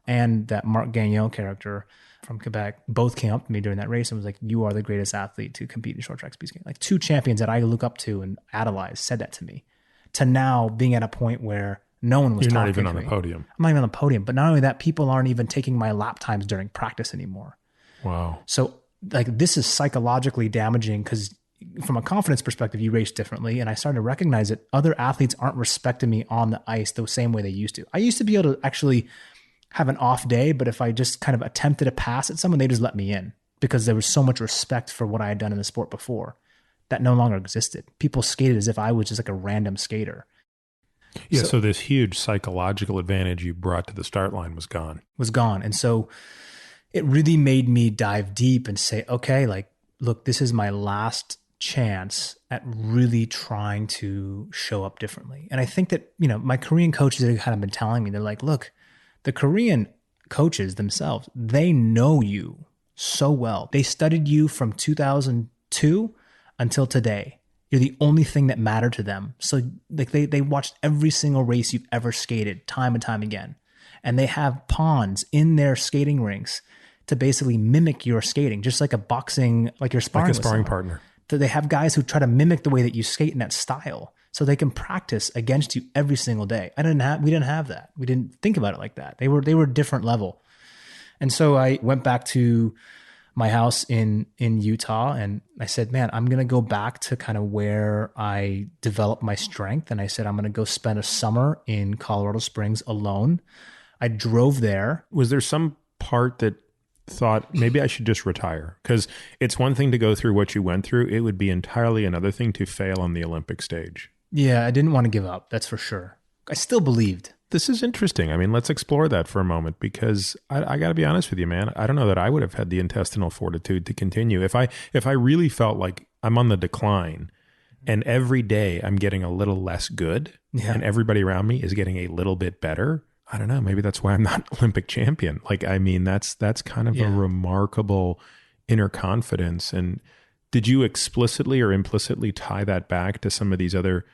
and that Marc Gagnon character from Quebec both came up to me during that race and was like, you are the greatest athlete to compete in short track speed skating. Like, 2 champions that I look up to and idolize said that to me. To now being at a point where no one was talking to me. You're not even on the podium. I'm not even on the podium. But not only that, people aren't even taking my lap times during practice anymore. Wow. So like, this is psychologically damaging because from a confidence perspective, you race differently. And I started to recognize that other athletes aren't respecting me on the ice the same way they used to. I used to be able to actually have an off day, but if I just kind of attempted a pass at someone, they just let me in because there was so much respect for what I had done in the sport before that no longer existed. People skated as if I was just like a random skater. Yeah. So this huge psychological advantage you brought to the start line was gone. And so it really made me dive deep and say, okay, like, look, this is my last chance at really trying to show up differently. And I think that, my Korean coaches have kind of been telling me, they're like, look, the Korean coaches themselves, they know you so well. They studied you from 2002 until today. You're the only thing that mattered to them. So like they watched every single race you've ever skated time and time again. And they have pawns in their skating rinks to basically mimic your skating, just like a boxing, like your sparring, like a sparring partner. So they have guys who try to mimic the way that you skate in that style, so they can practice against you every single day. We didn't have that. We didn't think about it like that. They were a different level. And so I went back to my house in Utah and I said, man, I'm going to go back to kind of where I developed my strength. And I said, I'm going to go spend a summer in Colorado Springs alone. I drove there. Was there some part that thought maybe I should just retire? Because it's one thing to go through what you went through. It would be entirely another thing to fail on the Olympic stage. Yeah, I didn't want to give up. That's for sure. I still believed. This is interesting. I mean, let's explore that for a moment because I got to be honest with you, man. I don't know that I would have had the intestinal fortitude to continue. If I really felt like I'm on the decline and every day I'm getting a little less good and everybody around me is getting a little bit better, I don't know. Maybe that's why I'm not Olympic champion. Like, I mean, that's kind of a remarkable inner confidence. And did you explicitly or implicitly tie that back to some of these other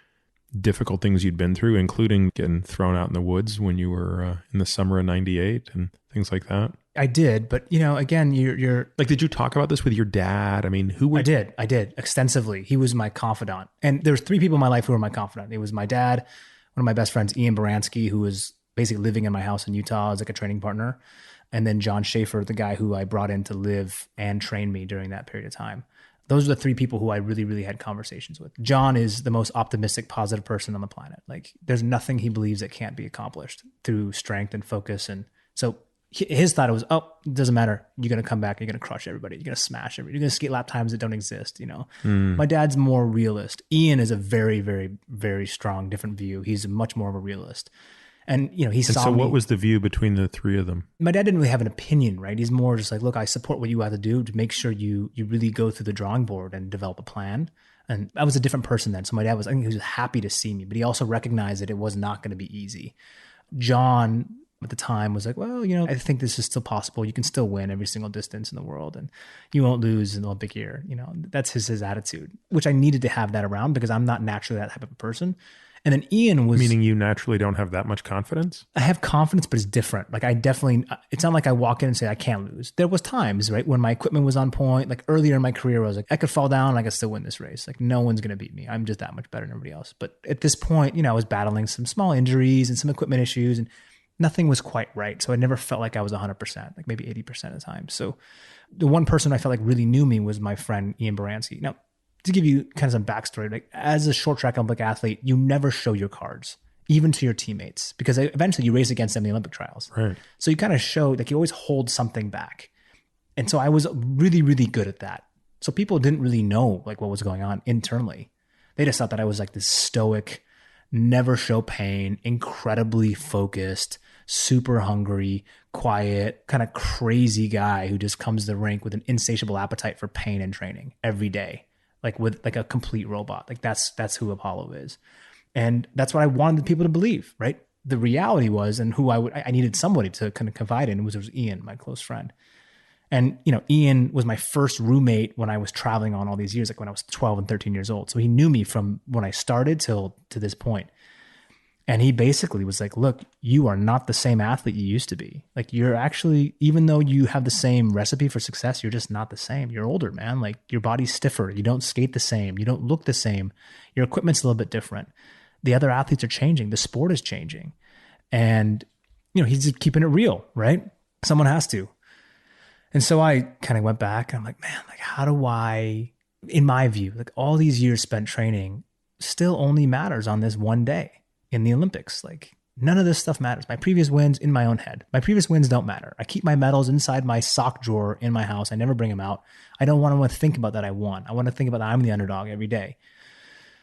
difficult things you'd been through, including getting thrown out in the woods when you were in the summer of 98 and things like that? I did, but again, you're like, did you talk about this with your dad? I mean, who were... I did extensively. He was my confidant. And there's 3 people in my life who were my confidant. It was my dad, one of my best friends, Ian Baranski, who was basically living in my house in Utah as like a training partner. And then John Schaefer, the guy who I brought in to live and train me during that period of time. Those are the 3 people who I really, really had conversations with. John is the most optimistic, positive person on the planet. Like, there's nothing he believes that can't be accomplished through strength and focus. And so his thought was, oh, it doesn't matter. You're going to come back. You're going to crush everybody. You're going to smash everybody. You're going to skate lap times that don't exist. My dad's more realist. Ian is a very, very, very strong, different view. He's much more of a realist. And, he saw me. So what was the view between the 3 of them? My dad didn't really have an opinion, right? He's more just like, look, I support what you have to do to make sure you really go through the drawing board and develop a plan. And I was a different person then. So my dad I think he was happy to see me, but he also recognized that it was not going to be easy. John at the time was like, well, I think this is still possible. You can still win every single distance in the world and you won't lose in the Olympic year. That's his attitude, which I needed to have that around because I'm not naturally that type of a person. And then Ian was... Meaning you naturally don't have that much confidence? I have confidence, but it's different. Like, it's not like I walk in and say, I can't lose. There was times, right, when my equipment was on point. Like, earlier in my career, I was like, I could fall down and I could still win this race. Like, no one's going to beat me. I'm just that much better than everybody else. But at this point, I was battling some small injuries and some equipment issues and nothing was quite right. So I never felt like I was 100%, like maybe 80% of the time. So the one person I felt like really knew me was my friend, Ian Baranski. Now, to give you kind of some backstory, like as a short track Olympic athlete, you never show your cards, even to your teammates, because eventually you race against them in the Olympic trials. Right. So you kind of show, like you always hold something back. And so I was really, really good at that. So people didn't really know like what was going on internally. They just thought that I was like this stoic, never show pain, incredibly focused, super hungry, quiet, kind of crazy guy who just comes to the rink with an insatiable appetite for pain and training every day. Like with like a complete robot. Like that's who Apolo is. And that's what I wanted the people to believe, right? The reality was, and who I needed somebody to kind of confide in, was Ian, my close friend. And, Ian was my first roommate when I was traveling on all these years, like when I was 12 and 13 years old. So he knew me from when I started till to this point. And he basically was like, look, you are not the same athlete you used to be. Like you're actually, even though you have the same recipe for success, you're just not the same. You're older, man. Like your body's stiffer. You don't skate the same. You don't look the same. Your equipment's a little bit different. The other athletes are changing. The sport is changing. And, he's just keeping it real, right? Someone has to. And so I kind of went back and I'm like, man, like how do I, in my view, like all these years spent training still only matters on this one day. In the Olympics, like none of this stuff matters. My previous wins in my own head. My previous wins don't matter. I keep my medals inside my sock drawer in my house. I never bring them out. I don't want to think about that I won. I want to think about that I'm the underdog every day.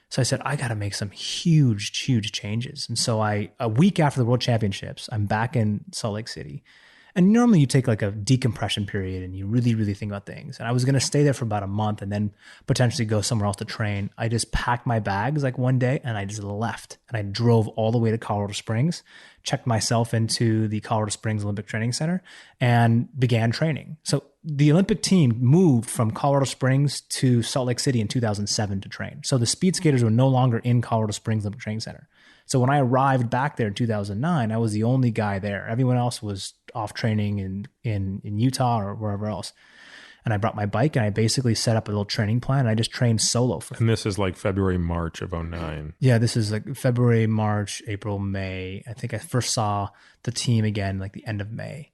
So I said, I got to make some huge, huge changes. And so a week after the World Championships, I'm back in Salt Lake City. And normally you take like a decompression period and you really, really think about things. And I was going to stay there for about a month and then potentially go somewhere else to train. I just packed my bags like one day and I just left. And I drove all the way to Colorado Springs, checked myself into the Colorado Springs Olympic Training Center and began training. So the Olympic team moved from Colorado Springs to Salt Lake City in 2007 to train. So the speed skaters were no longer in Colorado Springs Olympic Training Center. So when I arrived back there in 2009, I was the only guy there. Everyone else was off training in Utah or wherever else. And I brought my bike and I basically set up a little training plan. And I just trained solo. And this is like February, March of 09. Yeah, this is like February, March, April, May. I think I first saw the team again like the end of May.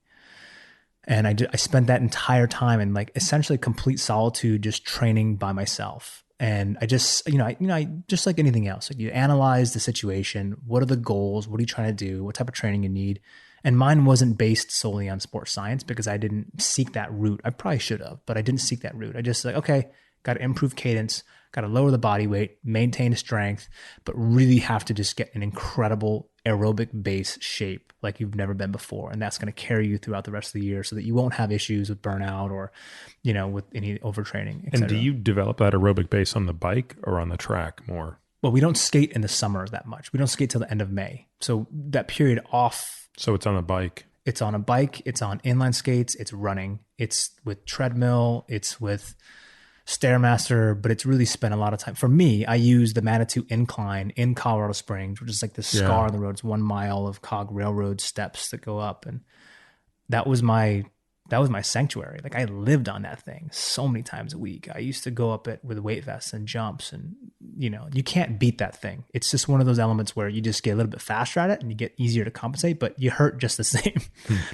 And I spent that entire time in like essentially complete solitude, just training by myself. And I just, I just like anything else, like you analyze the situation. What are the goals? What are you trying to do? What type of training you need? And mine wasn't based solely on sports science because I didn't seek that route. I probably should have, but I didn't seek that route. I just like, okay, got to improve cadence, got to lower the body weight, maintain strength, but really have to just get an incredible aerobic base shape like you've never been before. And that's going to carry you throughout the rest of the year so that you won't have issues with burnout or, with any overtraining, et cetera. And do you develop that aerobic base on the bike or on the track more? Well, we don't skate in the summer that much. We don't skate till the end of May. So that period off. So it's on a bike. It's on a bike. It's on inline skates. It's running. It's with treadmill. It's with Stairmaster, but it's really spent a lot of time. For me, I use the Manitou Incline in Colorado Springs, which is like this scar on the road. It's 1 mile of cog railroad steps that go up. And that was my sanctuary. Like I lived on that thing so many times a week. I used to go up it with weight vests and jumps, and you can't beat that thing. It's just one of those elements where you just get a little bit faster at it and you get easier to compensate, but you hurt just the same,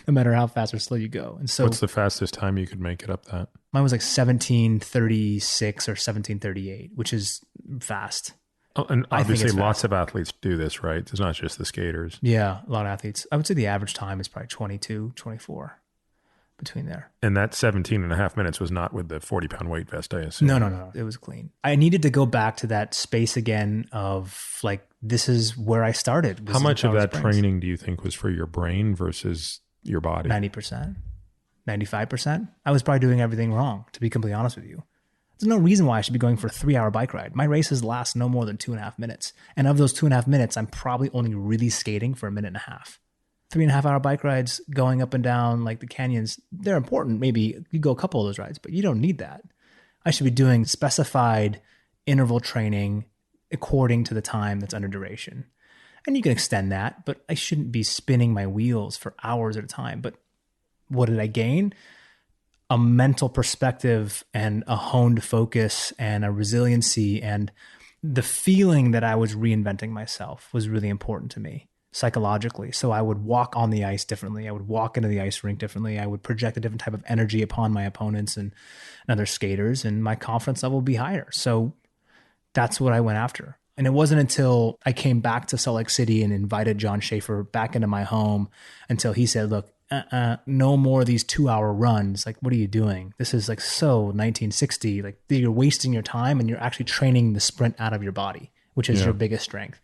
no matter how fast or slow you go. And so what's the fastest time you could make it up that? Mine was like 17:36 or 17:38, which is fast. Oh, and obviously lots of athletes do this, right? It's not just the skaters. Yeah, a lot of athletes. I would say the average time is probably 22, 24. Between there. And that 17 and a half minutes was not with the 40-pound weight vest, I assume. No. It was clean. I needed to go back to that space again of like, this is where I started. How much of that training do you think was for your brain versus your body? 90%, 95%. I was probably doing everything wrong, to be completely honest with you. There's no reason why I should be going for a 3-hour bike ride. My races last no more than 2.5 minutes. And of those 2.5 minutes, I'm probably only really skating for 1.5 minutes. 3.5-hour bike rides going up and down like the canyons, they're important. Maybe you go a couple of those rides, but you don't need that. I should be doing specified interval training according to the time that's under duration. And you can extend that, but I shouldn't be spinning my wheels for hours at a time. But what did I gain? A mental perspective and a honed focus and a resiliency, and the feeling that I was reinventing myself was really important to me. Psychologically. So I would walk on the ice differently. I would walk into the ice rink differently. I would project a different type of energy upon my opponents and other skaters, and my confidence level would be higher. So that's what I went after. And it wasn't until I came back to Salt Lake City and invited John Schaefer back into my home until he said, look, no more of these 2-hour runs. Like, what are you doing? This is like so 1960, like you're wasting your time and you're actually training the sprint out of your body, which is your biggest strength.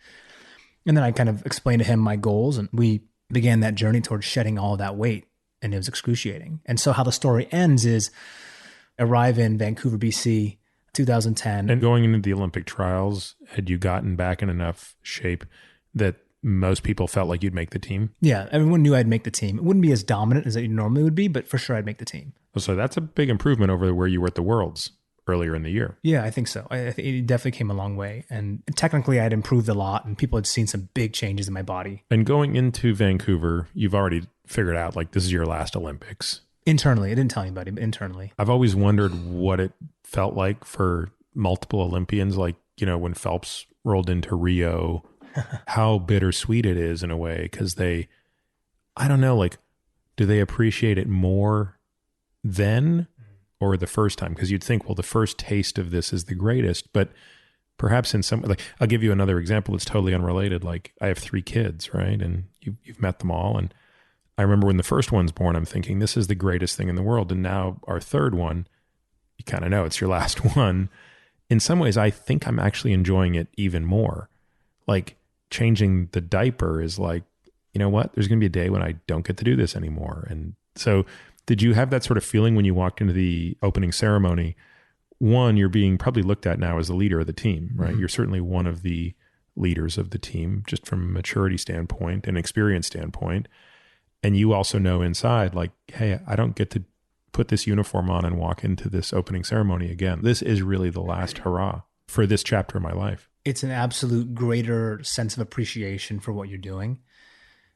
And then I kind of explained to him my goals, and we began that journey towards shedding all of that weight, and it was excruciating. And so how the story ends is arrive in Vancouver, BC, 2010. And going into the Olympic trials, had you gotten back in enough shape that most people felt like you'd make the team? Yeah, everyone knew I'd make the team. It wouldn't be as dominant as it normally would be, but for sure I'd make the team. So that's a big improvement over where you were at the Worlds earlier in the year. Yeah, I think so. I think it definitely came a long way. And technically I'd improved a lot, and people had seen some big changes in my body. And going into Vancouver, you've already figured out like this is your last Olympics. Internally. I didn't tell anybody, but internally. I've always wondered what it felt like for multiple Olympians, like, when Phelps rolled into Rio, how bittersweet it is in a way, because I don't know, like, do they appreciate it more then or the first time? Because you'd think, well, the first taste of this is the greatest, but perhaps in some, like, I'll give you another example that's totally unrelated. Like, I have 3 kids, right? And you've met them all. And I remember when the first one's born, I'm thinking, this is the greatest thing in the world. And now our third one, you kind of know it's your last one. In some ways, I think I'm actually enjoying it even more. Like, changing the diaper is like, you know what? There's going to be a day when I don't get to do this anymore. And so did you have that sort of feeling when you walked into the opening ceremony? One, you're being probably looked at now as the leader of the team, right? Mm-hmm. You're certainly one of the leaders of the team, just from a maturity standpoint and experience standpoint. And you also know inside, like, hey, I don't get to put this uniform on and walk into this opening ceremony again. This is really the last hurrah for this chapter of my life. It's an absolute greater sense of appreciation for what you're doing.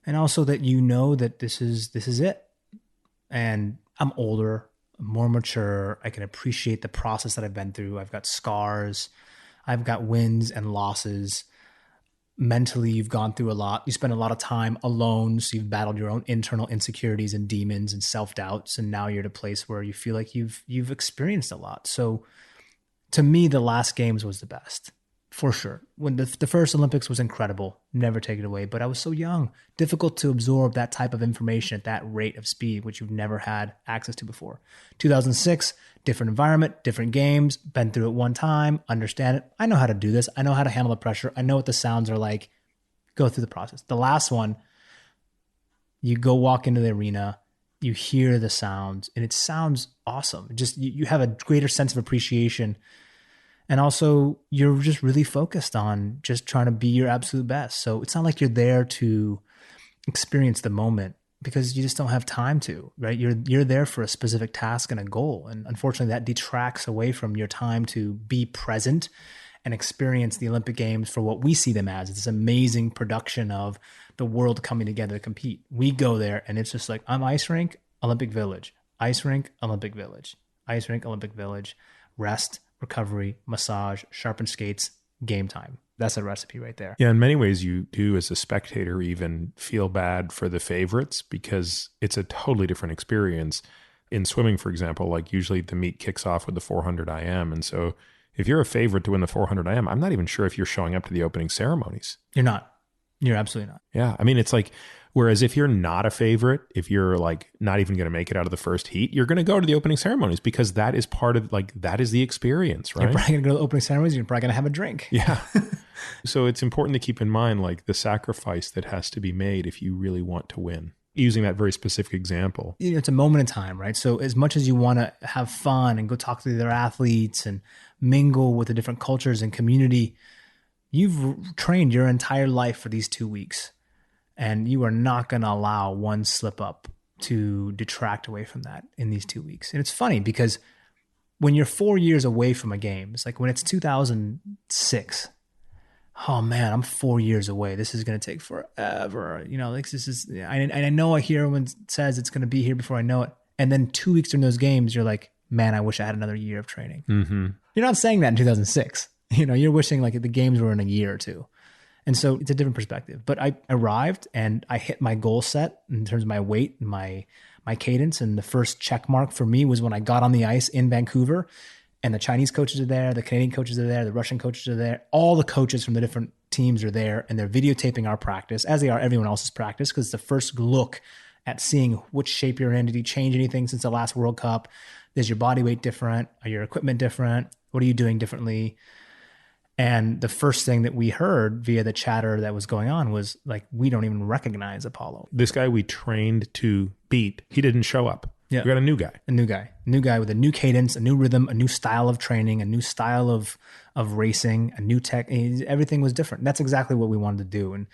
And also that you know that this is it. And I'm older, more mature. I can appreciate the process that I've been through. I've got scars. I've got wins and losses. Mentally, you've gone through a lot. You spend a lot of time alone. So you've battled your own internal insecurities and demons and self-doubts. And now you're at a place where you feel like you've experienced a lot. So to me, the last games was the best. For sure. When the first Olympics was incredible, never take it away, but I was so young, difficult to absorb that type of information at that rate of speed, which you've never had access to before. 2006, different environment, different games, been through it one time, understand it. I know how to do this. I know how to handle the pressure. I know what the sounds are like. Go through the process. The last one, you go walk into the arena, you hear the sounds, and it sounds awesome. Just you have a greater sense of appreciation. And also, you're just really focused on just trying to be your absolute best. So it's not like you're there to experience the moment. because you just don't have time to, right? You're there for a specific task and a goal. And unfortunately that detracts away from your time to be present and experience the Olympic Games for what we see them as. It's this amazing production of the world coming together to compete. We go there and it's just like, I'm ice rink, Olympic Village, ice rink, Olympic Village, ice rink, Olympic Village, rest, recovery, massage, sharpen skates, game time. That's a recipe right there. Yeah, in many ways you do as a spectator even feel bad for the favorites because it's a totally different experience. In swimming, for example, like usually the meet kicks off with the 400 IM. And so if you're a favorite to win the 400 IM, I'm not even sure if you're showing up to the opening ceremonies. You're not. You're absolutely not. Yeah. I mean, it's like, whereas if you're not a favorite, if you're like not even going to make it out of the first heat, you're going to go to the opening ceremonies because that is part of like, that is the experience, right? You're probably going to go to the opening ceremonies. You're probably going to have a drink. Yeah. So it's important to keep in mind like the sacrifice that has to be made if you really want to win. Using that very specific example. It's a moment in time, right? So as much as you want to have fun and go talk to the other athletes and mingle with the different cultures and community, you've trained your entire life for these 2 weeks. And you are not going to allow one slip up to detract away from that in these 2 weeks. And it's funny because when you're 4 years away from a game, it's like when it's 2006, oh man, I'm 4 years away. This is going to take forever. Like this is, I know I hear everyone says it's going to be here before I know it. And then 2 weeks during those games, you're like, man, I wish I had another year of training. Mm-hmm. You're not saying that in 2006. You're wishing like the games were in a year or two. And so it's a different perspective. But I arrived and I hit my goal set in terms of my weight and my cadence. And the first check mark for me was when I got on the ice in Vancouver and the Chinese coaches are there, the Canadian coaches are there, the Russian coaches are there. All the coaches from the different teams are there and they're videotaping our practice as they are everyone else's practice because it's the first look at seeing which shape you're in. Did you change anything since the last World Cup? Is your body weight different? Are your equipment different? What are you doing differently? And the first thing that we heard via the chatter that was going on was like, we don't even recognize Apolo. This guy we trained to beat, he didn't show up. Yeah. We got a new guy. A new guy with a new cadence, a new rhythm, a new style of training, a new style of racing, a new tech. Everything was different. That's exactly what we wanted to do. And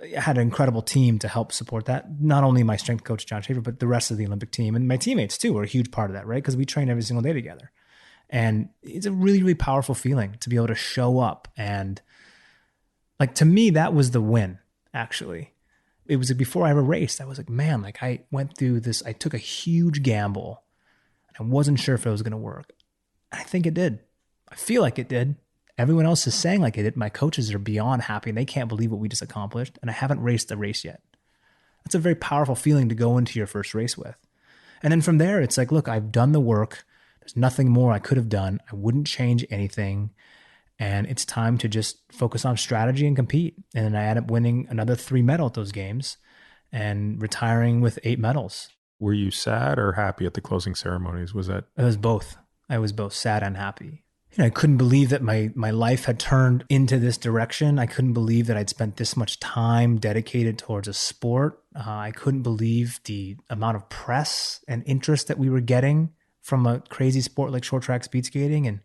I had an incredible team to help support that. Not only my strength coach, John Schaefer, but the rest of the Olympic team. And my teammates too were a huge part of that, right? Because we train every single day together. And it's a really, really powerful feeling to be able to show up. And like, to me, that was the win, actually. It was before I ever raced. I was like, man, like I went through this, I took a huge gamble. And I wasn't sure if it was going to work. I think it did. I feel like it did. Everyone else is saying like it did. My coaches are beyond happy and they can't believe what we just accomplished. And I haven't raced a race yet. That's a very powerful feeling to go into your first race with. And then from there, it's like, look, I've done the work. There's nothing more I could have done. I wouldn't change anything. And it's time to just focus on strategy and compete. And I ended up winning another 3 medals at those games and retiring with 8 medals. Were you sad or happy at the closing ceremonies? Was that? It was both. I was both sad and happy. I couldn't believe that my life had turned into this direction. I couldn't believe that I'd spent this much time dedicated towards a sport. I couldn't believe the amount of press and interest that we were getting from a crazy sport like short track speed skating, and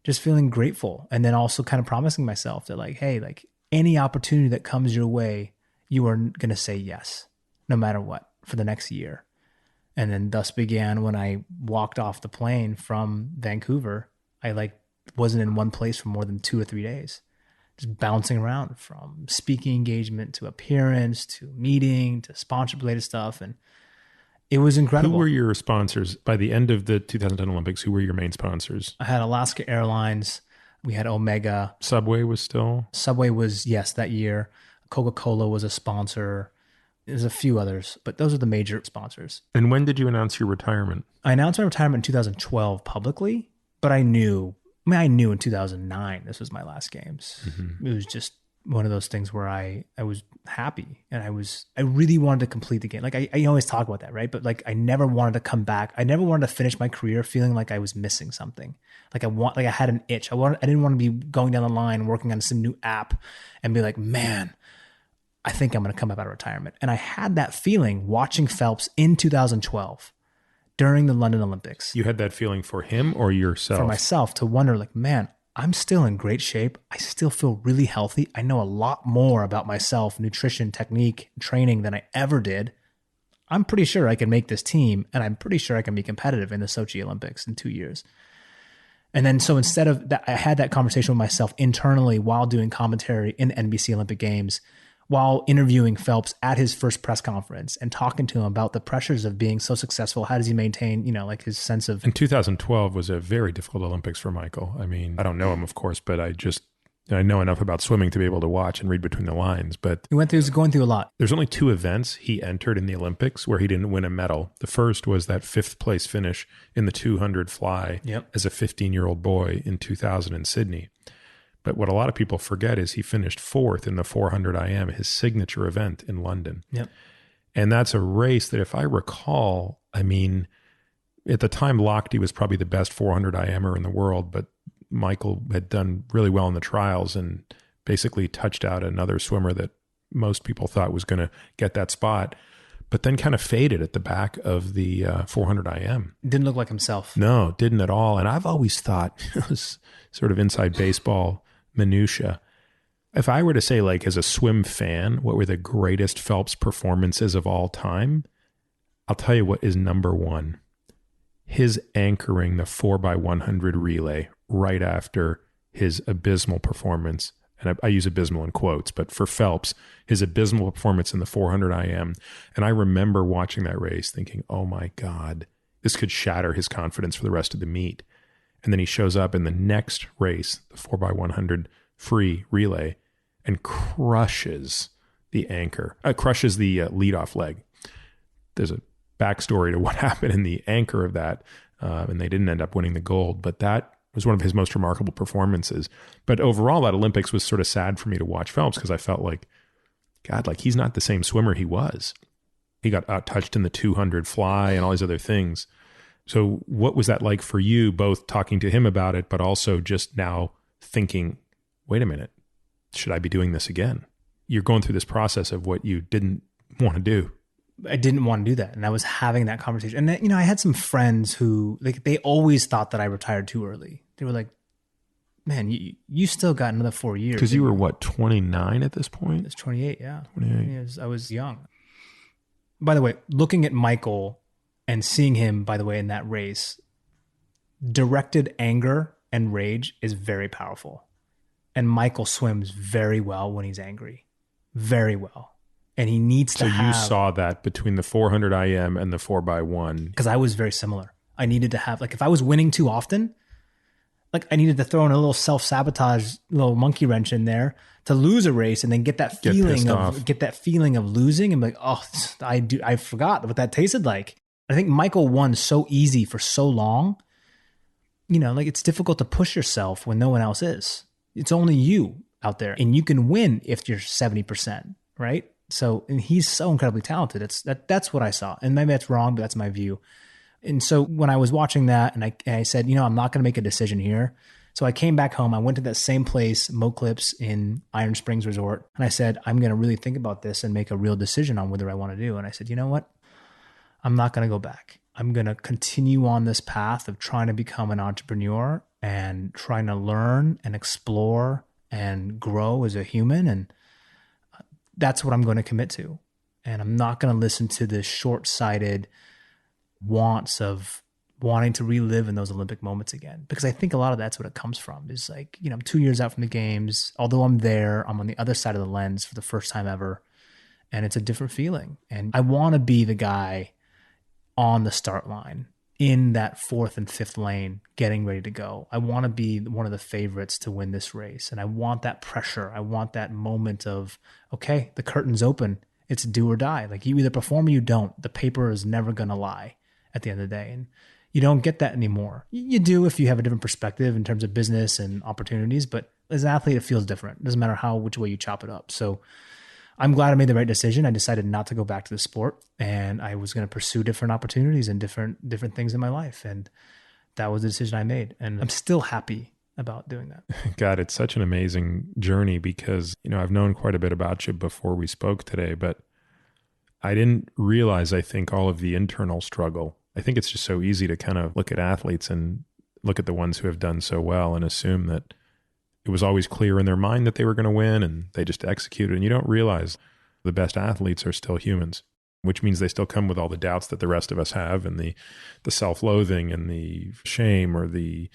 just feeling grateful. And then also kind of promising myself that like, hey, like any opportunity that comes your way, you are going to say yes, no matter what, for the next year. And then thus began when I walked off the plane from Vancouver. I like wasn't in one place for more than 2 or 3 days, just bouncing around from speaking engagement to appearance, to meeting, to sponsorship related stuff. And it was incredible. Who were your sponsors by the end of the 2010 Olympics? Who were your main sponsors? I had Alaska Airlines. We had Omega. Subway was still? Subway was, yes, that year. Coca-Cola was a sponsor. There's a few others, but those are the major sponsors. And when did you announce your retirement? I announced my retirement in 2012 publicly, but I knew in 2009 this was my last games. Mm-hmm. It was just one of those things where I was happy and I really wanted to complete the game. Like I always talk about that, right? But like I never wanted to come back. I never wanted to finish my career feeling like I was missing something. Like I had an itch. I didn't want to be going down the line working on some new app and be like, man, I think I'm going to come up out of retirement. And I had that feeling watching Phelps in 2012 during the London Olympics. You had that feeling for him or yourself? For myself, to wonder like, man, I'm still in great shape. I still feel really healthy. I know a lot more about myself, nutrition, technique, training than I ever did. I'm pretty sure I can make this team, and I'm pretty sure I can be competitive in the Sochi Olympics in 2 years. And then so instead of that, I had that conversation with myself internally while doing commentary in NBC Olympic Games, while interviewing Phelps at his first press conference and talking to him about the pressures of being so successful. How does he maintain, like his sense of... And 2012 was a very difficult Olympics for Michael. I mean, I don't know him, of course, but I know enough about swimming to be able to watch and read between the lines. But he was going through a lot. There's only 2 events he entered in the Olympics where he didn't win a medal. The first was that 5th place finish in the 200 fly as a 15-year-old boy in 2000 in Sydney. But what a lot of people forget is he finished 4th in the 400 IM, his signature event in London. Yep. And that's a race that, if I recall, I mean, at the time, Lochte was probably the best 400 IMer in the world, but Michael had done really well in the trials and basically touched out another swimmer that most people thought was going to get that spot, but then kind of faded at the back of the 400 IM. Didn't look like himself. No, didn't at all. And I've always thought, it was sort of inside baseball minutia. If I were to say, like, as a swim fan, what were the greatest Phelps performances of all time? I'll tell you what is number 1. His anchoring the 4x100 relay right after his abysmal performance. And I use abysmal in quotes, but for Phelps, his abysmal performance in the 400 IM. And I remember watching that race thinking, oh my God, this could shatter his confidence for the rest of the meet. And then he shows up in the next race, the 4x100 free relay, and crushes the anchor, crushes the leadoff leg. There's a backstory to what happened in the anchor of that, and they didn't end up winning the gold, but that was one of his most remarkable performances. But overall, that Olympics was sort of sad for me to watch Phelps because I felt like, God, like he's not the same swimmer he was. He got out-touched in the 200 fly and all these other things. So what was that like for you, both talking to him about it, but also just now thinking, wait a minute, should I be doing this again? You're going through this process of what you didn't want to do. I didn't want to do that. And I was having that conversation. And then, I had some friends who, like, they always thought that I retired too early. They were like, man, you still got another 4 years. Because you were, what, 29 at this point? It's 28, yeah. 28. I was young. By the way, looking at Michael and seeing him, by the way, in that race, directed anger and rage is very powerful. And Michael swims very well when he's angry. Very well. And he needs to have... So you saw that between the 400 IM and the 4x1. Because I was very similar. I needed to have, like, if I was winning too often, like, I needed to throw in a little self-sabotage, little monkey wrench in there to lose a race and then get that feeling of losing and be like, oh, I forgot what that tasted like. I think Michael won so easy for so long. Like, it's difficult to push yourself when no one else is. It's only you out there, and you can win if you're 70%, right? So, and he's so incredibly talented. That's what I saw. And maybe that's wrong, but that's my view. And so when I was watching that and I said, I'm not going to make a decision here. So I came back home. I went to that same place, Mo Clips in Iron Springs Resort. And I said, I'm going to really think about this and make a real decision on whether I want to do. And I said, you know what? I'm not going to go back. I'm going to continue on this path of trying to become an entrepreneur and trying to learn and explore and grow as a human. And that's what I'm going to commit to. And I'm not going to listen to the short-sighted wants of wanting to relive in those Olympic moments again. Because I think a lot of that's what it comes from is like, I'm 2 years out from the games. Although I'm there, I'm on the other side of the lens for the first time ever. And it's a different feeling. And I want to be the guy on the start line in that 4th and 5th lane, getting ready to go. I want to be one of the favorites to win this race. And I want that pressure. I want that moment of, okay, the curtain's open. It's do or die. Like, you either perform or you don't. The paper is never going to lie at the end of the day. And you don't get that anymore. You do if you have a different perspective in terms of business and opportunities, but as an athlete, it feels different. It doesn't matter which way you chop it up. So I'm glad I made the right decision. I decided not to go back to the sport, and I was going to pursue different opportunities and different things in my life. And that was the decision I made. And I'm still happy about doing that. God, it's such an amazing journey because, I've known quite a bit about you before we spoke today, but I didn't realize, I think, all of the internal struggle. I think it's just so easy to kind of look at athletes and look at the ones who have done so well and assume that it was always clear in their mind that they were going to win and they just executed. And you don't realize the best athletes are still humans. which means they still come with all the doubts that the rest of us have, and the self-loathing and the shame, or the,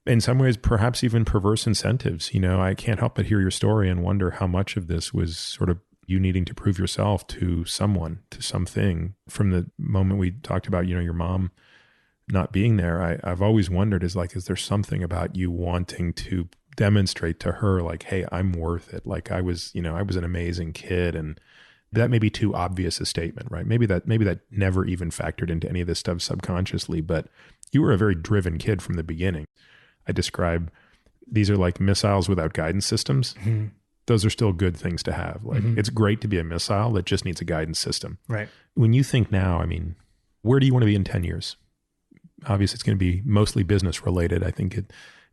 in some ways, perhaps even perverse incentives. I can't help but hear your story and wonder how much of this was sort of you needing to prove yourself to someone, to something. From the moment we talked about, your mom not being there, I've always wondered, is there something about you wanting to demonstrate to her, like, hey, I'm worth it. Like I was an amazing kid. And that may be too obvious a statement, right? Maybe that never even factored into any of this stuff subconsciously, but you were a very driven kid from the beginning. I describe these are like missiles without guidance systems. Mm-hmm. Those are still good things to have. Like It's great to be a missile that just needs a guidance system. Right. When you think now, where do you want to be in 10 years? Obviously, it's going to be mostly business related. I think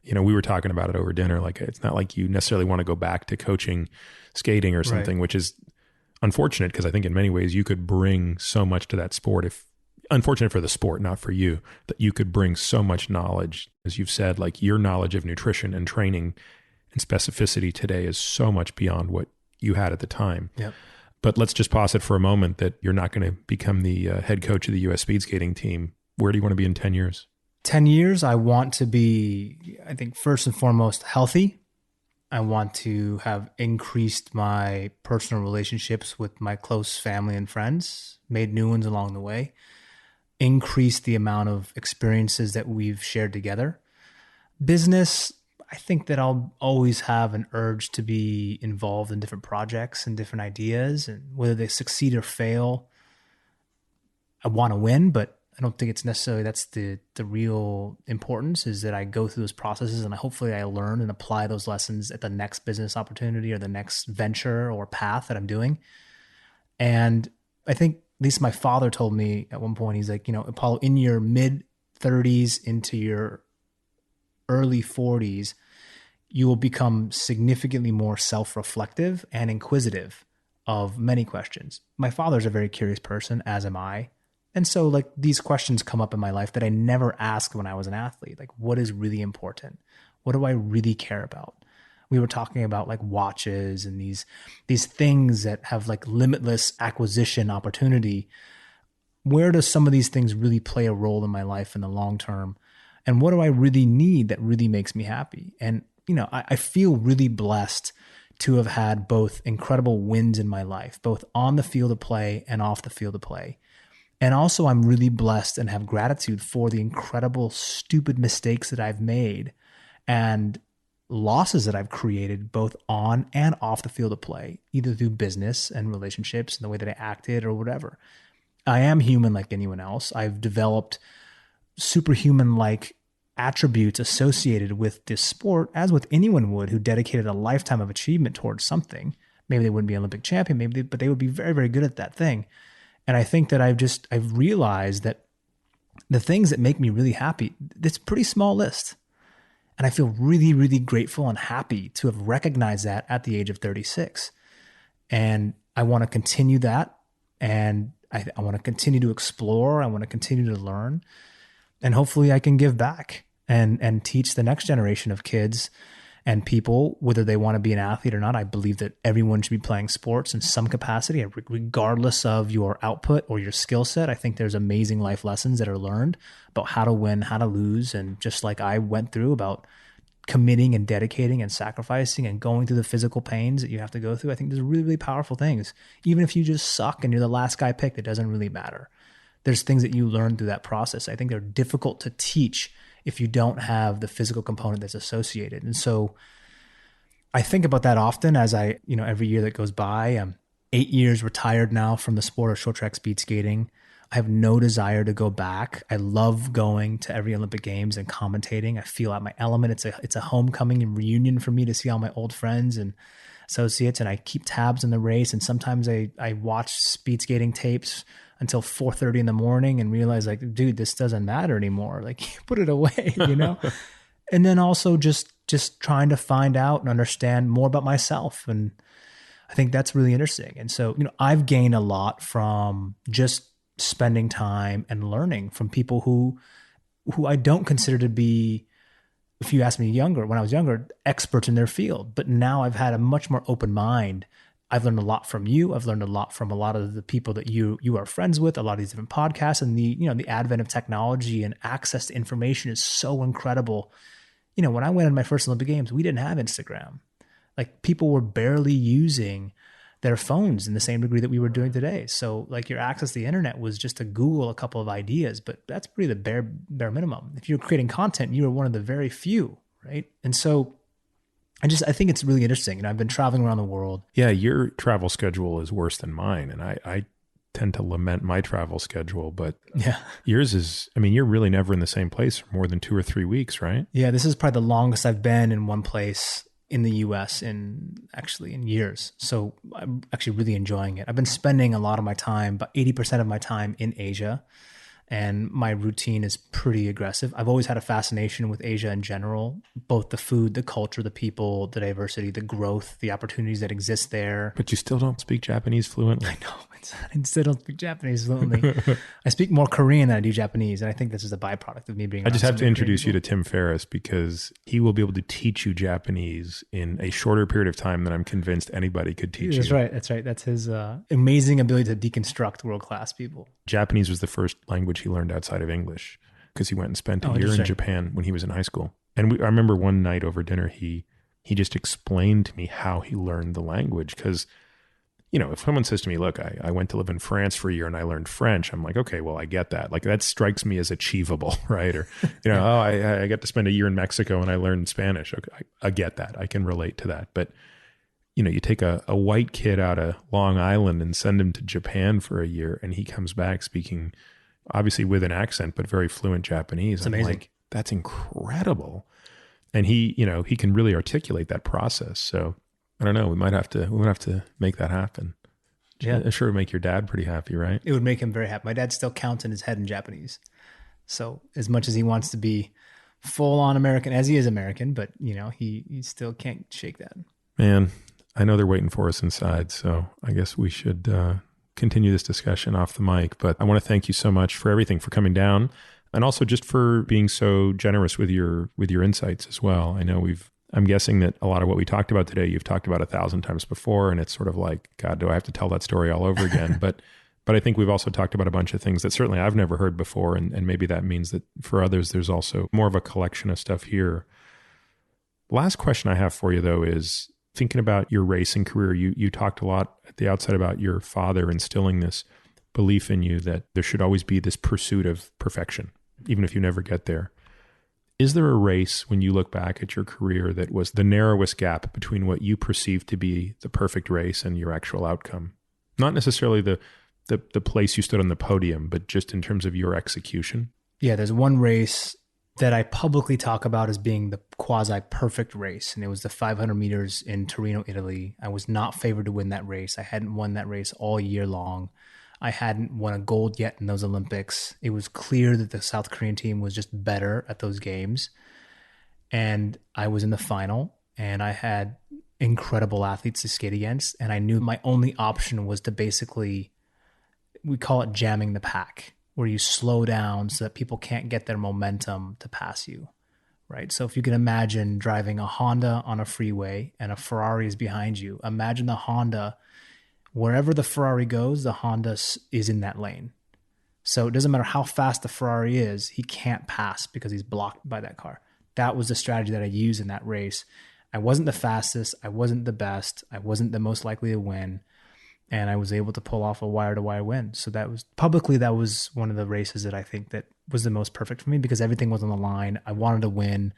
we were talking about it over dinner. Like, it's not like you necessarily want to go back to coaching skating or something, which is unfortunate, because I think in many ways you could bring so much to that sport. Unfortunate for the sport, not for you, that you could bring so much knowledge. As you've said, like your knowledge of nutrition and training and specificity today is so much beyond what you had at the time. Yep. But let's just posit for a moment that you're not going to become the head coach of the U.S. speed skating team. Where do you want to be in 10 years? 10 years, I want to be, I think, first and foremost, healthy. I want to have increased my personal relationships with my close family and friends, made new ones along the way, increased the amount of experiences that we've shared together. Business, I think that I'll always have an urge to be involved in different projects and different ideas, and whether they succeed or fail, I want to win, but I don't think it's necessarily that's the real importance, is that I go through those processes and hopefully I learn and apply those lessons at the next business opportunity or the next venture or path that I'm doing. And I think, at least my father told me at one point, he's like, Apolo, in your mid 30s into your early 40s, you will become significantly more self-reflective and inquisitive of many questions. My father's a very curious person, as am I. And so like these questions come up in my life that I never asked when I was an athlete. Like, what is really important? What do I really care about? We were talking about like watches and these things that have like limitless acquisition opportunity. Where does some of these things really play a role in my life in the long term? And what do I really need that really makes me happy? And, I feel really blessed to have had both incredible wins in my life, both on the field of play and off the field of play. And also I'm really blessed and have gratitude for the incredible, stupid mistakes that I've made and losses that I've created both on and off the field of play, either through business and relationships and the way that I acted or whatever. I am human like anyone else. I've developed superhuman-like attributes associated with this sport, as with anyone would who dedicated a lifetime of achievement towards something. Maybe they wouldn't be an Olympic champion, but they would be very, very good at that thing. And I think that I've realized that the things that make me really happy, it's a pretty small list. And I feel really, really grateful and happy to have recognized that at the age of 36. And I want to continue that. And I want to continue to explore. I want to continue to learn. And hopefully I can give back and teach the next generation of kids and people, whether they want to be an athlete or not. I believe that everyone should be playing sports in some capacity, regardless of your output or your skill set. I think there's amazing life lessons that are learned about how to win, how to lose. And just like I went through about committing and dedicating and sacrificing and going through the physical pains that you have to go through, I think there's really, really powerful things. Even if you just suck and you're the last guy picked, it doesn't really matter. There's things that you learn through that process. I think they're difficult to teach if you don't have the physical component that's associated. And so I think about that often as every year that goes by. I'm 8 years retired now from the sport of short track speed skating. I have no desire to go back. I love going to every Olympic Games and commentating. I feel at my element. It's a homecoming and reunion for me to see all my old friends and associates, and I keep tabs on the race. And sometimes I watch speed skating tapes until 4:30 in the morning and realize like, dude, this doesn't matter anymore. Like, put it away, And then also just trying to find out and understand more about myself. And I think that's really interesting. And so, I've gained a lot from just spending time and learning from people who I don't consider to be, if you ask me when I was younger, experts in their field. But now I've had a much more open mind. I've learned a lot from you. I've learned a lot from a lot of the people that you are friends with, a lot of these different podcasts, and the advent of technology and access to information is so incredible. When I went in my first Olympic Games, we didn't have Instagram. Like, people were barely using their phones in the same degree that we were doing today. So like, your access to the internet was just to Google a couple of ideas, but that's pretty the bare minimum. If you're creating content, you were one of the very few, right? And so I think it's really interesting. I've been traveling around the world. Yeah, your travel schedule is worse than mine. And I tend to lament my travel schedule, but yeah, yours is, you're really never in the same place for more than 2 or 3 weeks, right? Yeah, this is probably the longest I've been in one place in the US in years. So I'm actually really enjoying it. I've been spending a lot of my time, about 80% of my time, in Asia. And my routine is pretty aggressive. I've always had a fascination with Asia in general, both the food, the culture, the people, the diversity, the growth, the opportunities that exist there. But you still don't speak Japanese fluently. I know. I still don't speak Japanese fluently. I speak more Korean than I do Japanese. And I think this is a byproduct of me being. I just have to introduce you to Tim Ferriss, because he will be able to teach you Japanese in a shorter period of time than I'm convinced anybody could teach you. That's right. That's his amazing ability to deconstruct world-class people. Japanese was the first language he learned outside of English, because he went and spent a year in Japan when he was in high school. And I remember one night over dinner, he just explained to me how he learned the language. Because, if someone says to me, look, I went to live in France for a year and I learned French, I'm like, okay, well, I get that. Like, that strikes me as achievable, right? Or, oh, I got to spend a year in Mexico and I learned Spanish. Okay, I get that. I can relate to that. But, you take a white kid out of Long Island and send him to Japan for a year, and he comes back speaking, obviously with an accent, but very fluent Japanese. It's amazing. I'm like, that's incredible. And he can really articulate that process. So I don't know, we might have to make that happen. Yeah. I'm sure it would make your dad pretty happy, right? It would make him very happy. My dad still counts in his head in Japanese. So as much as he wants to be full on American, as he is American, but he still can't shake that. Man, I know they're waiting for us inside. So I guess we should, continue this discussion off the mic, but I want to thank you so much for everything, for coming down, and also just for being so generous with your insights as well. I know I'm guessing that a lot of what we talked about today, you've talked about 1,000 times before, and it's sort of like, God, do I have to tell that story all over again? but I think we've also talked about a bunch of things that certainly I've never heard before, and maybe that means that for others, there's also more of a collection of stuff here. Last question I have for you, though, is thinking about your racing career. You talked a lot at the outset about your father instilling this belief in you that there should always be this pursuit of perfection, even if you never get there. Is there a race, when you look back at your career, that was the narrowest gap between what you perceived to be the perfect race and your actual outcome? Not necessarily the place you stood on the podium, but just in terms of your execution? Yeah, there's one race that I publicly talk about as being the quasi-perfect race, and it was the 500 meters in Torino, Italy. I was not favored to win that race. I hadn't won that race all year long. I hadn't won a gold yet in those Olympics. It was clear that the South Korean team was just better at those games. And I was in the final, and I had incredible athletes to skate against. And I knew my only option was to basically, we call it jamming the pack, where you slow down so that people can't get their momentum to pass you, right? So if you can imagine driving a Honda on a freeway and a Ferrari is behind you, imagine the Honda, wherever the Ferrari goes, the Honda is in that lane. So it doesn't matter how fast the Ferrari is, he can't pass because he's blocked by that car. That was the strategy that I used in that race. I wasn't the fastest. I wasn't the best. I wasn't the most likely to win. And I was able to pull off a wire-to-wire win. So that was one of the races that I think that was the most perfect for me, because everything was on the line. I wanted to win.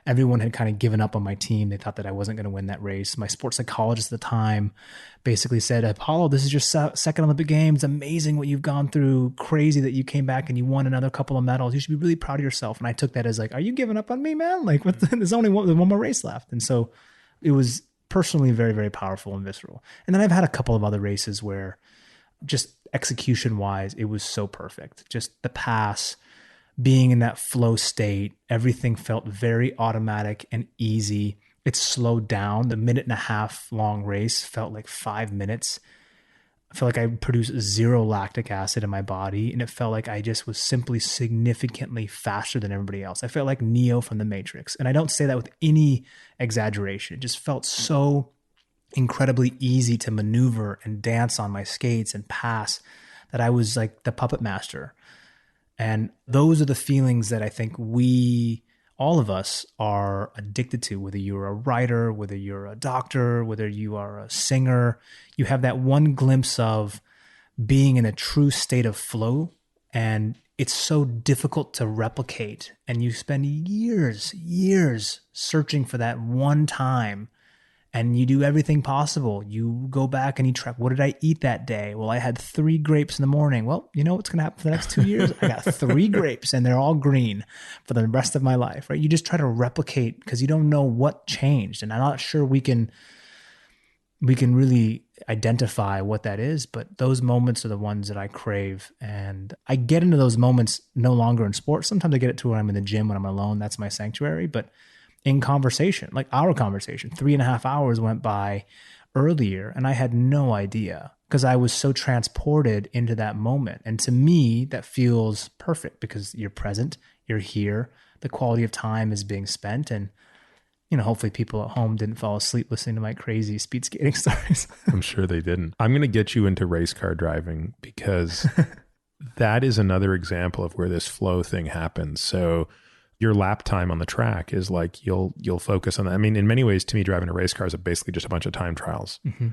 Everyone had kind of given up on my team. They thought that I wasn't going to win that race. My sports psychologist at the time basically said, Apolo, this is your second Olympic Games. Amazing what you've gone through. Crazy that you came back and you won another couple of medals. You should be really proud of yourself. And I took that as like, are you giving up on me, man? Like, there's only one more race left. And so it was personally very, very powerful and visceral. And then I've had a couple of other races where just execution wise, it was so perfect. Just the pass, being in that flow state, everything felt very automatic and easy. It slowed down. The 1.5 minute long race felt like 5 minutes. I felt like I produced 0 lactic acid in my body, and it felt like I just was simply significantly faster than everybody else. I felt like Neo from the Matrix. And I don't say that with any exaggeration. It just felt so incredibly easy to maneuver and dance on my skates and pass, that I was like the puppet master. And those are the feelings that I think all of us are addicted to, whether you're a writer, whether you're a doctor, whether you are a singer. You have that one glimpse of being in a true state of flow, and it's so difficult to replicate. And you spend years searching for that one time. And you do everything possible. You go back and you track, what did I eat that day? Well, I had 3 grapes in the morning. Well, you know what's going to happen for the next 2 years? I got 3 grapes and they're all green for the rest of my life, right? You just try to replicate because you don't know what changed. And I'm not sure we can really identify what that is, but those moments are the ones that I crave. And I get into those moments no longer in sports. Sometimes I get it to when I'm in the gym, when I'm alone. That's my sanctuary. But in conversation, like our conversation, 3.5 hours went by earlier and I had no idea because I was so transported into that moment. And to me, that feels perfect because you're present, you're here, the quality of time is being spent. And, hopefully people at home didn't fall asleep listening to my crazy speed skating stories. I'm sure they didn't. I'm going to get you into race car driving because that is another example of where this flow thing happens. So your lap time on the track is like, you'll focus on that. I mean, in many ways, to me, driving a race car is basically just a bunch of time trials. Mm-hmm.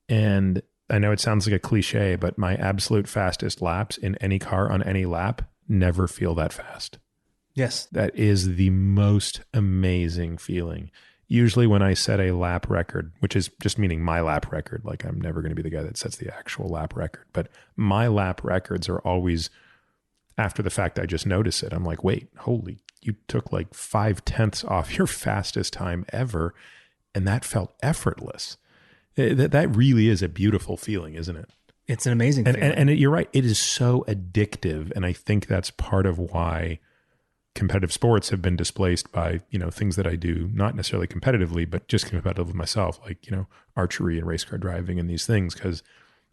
And I know it sounds like a cliche, but my absolute fastest laps in any car on any lap never feel that fast. Yes. That is the most amazing feeling. Usually when I set a lap record, which is just meaning my lap record, like I'm never going to be the guy that sets the actual lap record, but my lap records are always after the fact. I just notice it. I'm like, wait, you took like 0.5 off your fastest time ever. And that felt effortless. That really is a beautiful feeling, isn't it? It's an amazing feeling. And you're right. It is so addictive. And I think that's part of why competitive sports have been displaced by, things that I do, not necessarily competitively, but just competitive with myself, like, archery and race car driving and these things. Because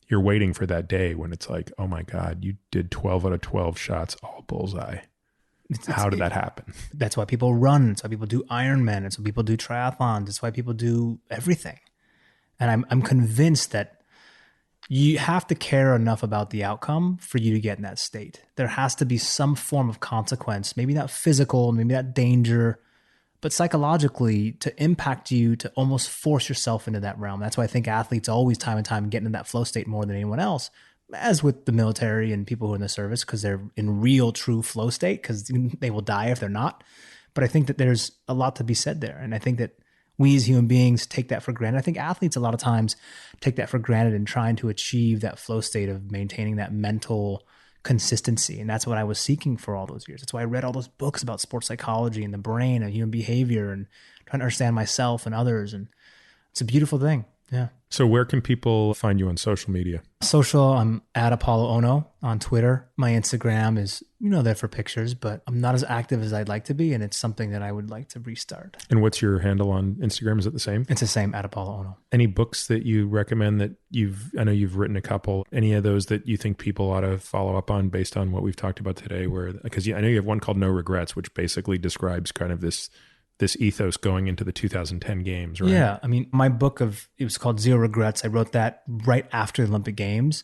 you're waiting for that day when it's like, oh my God, you did 12 out of 12 shots, all bullseye. How did that happen? That's why people run. It's why people do Ironman. It's why people do triathlons. It's why people do everything. And I'm convinced that you have to care enough about the outcome for you to get in that state. There has to be some form of consequence, maybe not physical, maybe not danger, but psychologically to impact you, to almost force yourself into that realm. That's why I think athletes always time and time get in that flow state more than anyone else, as with the military and people who are in the service, because they're in real, true flow state, because they will die if they're not. But I think that there's a lot to be said there. And I think that we as human beings take that for granted. I think athletes a lot of times take that for granted in trying to achieve that flow state of maintaining that mental consistency. And that's what I was seeking for all those years. That's why I read all those books about sports psychology and the brain and human behavior and trying to understand myself and others. And it's a beautiful thing. Yeah. So where can people find you on social media? Social, I'm at Apolo Ohno on Twitter. My Instagram is, there for pictures, but I'm not as active as I'd like to be. And it's something that I would like to restart. And what's your handle on Instagram? Is it the same? It's the same, at Apolo Ohno. Any books that you recommend that I know you've written a couple, any of those that you think people ought to follow up on based on what we've talked about today? Because I know you have one called No Regrets, which basically describes kind of this ethos going into the 2010 games, right? Yeah. I mean, my book it was called Zero Regrets. I wrote that right after the Olympic Games.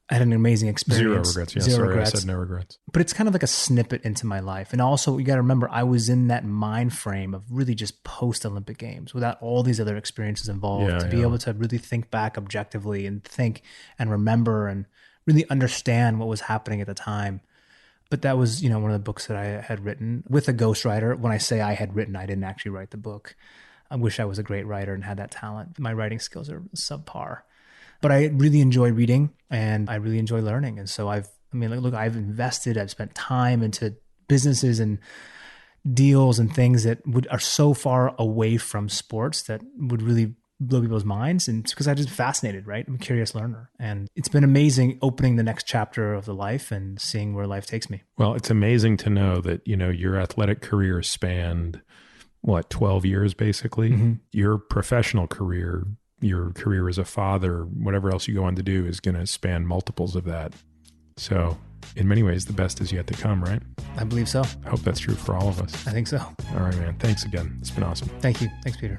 I had an amazing experience. Zero regrets. Yeah, regrets. I said no regrets. But it's kind of like a snippet into my life. And also, you got to remember, I was in that mind frame of really just post-Olympic Games without all these other experiences involved, to be able to really think back objectively and think and remember and really understand what was happening at the time. But that was, one of the books that I had written with a ghostwriter. When I say I had written, I didn't actually write the book. I wish I was a great writer and had that talent. My writing skills are subpar. But I really enjoy reading and I really enjoy learning. And so I've invested, I've spent time into businesses and deals and things that are so far away from sports that would really blow people's minds. And it's because I'm just fascinated, right? I'm a curious learner. And it's been amazing opening the next chapter of the life and seeing where life takes me. Well, it's amazing to know that, your athletic career spanned 12 years, basically. Mm-hmm. Your professional career, your career as a father, whatever else you go on to do is going to span multiples of that. So in many ways, the best is yet to come, right? I believe so. I hope that's true for all of us. I think so. All right, man. Thanks again. It's been awesome. Thank you. Thanks, Peter.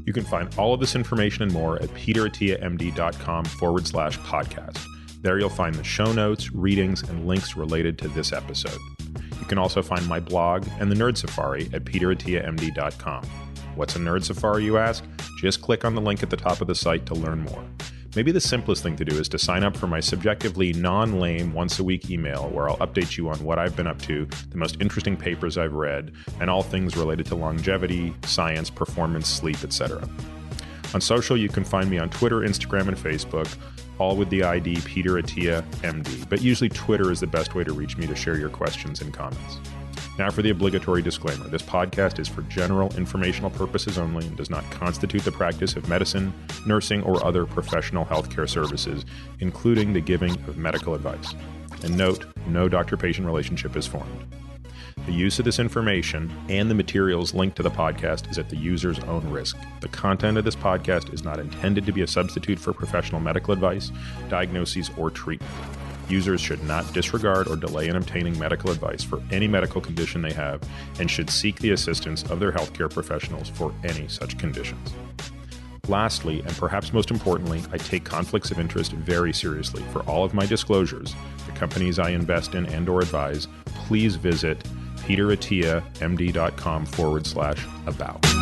You can find all of this information and more at peterattiamd.com/podcast. There you'll find the show notes, readings, and links related to this episode. You can also find my blog and the Nerd Safari at peterattiamd.com. What's a Nerd Safari, you ask? Just click on the link at the top of the site to learn more. Maybe the simplest thing to do is to sign up for my subjectively non-lame once-a-week email where I'll update you on what I've been up to, the most interesting papers I've read, and all things related to longevity, science, performance, sleep, etc. On social, you can find me on Twitter, Instagram, and Facebook, all with the ID PeterAttiaMD, but usually Twitter is the best way to reach me to share your questions and comments. Now for the obligatory disclaimer. This podcast is for general informational purposes only and does not constitute the practice of medicine, nursing, or other professional healthcare services, including the giving of medical advice. And note, no doctor-patient relationship is formed. The use of this information and the materials linked to the podcast is at the user's own risk. The content of this podcast is not intended to be a substitute for professional medical advice, diagnoses, or treatment. Users should not disregard or delay in obtaining medical advice for any medical condition they have and should seek the assistance of their healthcare professionals for any such conditions. Lastly, and perhaps most importantly, I take conflicts of interest very seriously. For all of my disclosures, the companies I invest in and/or advise, please visit peterattiamd.com/about.